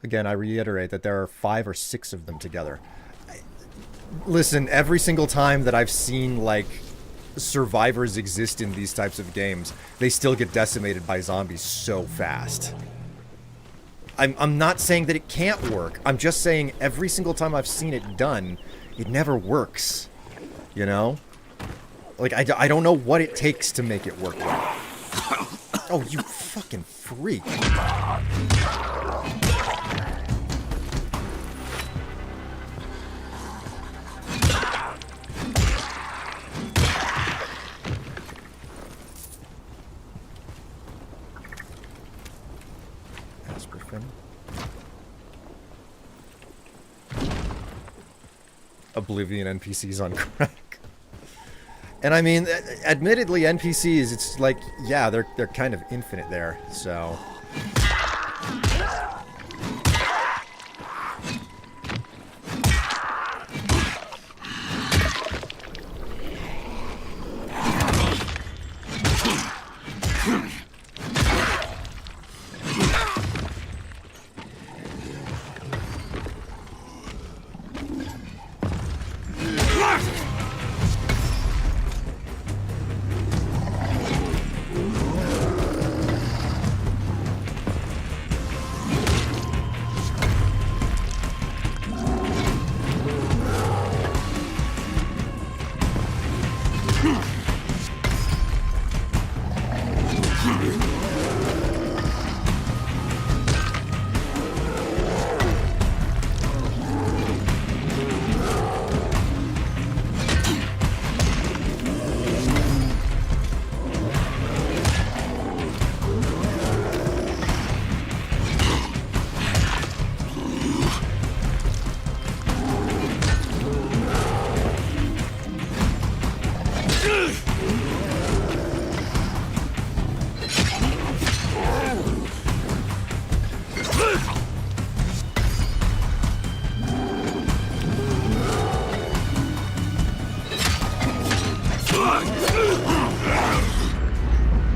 Again, I reiterate that there are 5 or 6 of them together. Listen, every single time that I've seen, like, survivors exist in these types of games, they still get decimated by zombies so fast. I'm not saying that it can't work. I'm just saying every single time I've seen it done, it never works. You know? Like, I don't know what it takes to make it work well. Oh, you fucking freak. Asperfin. Oblivion NPCs on crack. And I mean, admittedly, NPCs, it's like, yeah, they're kind of infinite there, so...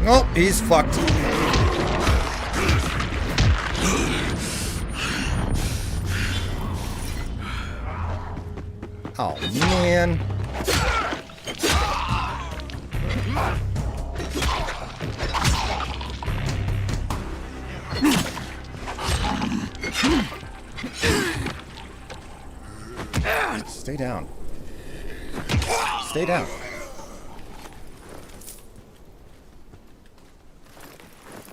Oh, he's fucked. Oh, man. Stay down. Stay down.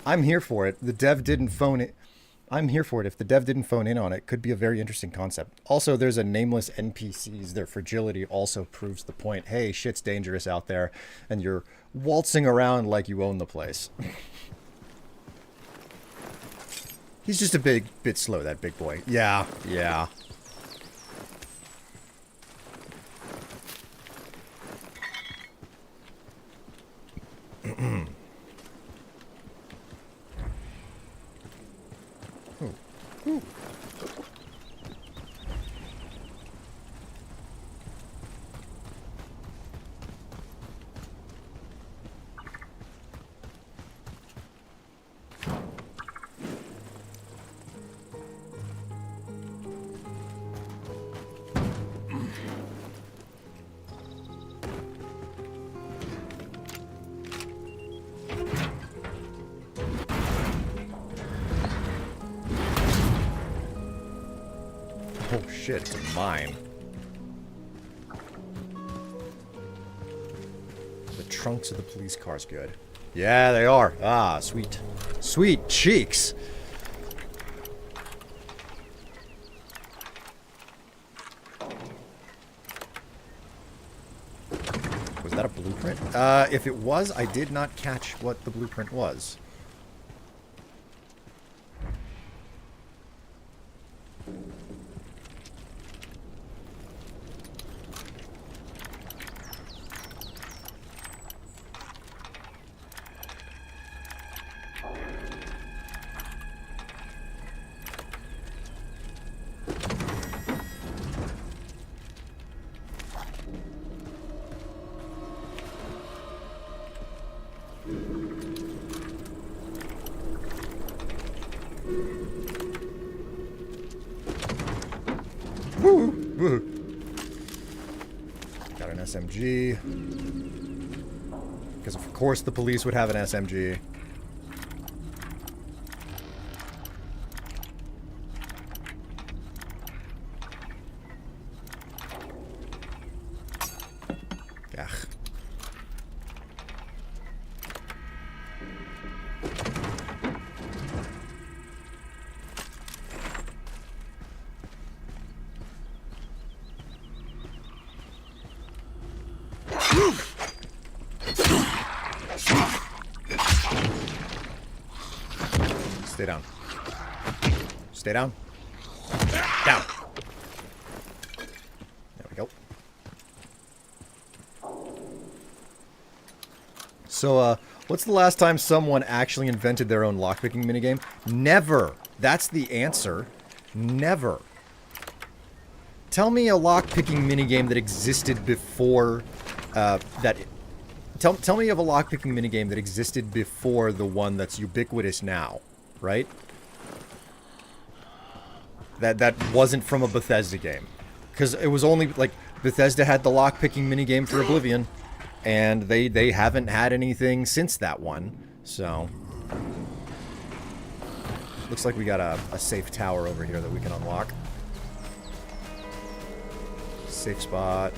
I'm here for it. The dev didn't phone it. I'm here for it. If the dev didn't phone in on it, could be a very interesting concept. Also, there's a nameless NPCs. Their fragility also proves the point. Hey, shit's dangerous out there, and you're waltzing around like you own the place. He's just a bit slow, that big boy. Yeah, yeah. Ooh. Oh shit, it's a mine. The trunks of the police car's good. Yeah, they are. Ah, sweet. Sweet cheeks! Was that a blueprint? If it was, I did not catch what the blueprint was. Got an SMG. Because of course the police would have an SMG. Ugh. Stay down. Stay down. Down. There we go. So, what's the last time someone actually invented their own lockpicking minigame? Never. That's the answer. Never. Tell me a lockpicking minigame that existed before, Tell me of a lockpicking minigame that existed before the one that's ubiquitous now, right? That wasn't from a Bethesda game. Because it was only, like, Bethesda had the lockpicking minigame for Oblivion, and they haven't had anything since that one, so... Looks like we got a safe tower over here that we can unlock. Safe spot.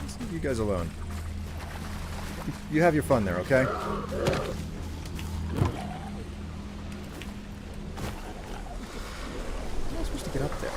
Let's leave you guys alone. You have your fun there, okay? How am I supposed to get up there?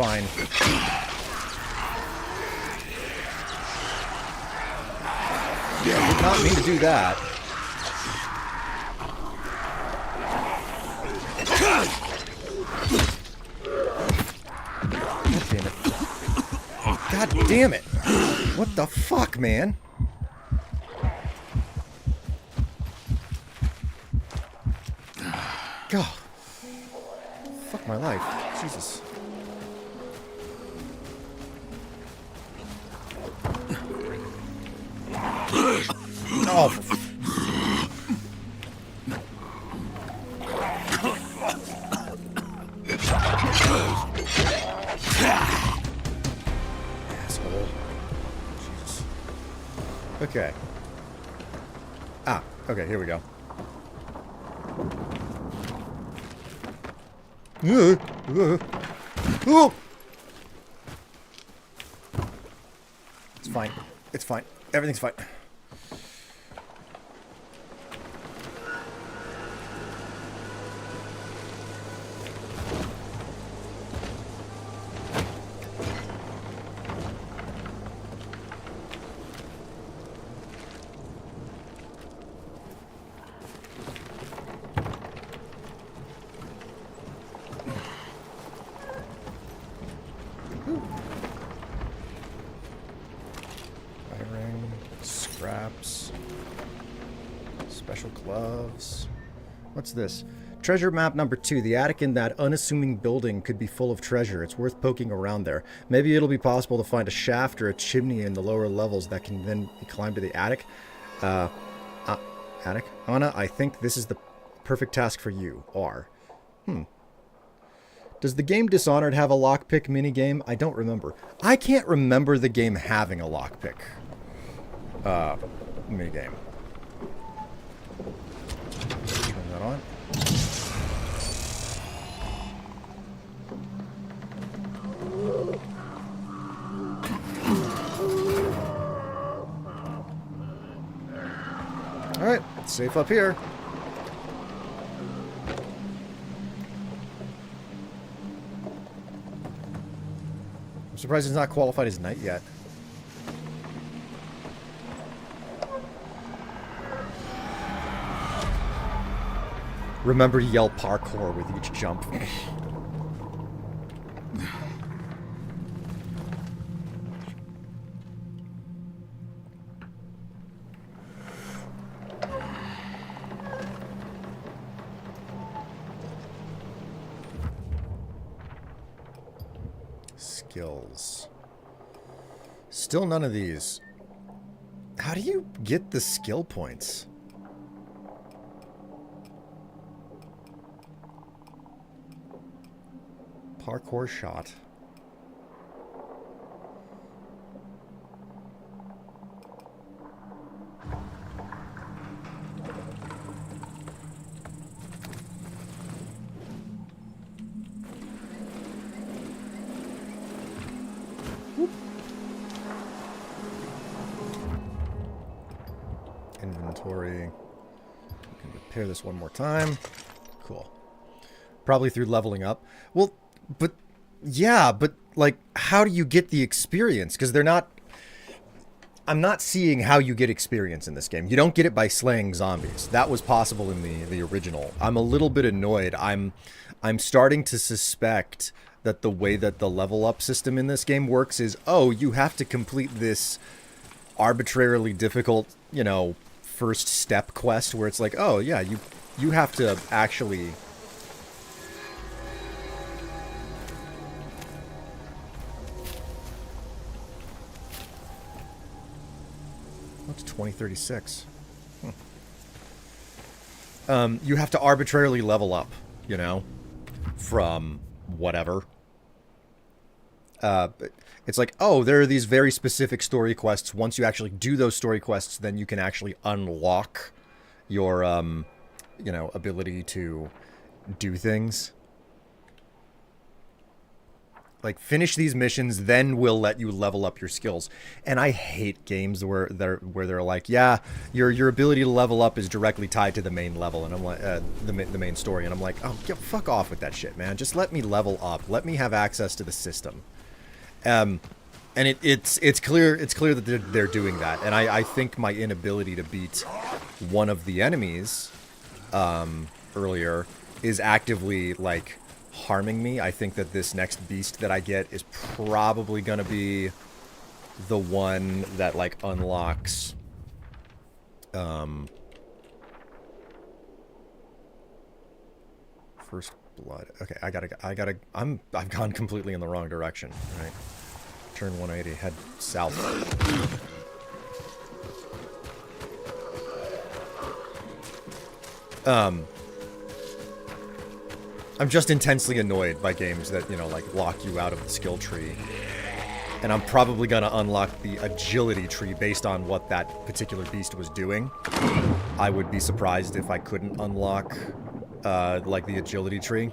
Fine. Yeah, I did not mean to do that. God damn it. God damn it. What the fuck, man? God. Fuck my life. Jesus. Oh. Asshole. Jesus. Okay. Ah, okay, here we go. It's fine. It's fine. Everything's fine. Firing, scraps, special gloves. What's this? Treasure map number 2. The attic in that unassuming building could be full of treasure. It's worth poking around there. Maybe it'll be possible to find a shaft or a chimney in the lower levels that can then be climbed to the attic. Attic? Anna, I think this is the perfect task for you. R. Does the game Dishonored have a lockpick minigame? I don't remember. I can't remember the game having a lockpick minigame. Turn that on. Alright, it's safe up here. I'm surprised he's not qualified as knight yet. Remember to yell parkour with each jump. Skills. Still none of these. How do you get the skill points? Parkour shot. Inventory. We can repair this one more time. Cool. Probably through leveling up. Well, but yeah, but like, how do you get the experience? Because they're not. I'm not seeing how you get experience in this game. You don't get it by slaying zombies. That was possible in the original. I'm a little bit annoyed. I'm starting to suspect that the way that the level up system in this game works is, oh, you have to complete this arbitrarily difficult, you know, first step quest where it's like, oh yeah, you have to actually. What's 2036? You have to arbitrarily level up, you know, from whatever. It's like, oh, there are these very specific story quests. Once you actually do those story quests, then you can actually unlock your, you know, ability to do things. Like, finish these missions, then we'll let you level up your skills. And I hate games where they're like, yeah, your ability to level up is directly tied to the main level, and I'm like, the main story, and I'm like, oh, fuck off with that shit, man. Just let me level up. Let me have access to the system. And it's clear that they're doing that, and I think my inability to beat one of the enemies earlier is actively like harming me. I think that this next beast that I get is probably gonna be the one that like unlocks First blood. Okay, I've gone completely in the wrong direction. Right. Turn 180, head south. I'm just intensely annoyed by games that, you know, like, lock you out of the skill tree. And I'm probably gonna unlock the agility tree based on what that particular beast was doing. I would be surprised if I couldn't unlock, like, the agility tree.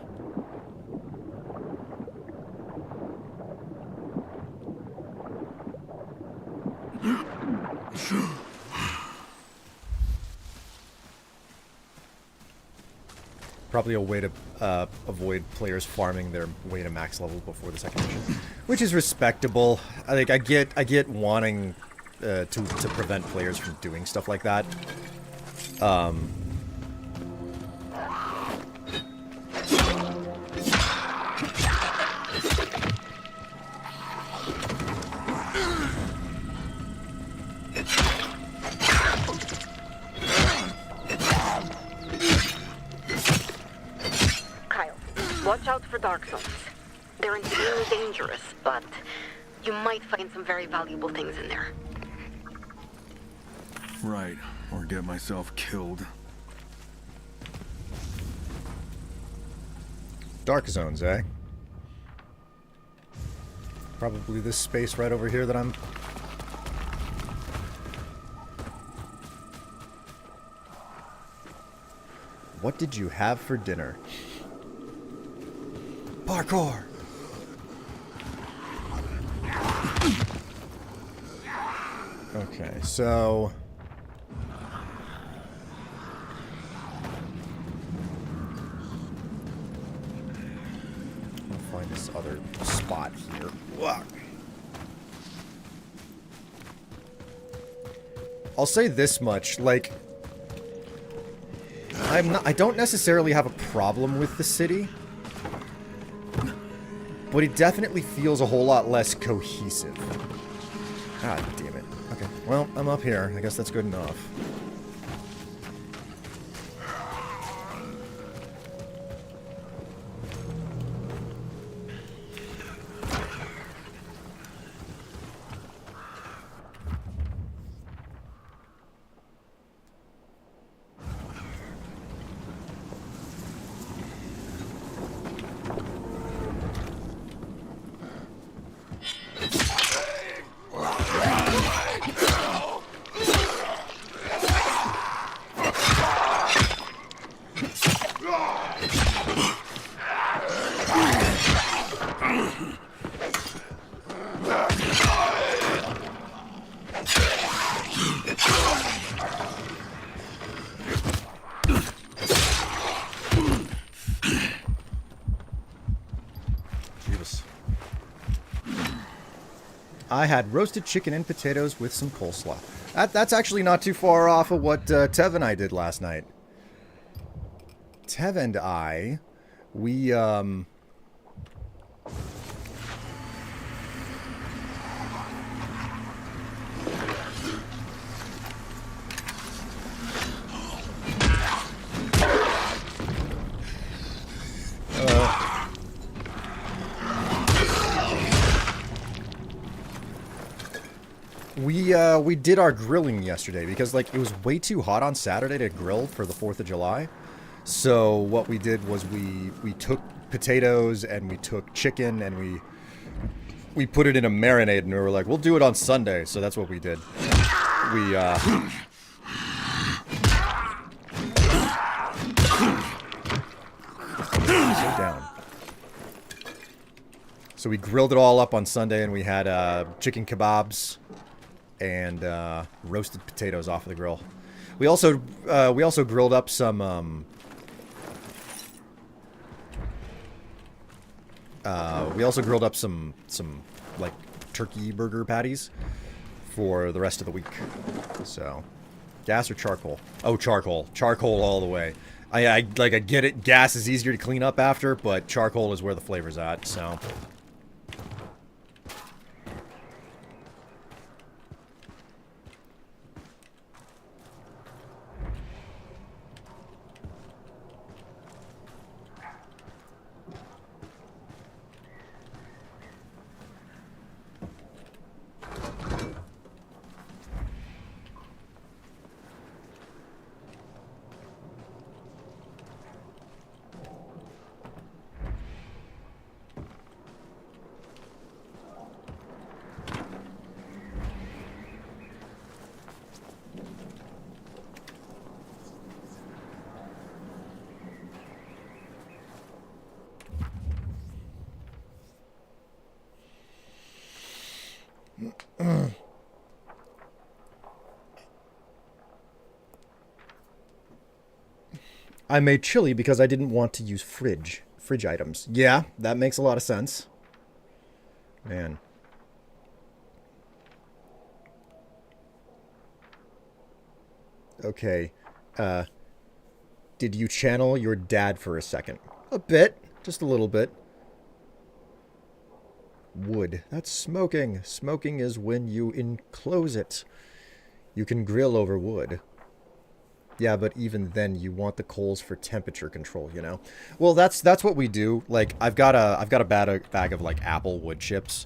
Probably a way to avoid players farming their way to max level before the second mission, which is respectable. I get wanting to prevent players from doing stuff like that. Watch out for dark zones. They're insanely dangerous, but you might find some very valuable things in there. Right, or get myself killed. Dark zones, eh? Probably this space right over here that I'm... What did you have for dinner? Parkour! Okay, so... I'll find this other spot here. Ugh. I'll say this much, like... I don't necessarily have a problem with the city. But it definitely feels a whole lot less cohesive. God damn it. Okay, well, I'm up here. I guess that's good enough. I had roasted chicken and potatoes with some coleslaw. That's actually not too far off of what Tev and I did last night. Tev and I, we, we did our grilling yesterday because, like, it was way too hot on Saturday to grill for the 4th of July. So what we did was we took potatoes and we took chicken and we put it in a marinade and we were like, we'll do it on Sunday. So that's what we did. We sit down. So we grilled it all up on Sunday and we had chicken kebabs and roasted potatoes off of the grill. We also grilled up some like turkey burger patties for the rest of the week. So, gas or charcoal? Oh, charcoal. Charcoal all the way. I get it. Gas is easier to clean up after, but charcoal is where the flavor's at, so. I made chili because I didn't want to use fridge items. Yeah, that makes a lot of sense. Man. Okay. Did you channel your dad for a second? A bit. Just a little bit. Wood. That's smoking. Smoking is when you enclose it. You can grill over wood. Yeah, but even then, you want the coals for temperature control, you know? Well, that's what we do. Like, I've got a bag of, like, apple wood chips.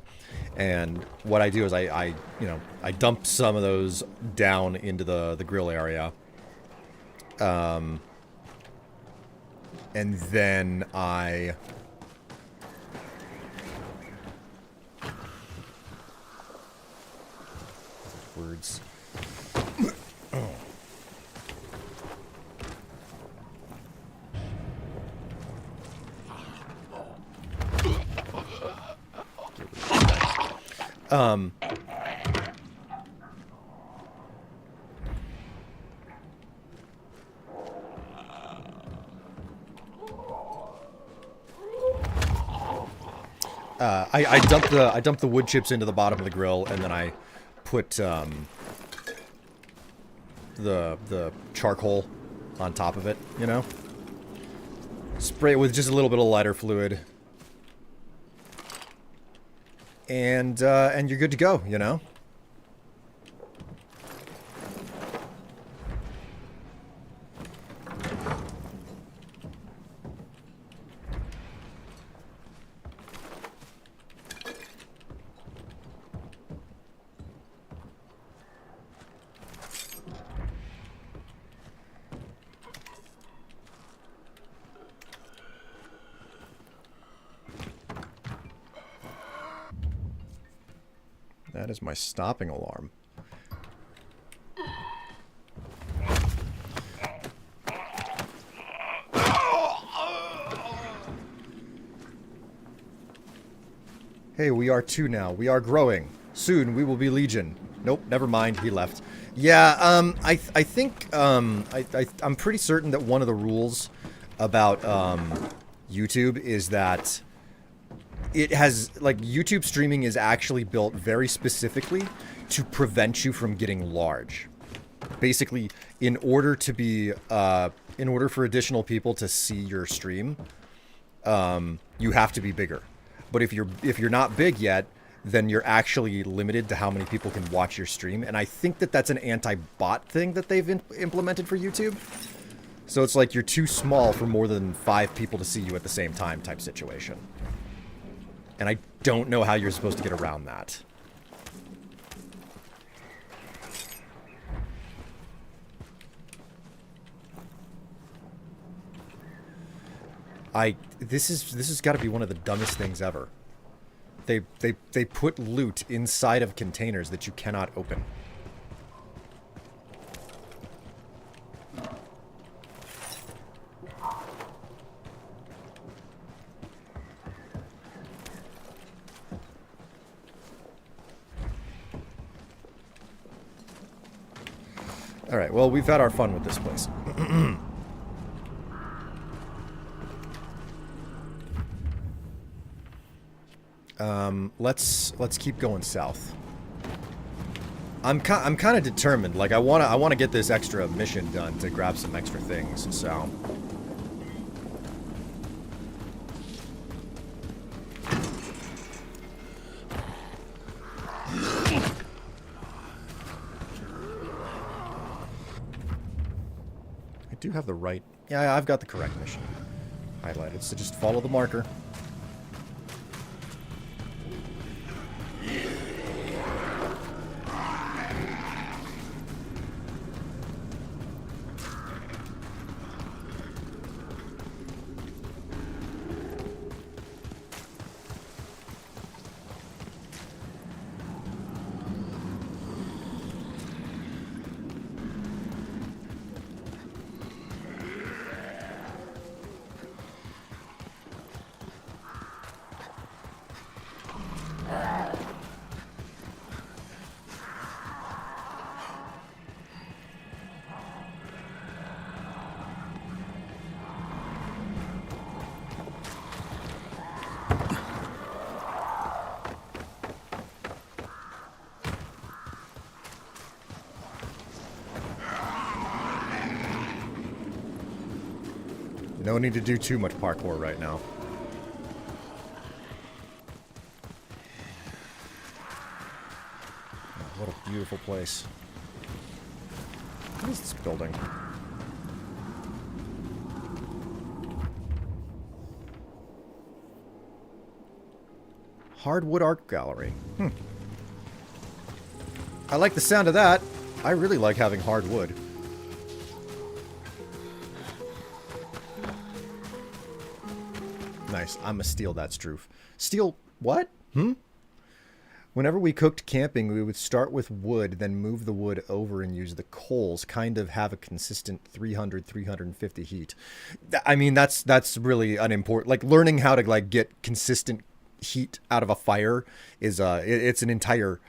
And what I do is I dump some of those down into the grill area. And then I... Words. I dump the wood chips into the bottom of the grill, and then I put the charcoal on top of it, you know? Spray it with just a little bit of lighter fluid. And you're good to go, you know? That is my stopping alarm. Hey, we are 2 now. We are growing. Soon we will be Legion. Nope, never mind. He left. Yeah, I think, I'm pretty certain that one of the rules about, YouTube is that it has, like, YouTube streaming is actually built very specifically to prevent you from getting large. Basically, in order to be, in order for additional people to see your stream, you have to be bigger. But if you're not big yet, then you're actually limited to how many people can watch your stream. And I think that that's an anti-bot thing that they've implemented for YouTube. So it's like you're too small for more than 5 people to see you at the same time type situation. And I don't know how you're supposed to get around that. This has got to be one of the dumbest things ever. They put loot inside of containers that you cannot open. Alright, well, we've had our fun with this place. Let's keep going south. I'm kind of determined. Like, I wanna get this extra mission done to grab some extra things, so... I do have the right... Yeah, I've got the correct mission highlighted, so just follow the marker. No need to do too much parkour right now. What a beautiful place. What is this building? Hardwood Art Gallery. I like the sound of that. I really like having hardwood. Nice. I'm gonna steal that, Stroof. Steal what? Whenever we cooked camping, we would start with wood, then move the wood over and use the coals, kind of have a consistent 300, 350 heat. I mean, that's really unimportant. Like, learning how to, like, get consistent heat out of a fire is, it's an entire,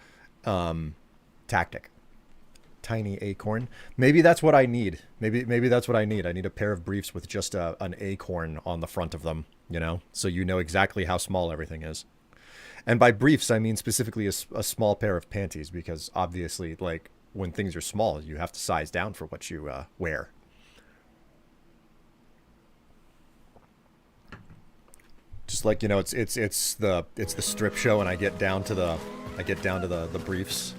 tactic. Tiny acorn. Maybe that's what I need. Maybe that's what I need. I need a pair of briefs with just an acorn on the front of them, you know? So you know exactly how small everything is. And by briefs, I mean specifically a small pair of panties, because obviously, like, when things are small, you have to size down for what you wear. Just like, you know, it's the strip show, and I get down to the briefs,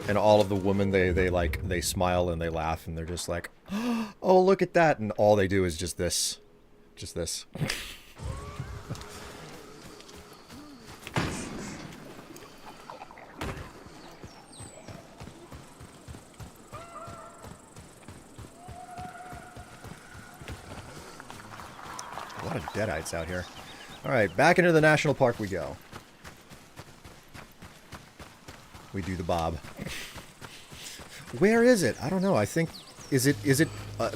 and all of the women they smile and they laugh and they're just like, oh, look at that, and all they do is just this. A lot of deadites out here. Alright, back into the national park we go. We do the bob. Where is it? I don't know. I think... Is it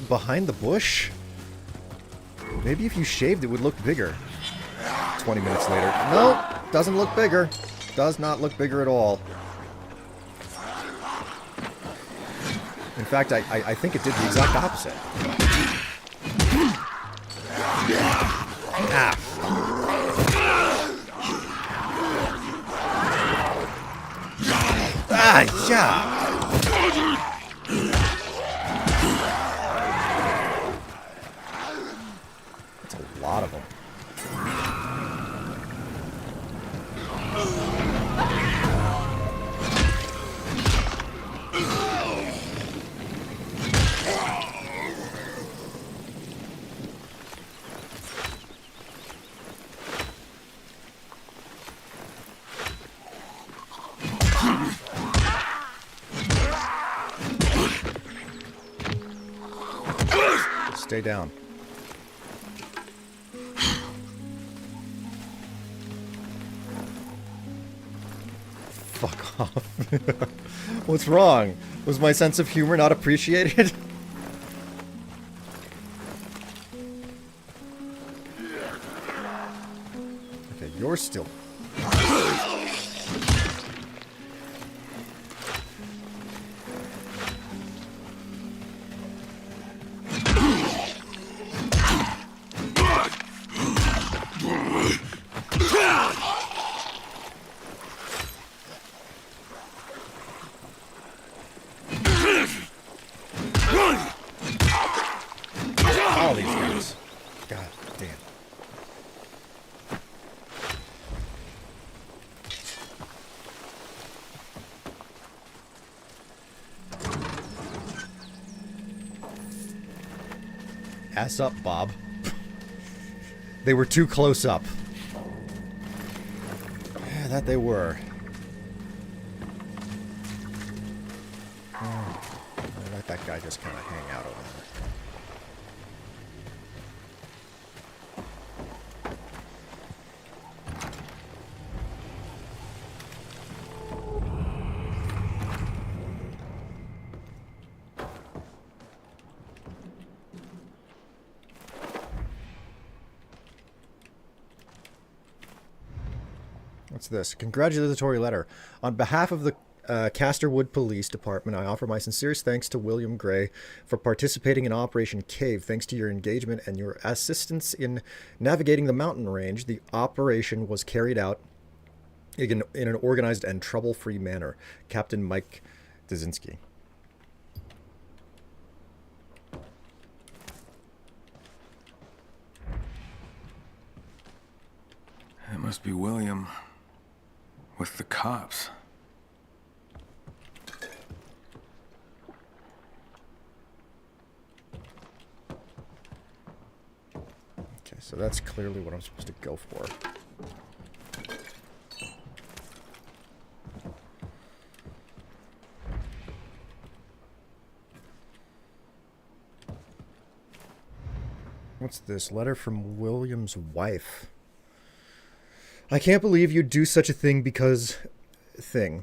behind the bush? Maybe if you shaved it would look bigger. 20 minutes later. Nope. Doesn't look bigger. Does not look bigger at all. In fact, I think it did the exact opposite. Ah. Ah, yeah. That's a lot of them. Stay down. Fuck off. What's wrong? Was my sense of humor not appreciated? Okay, you're still... all these guys. God damn. Ass up, Bob. They were too close up. Yeah, that they were. I'll let that guy just kind of hang out over there. What's this? Congratulatory letter. On behalf of the Casterwood Police Department, I offer my sincerest thanks to William Gray for participating in Operation Cave. Thanks to your engagement and your assistance in navigating the mountain range, the operation was carried out in an organized and trouble-free manner. Captain Mike Dzinski. Must be William with the cops. Okay, so that's clearly what I'm supposed to go for. What's this? Letter from William's wife. I can't believe you'd do such a thing because...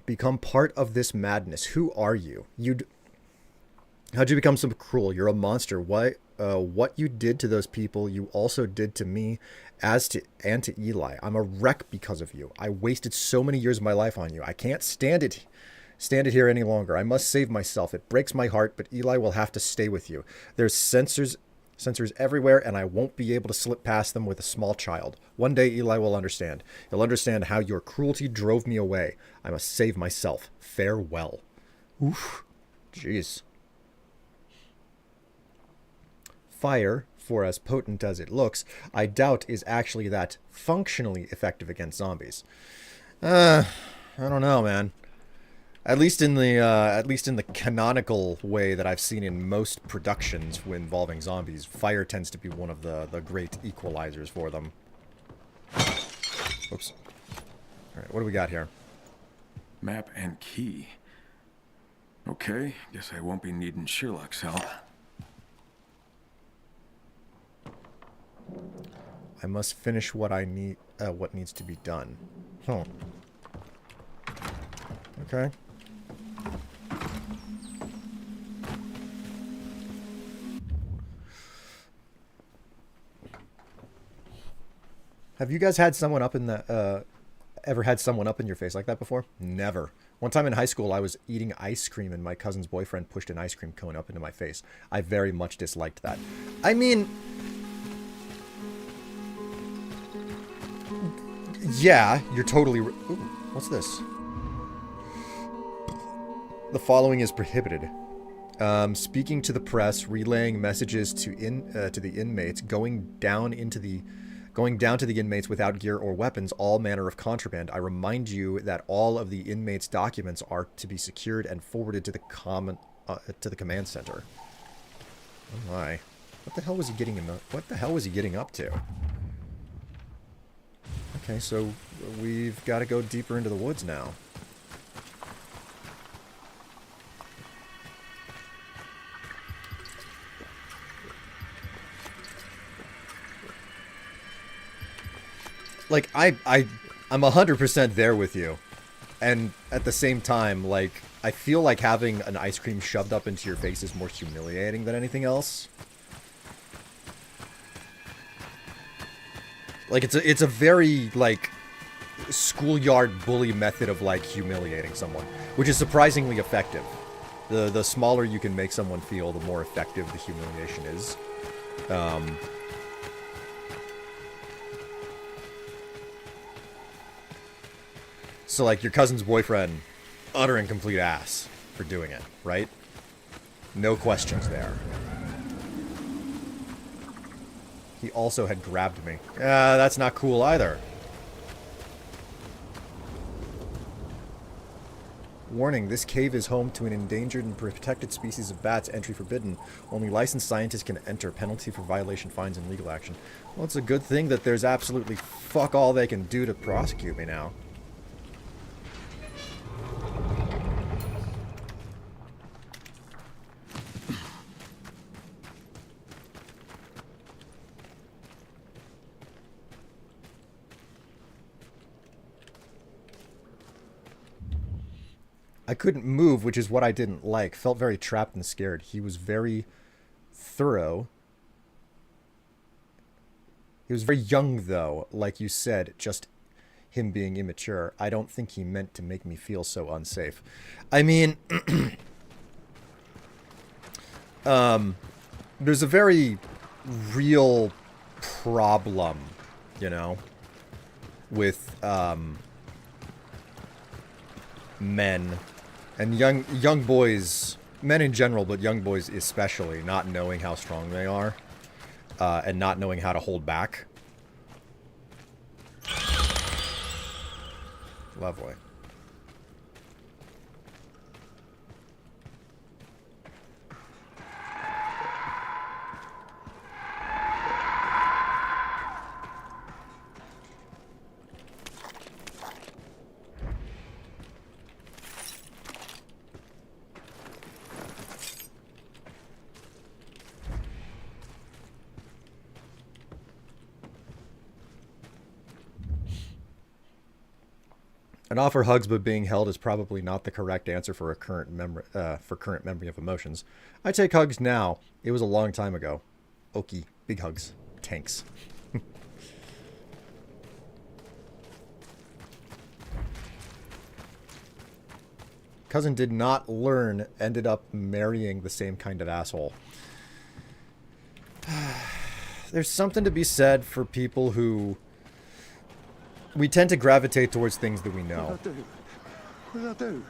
Become part of this madness. Who are you? How'd you become so cruel? You're a monster. What you did to those people, you also did to me, and to Eli. I'm a wreck because of you. I wasted so many years of my life on you. I can't stand it here any longer. I must save myself. It breaks my heart, but Eli will have to stay with you. There's sensors everywhere, and I won't be able to slip past them with a small child. One day Eli will understand. He'll understand how your cruelty drove me away. I must save myself. Farewell. Oof. Jeez. Fire, for as potent as it looks, I doubt is actually that functionally effective against zombies. I don't know, man. At least in the canonical way that I've seen in most productions involving zombies, fire tends to be one of the great equalizers for them. Oops. Alright, what do we got here? Map and key. Okay, guess I won't be needing Sherlock's help. I must finish what needs to be done. Huh. Okay. Have you guys had someone up in the, ever had someone up in your face like that before? Never. One time in high school, I was eating ice cream and my cousin's boyfriend pushed an ice cream cone up into my face. I very much disliked that. I mean... Yeah, you're totally... Ooh, what's this? The following is prohibited. Speaking to the press, relaying messages to the inmates, going down to the inmates without gear or weapons, all manner of contraband. I remind you that all of the inmates' documents are to be secured and forwarded to the command center. Oh my! What the hell was he getting up to? Okay, so we've got to go deeper into the woods now. Like, I'm 100% there with you. And at the same time, like, I feel like having an ice cream shoved up into your face is more humiliating than anything else. Like, it's a very, like, schoolyard bully method of, like, humiliating someone, which is surprisingly effective. The smaller you can make someone feel, the more effective the humiliation is. So, like, your cousin's boyfriend, utter and complete ass for doing it, right? No questions there. He also had grabbed me. That's not cool either. Warning, this cave is home to an endangered and protected species of bats. Entry forbidden. Only licensed scientists can enter. Penalty for violation, fines, and legal action. Well, it's a good thing that there's absolutely fuck all they can do to prosecute me now. I couldn't move, which is what I didn't like. Felt very trapped and scared. He was very thorough. He was very young, though, like you said, just him being immature. I don't think he meant to make me feel so unsafe. I mean, there's a very real problem, you know, with men and young boys, men in general, but young boys especially, not knowing how strong they are, and not knowing how to hold back. Lovely. An offer hugs but being held is probably not the correct answer for a current memory of emotions. I take hugs now. It was a long time ago. Okie, big hugs. Tanks. Cousin did not learn, ended up marrying the same kind of asshole. There's something to be said for people who... We tend to gravitate towards things that we know. What did I do?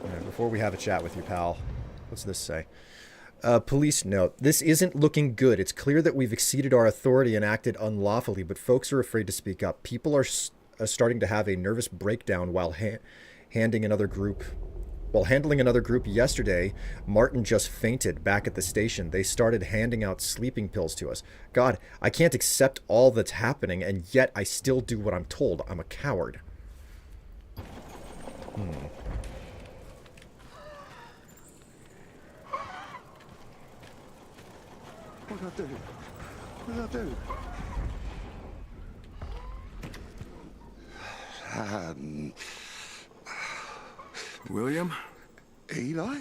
Right, before we have a chat with you, pal, what's this say? Police note. This isn't looking good. It's clear that we've exceeded our authority and acted unlawfully, but folks are afraid to speak up. People are starting to have a nervous breakdown while handling another group yesterday. Martin just fainted back at the station. They started handing out sleeping pills to us. God, I can't accept all that's happening, and yet I still do what I'm told. I'm a coward. What did I do? What did I do? William? Eli?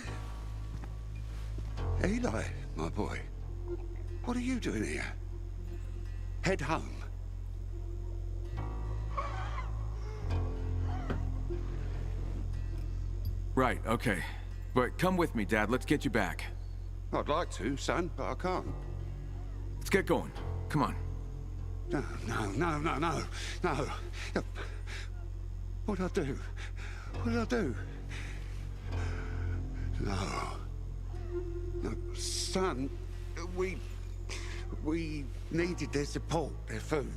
Eli, my boy. What are you doing here? Head home. Right, okay. But come with me, Dad. Let's get you back. I'd like to, son, but I can't. Let's get going. Come on. No. What did I do? What did I do? No, son, we needed their support, their food.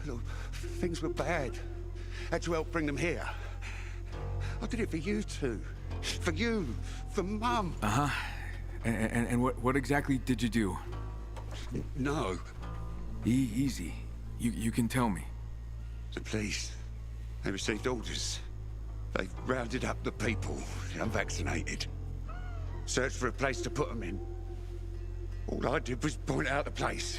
Look, things were bad. Had to help bring them here. I did it for you two. For you. For Mum. Uh-huh. And what exactly did you do? No. Easy. You can tell me. The police. They received orders. They rounded up the people, the unvaccinated. Searched for a place to put them in. All I did was point out the place.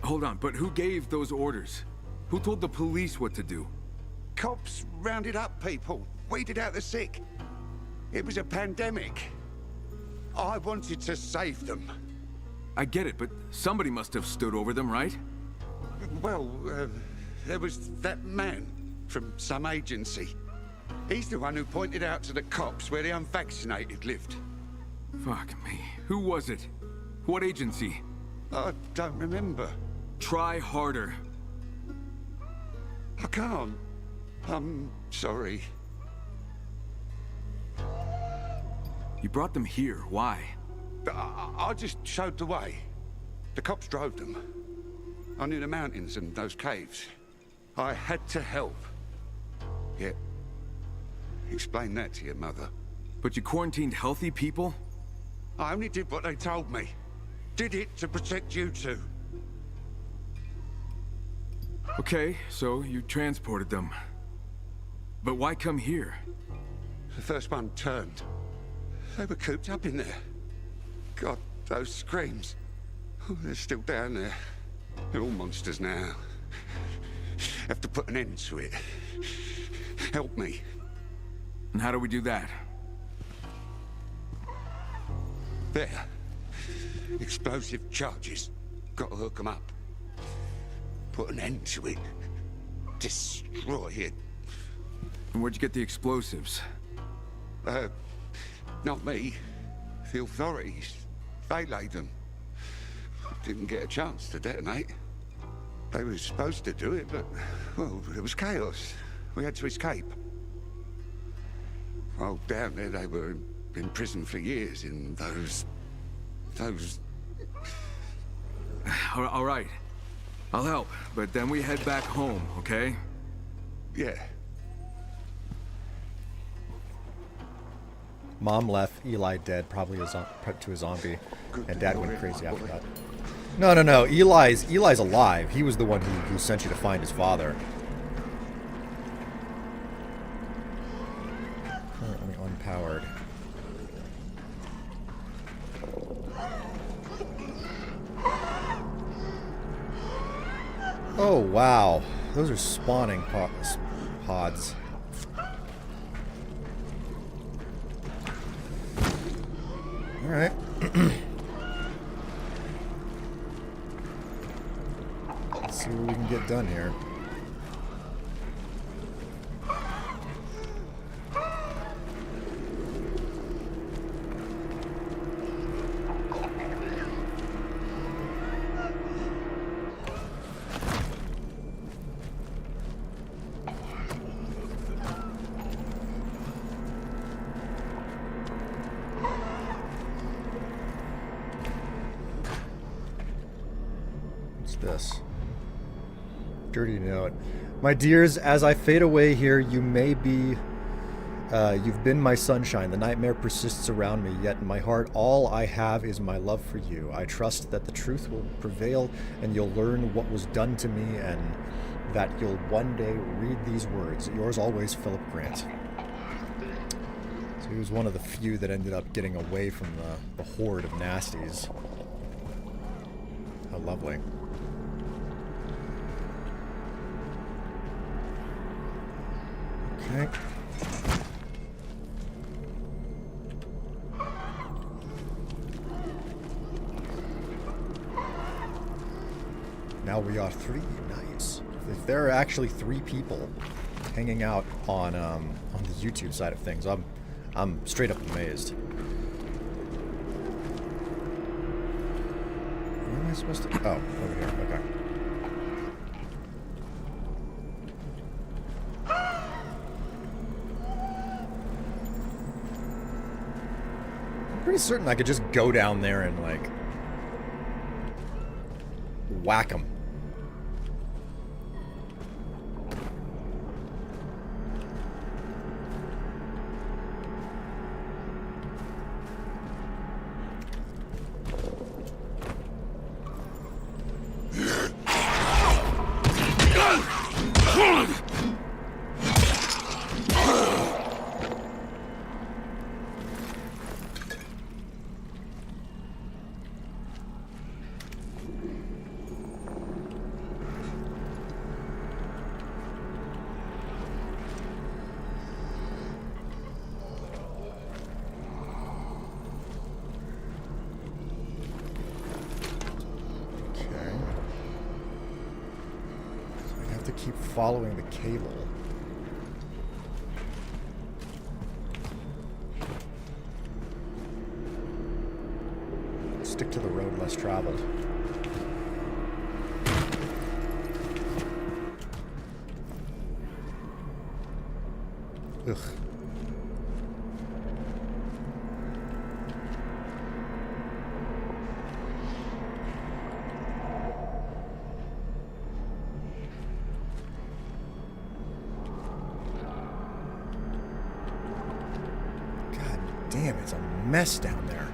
Hold on, but who gave those orders? Who told the police what to do? Cops rounded up people, weeded out the sick. It was a pandemic. I wanted to save them. I get it, but somebody must have stood over them, right? Well, there was that man from some agency. He's the one who pointed out to the cops where the unvaccinated lived. Fuck me. Who was it? What agency? I don't remember. Try harder. I can't. I'm sorry. You brought them here. Why? I just showed the way. The cops drove them. I knew the mountains and those caves. I had to help. Yeah. Explain that to your mother. But you quarantined healthy people? I only did what they told me. Did it to protect you two. Okay, so you transported them. But why come here? The first one turned. They were cooped up in there. God, those screams. Oh, they're still down there. They're all monsters now. Have to put an end to it. Help me. And how do we do that? There. Explosive charges. Got to hook them up. Put an end to it. Destroy it. And where'd you get the explosives? Not me. The authorities. They laid them. Didn't get a chance to detonate. They were supposed to do it, but, well, it was chaos. We had to escape. While down there, they were in prison for years in those... All right. I'll help, but then we head back home, okay? Yeah. Mom left, Eli dead, probably to a zombie, and Dad went crazy after that. No. Eli's alive. He was the one who sent you to find his father. Currently unpowered. Oh, wow. Those are spawning pods. Alright. Let's see what we can get done here. This. Dirty note. My dears, as I fade away here, you may be... you've been my sunshine. The nightmare persists around me, yet in my heart all I have is my love for you. I trust that the truth will prevail and you'll learn what was done to me and that you'll one day read these words. Yours always, Philip Grant. So he was one of the few that ended up getting away from the horde of nasties. How lovely. Okay. Now we are 3. Nice. If there are actually 3 people hanging out on the YouTube side of things, I'm straight up amazed. Where am I supposed to? Oh, over here. Okay. Pretty certain I could just go down there and, like, whack him. Keep following the cable. Stick to the road less traveled. Ugh. Damn, it's a mess down there.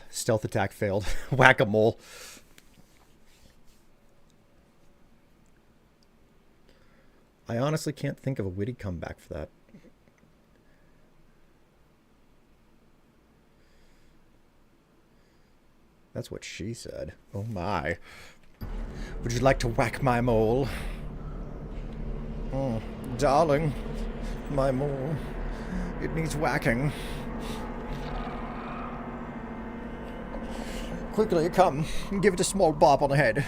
Stealth attack failed. Whack-a-mole. I honestly can't think of a witty comeback for that. That's what she said. Oh my. Would you like to whack my mole? Oh, darling. My mole. It needs whacking. Quickly, come. Give it a small bop on the head.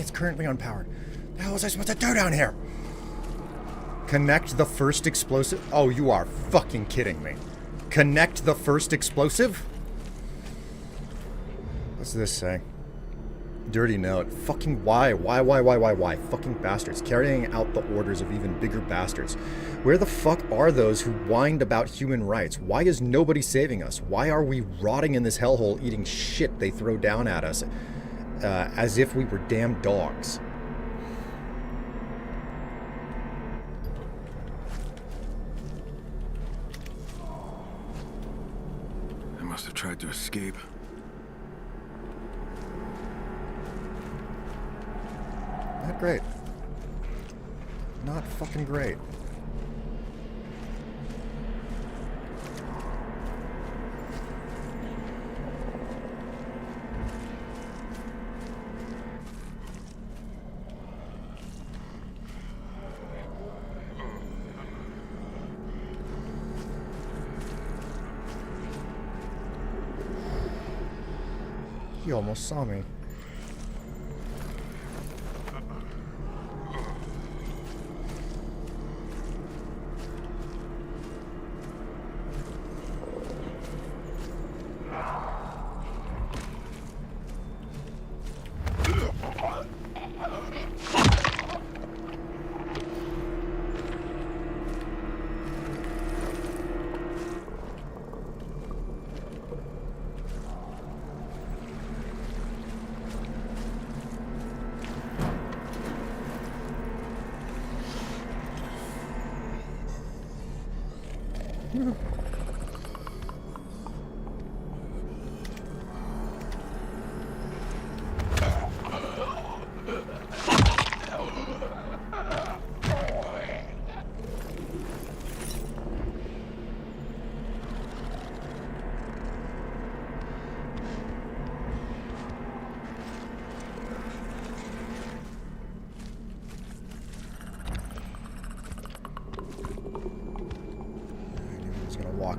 it's currently unpowered. The hell was I supposed to do down here? Connect the first explosive? Oh, you are fucking kidding me. Connect the first explosive? What's this say? Dirty note. Fucking why? Why? Fucking bastards. Carrying out the orders of even bigger bastards. Where the fuck are those who whined about human rights? Why is nobody saving us? Why are we rotting in this hellhole eating shit they throw down at us as if we were damn dogs? I must have tried to escape. Not great. Not fucking great. He almost saw me.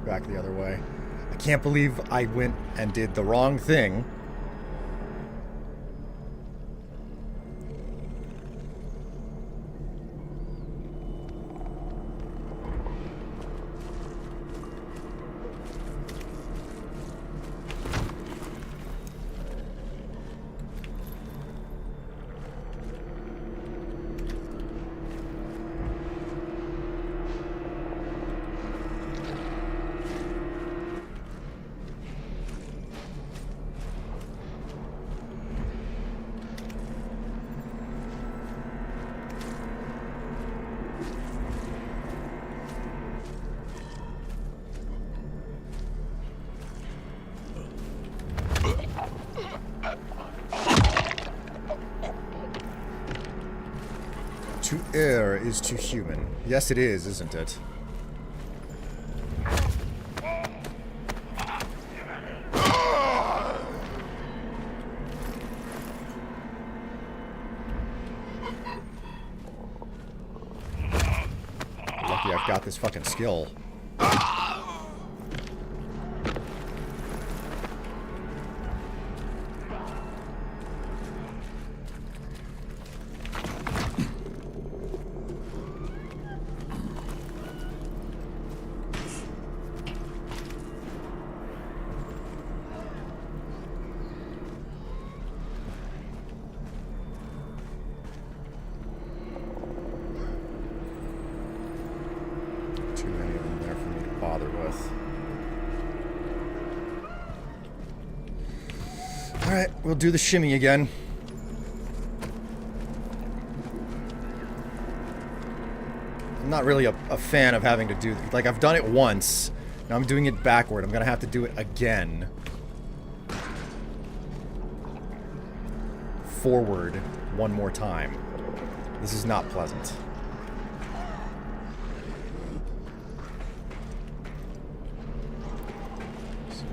Back the other way. I can't believe I went and did the wrong thing. To err is to human. Yes, it is, isn't it? Lucky I've got this fucking skill. Too many of them there for me to bother with. Alright, we'll do the shimmy again. I'm not really a fan of having to do... Like, I've done it once. Now I'm doing it backward. I'm gonna have to do it again. Forward one more time. This is not pleasant. So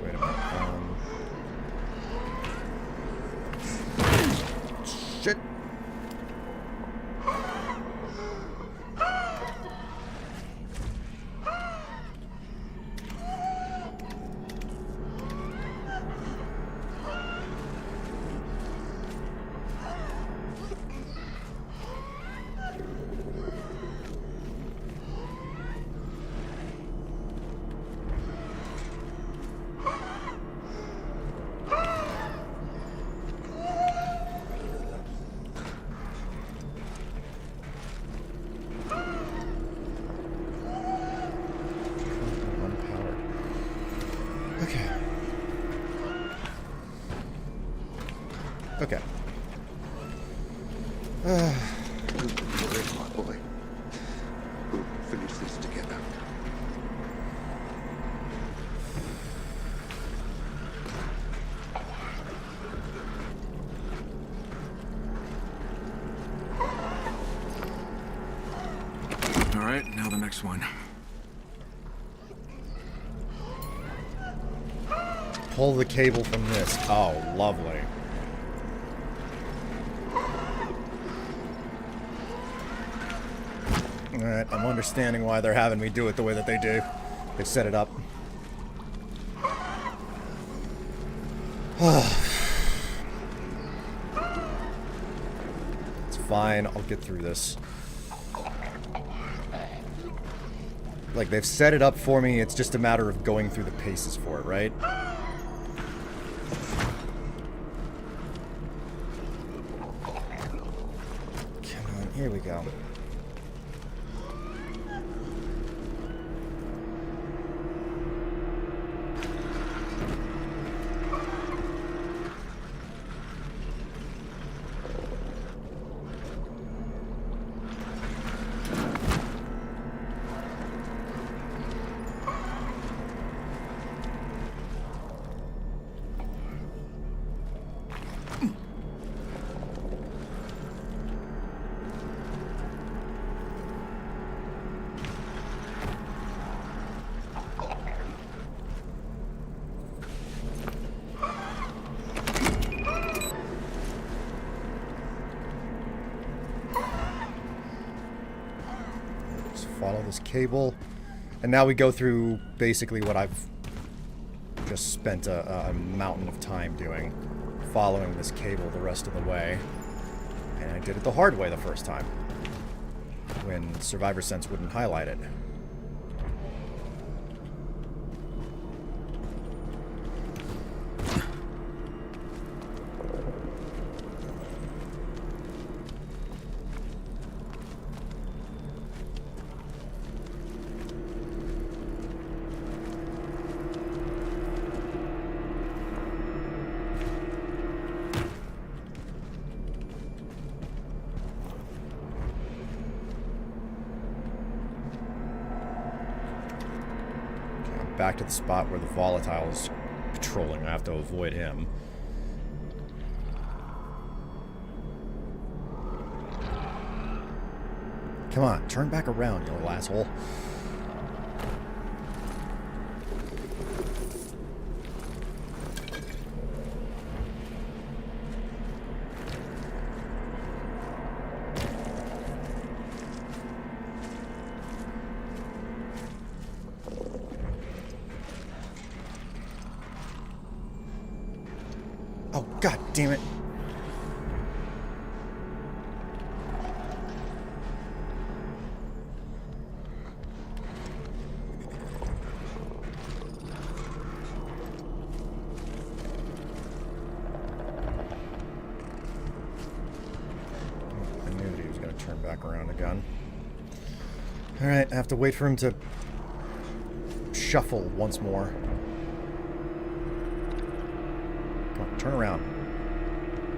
wait a minute. Shit. Okay. Where's my boy? We'll finish this together. All right, now the next one. Pull the cable from this. Oh, lovely. Alright, I'm understanding why they're having me do it the way that they do. They set it up. It's fine, I'll get through this. Like, they've set it up for me, it's just a matter of going through the paces for it, right? Come on, here we go. Follow this cable, and now we go through basically what I've just spent a mountain of time doing, following this cable the rest of the way. And I did it the hard way the first time, when Survivor Sense wouldn't highlight it. Back to the spot where the volatile is patrolling. I have to avoid him. Come on, turn back around, you little asshole. Oh, god damn it. I knew that he was going to turn back around again. Alright, I have to wait for him to shuffle once more. Turn around.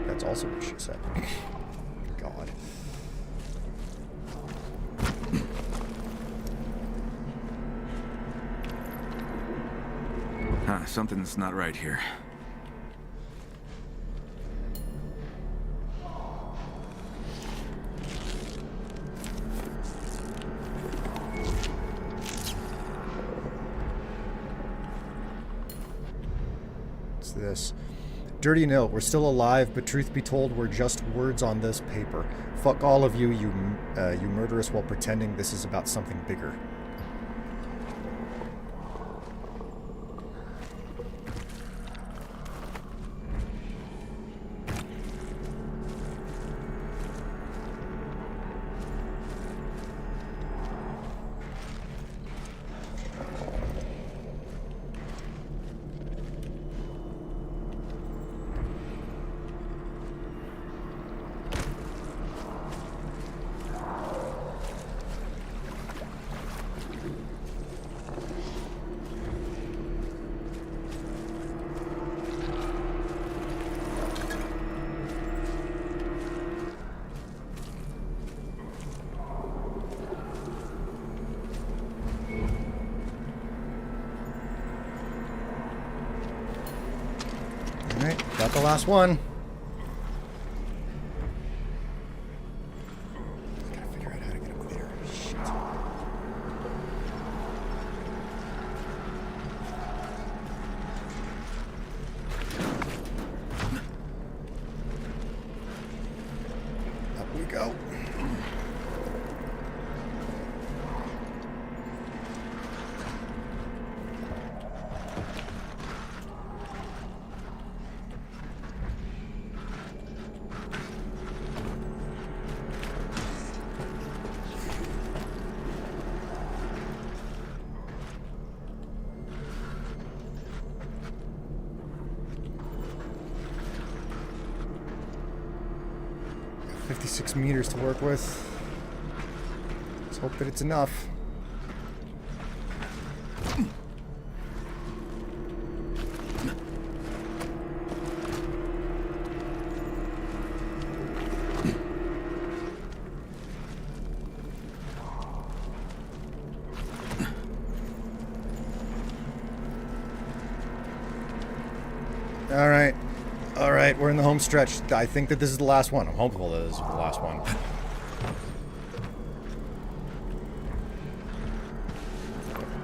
That's also what she said. God. Something's not right here. What's this? Dirty note, we're still alive, but truth be told, we're just words on this paper. Fuck all of you, you murderous while pretending this is about something bigger. Got the last one. Gotta figure out how to get up there. Shit. Up we go. Got 56 meters to work with. Let's hope that it's enough. All right, we're in the home stretch. I think that this is the last one. I'm hopeful that this is the last one.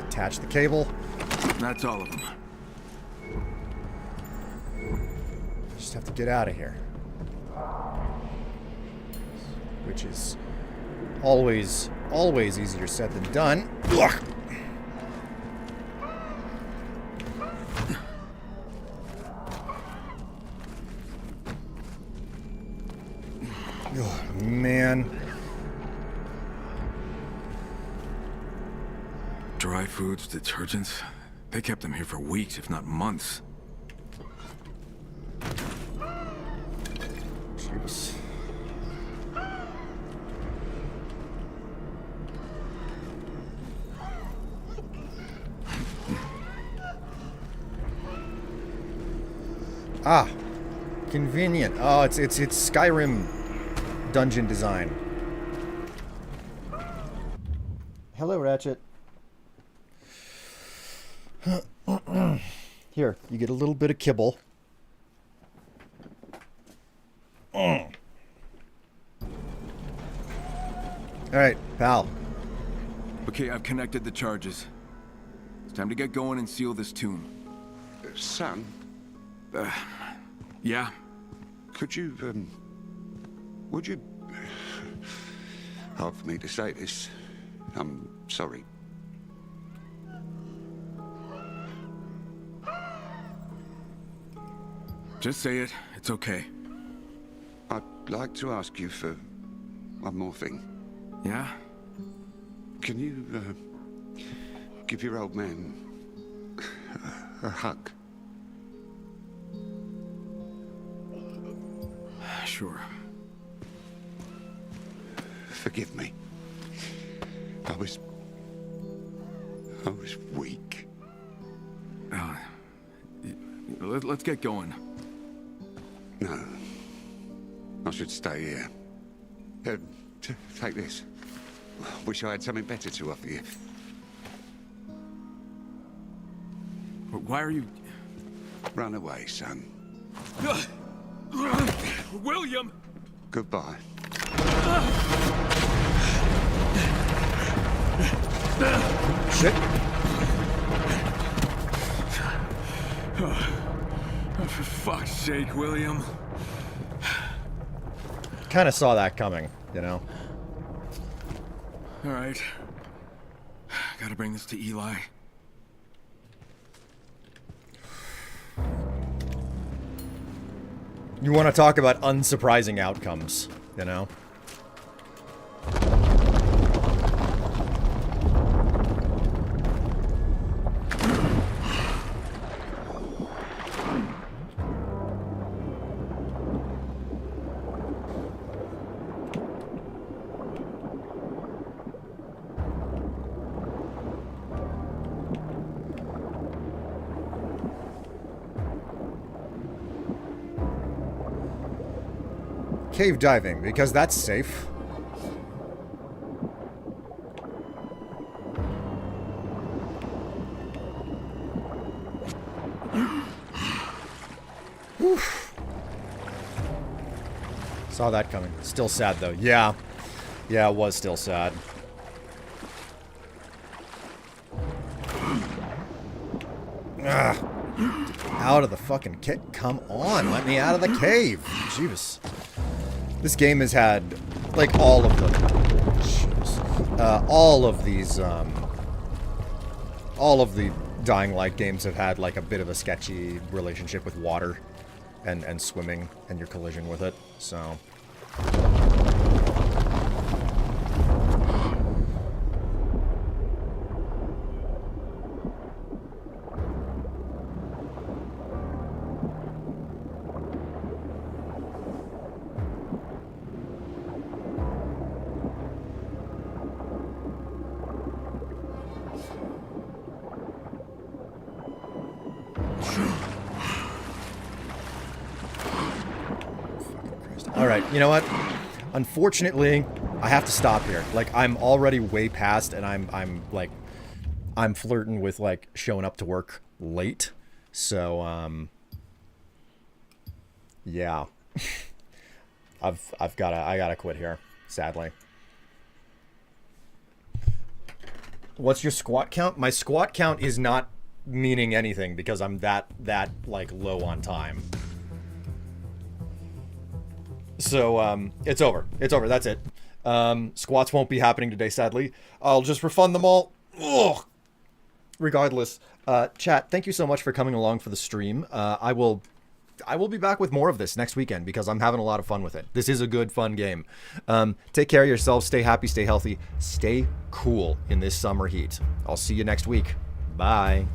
Attach the cable. That's all of them. Just have to get out of here. Which is always easier said than done. Ugh. Oh, man. Dry foods, detergents. They kept them here for weeks, if not months. Jeez. Ah, convenient. Oh, it's Skyrim dungeon design. Hello, Ratchet. Here, you get a little bit of kibble. All right, pal. Okay, I've connected the charges. It's time to get going and seal this tomb. Son? Yeah? Could you, would you... Hard for me to say this. I'm sorry. Just say it. It's okay. I'd like to ask you for one more thing. Yeah? Can you, give your old man a hug? Sure. Forgive me. I was weak. Let's get going. No. I should stay here. Take this. Wish I had something better to offer you. Why are you... Run away, son. William! Goodbye. Shit. Oh, for fuck's sake, William. Kind of saw that coming, you know? All right. Gotta bring this to Eli. You want to talk about unsurprising outcomes, you know? Cave diving, because that's safe. Whew. Whew. Saw that coming. Still sad, though. Yeah. Yeah, it was still sad. Ugh. Out of the fucking cave. Come on, let me out of the cave. Jeez. This game has had, like, all of them. All of these, all of the Dying Light games have had, like, a bit of a sketchy relationship with water and swimming and your collision with it, so... Alright, you know what? Unfortunately, I have to stop here. Like, I'm already way past, and I'm flirting with, like, showing up to work late. So, yeah. I gotta quit here, sadly. What's your squat count? My squat count is not meaning anything because I'm that like low on time. So, it's over. It's over. That's it. Squats won't be happening today, sadly. I'll just refund them all. Ugh. Regardless, chat, thank you so much for coming along for the stream. I will be back with more of this next weekend because I'm having a lot of fun with it. This is a good, fun game. Take care of yourselves. Stay happy, stay healthy, stay cool in this summer heat. I'll see you next week. Bye.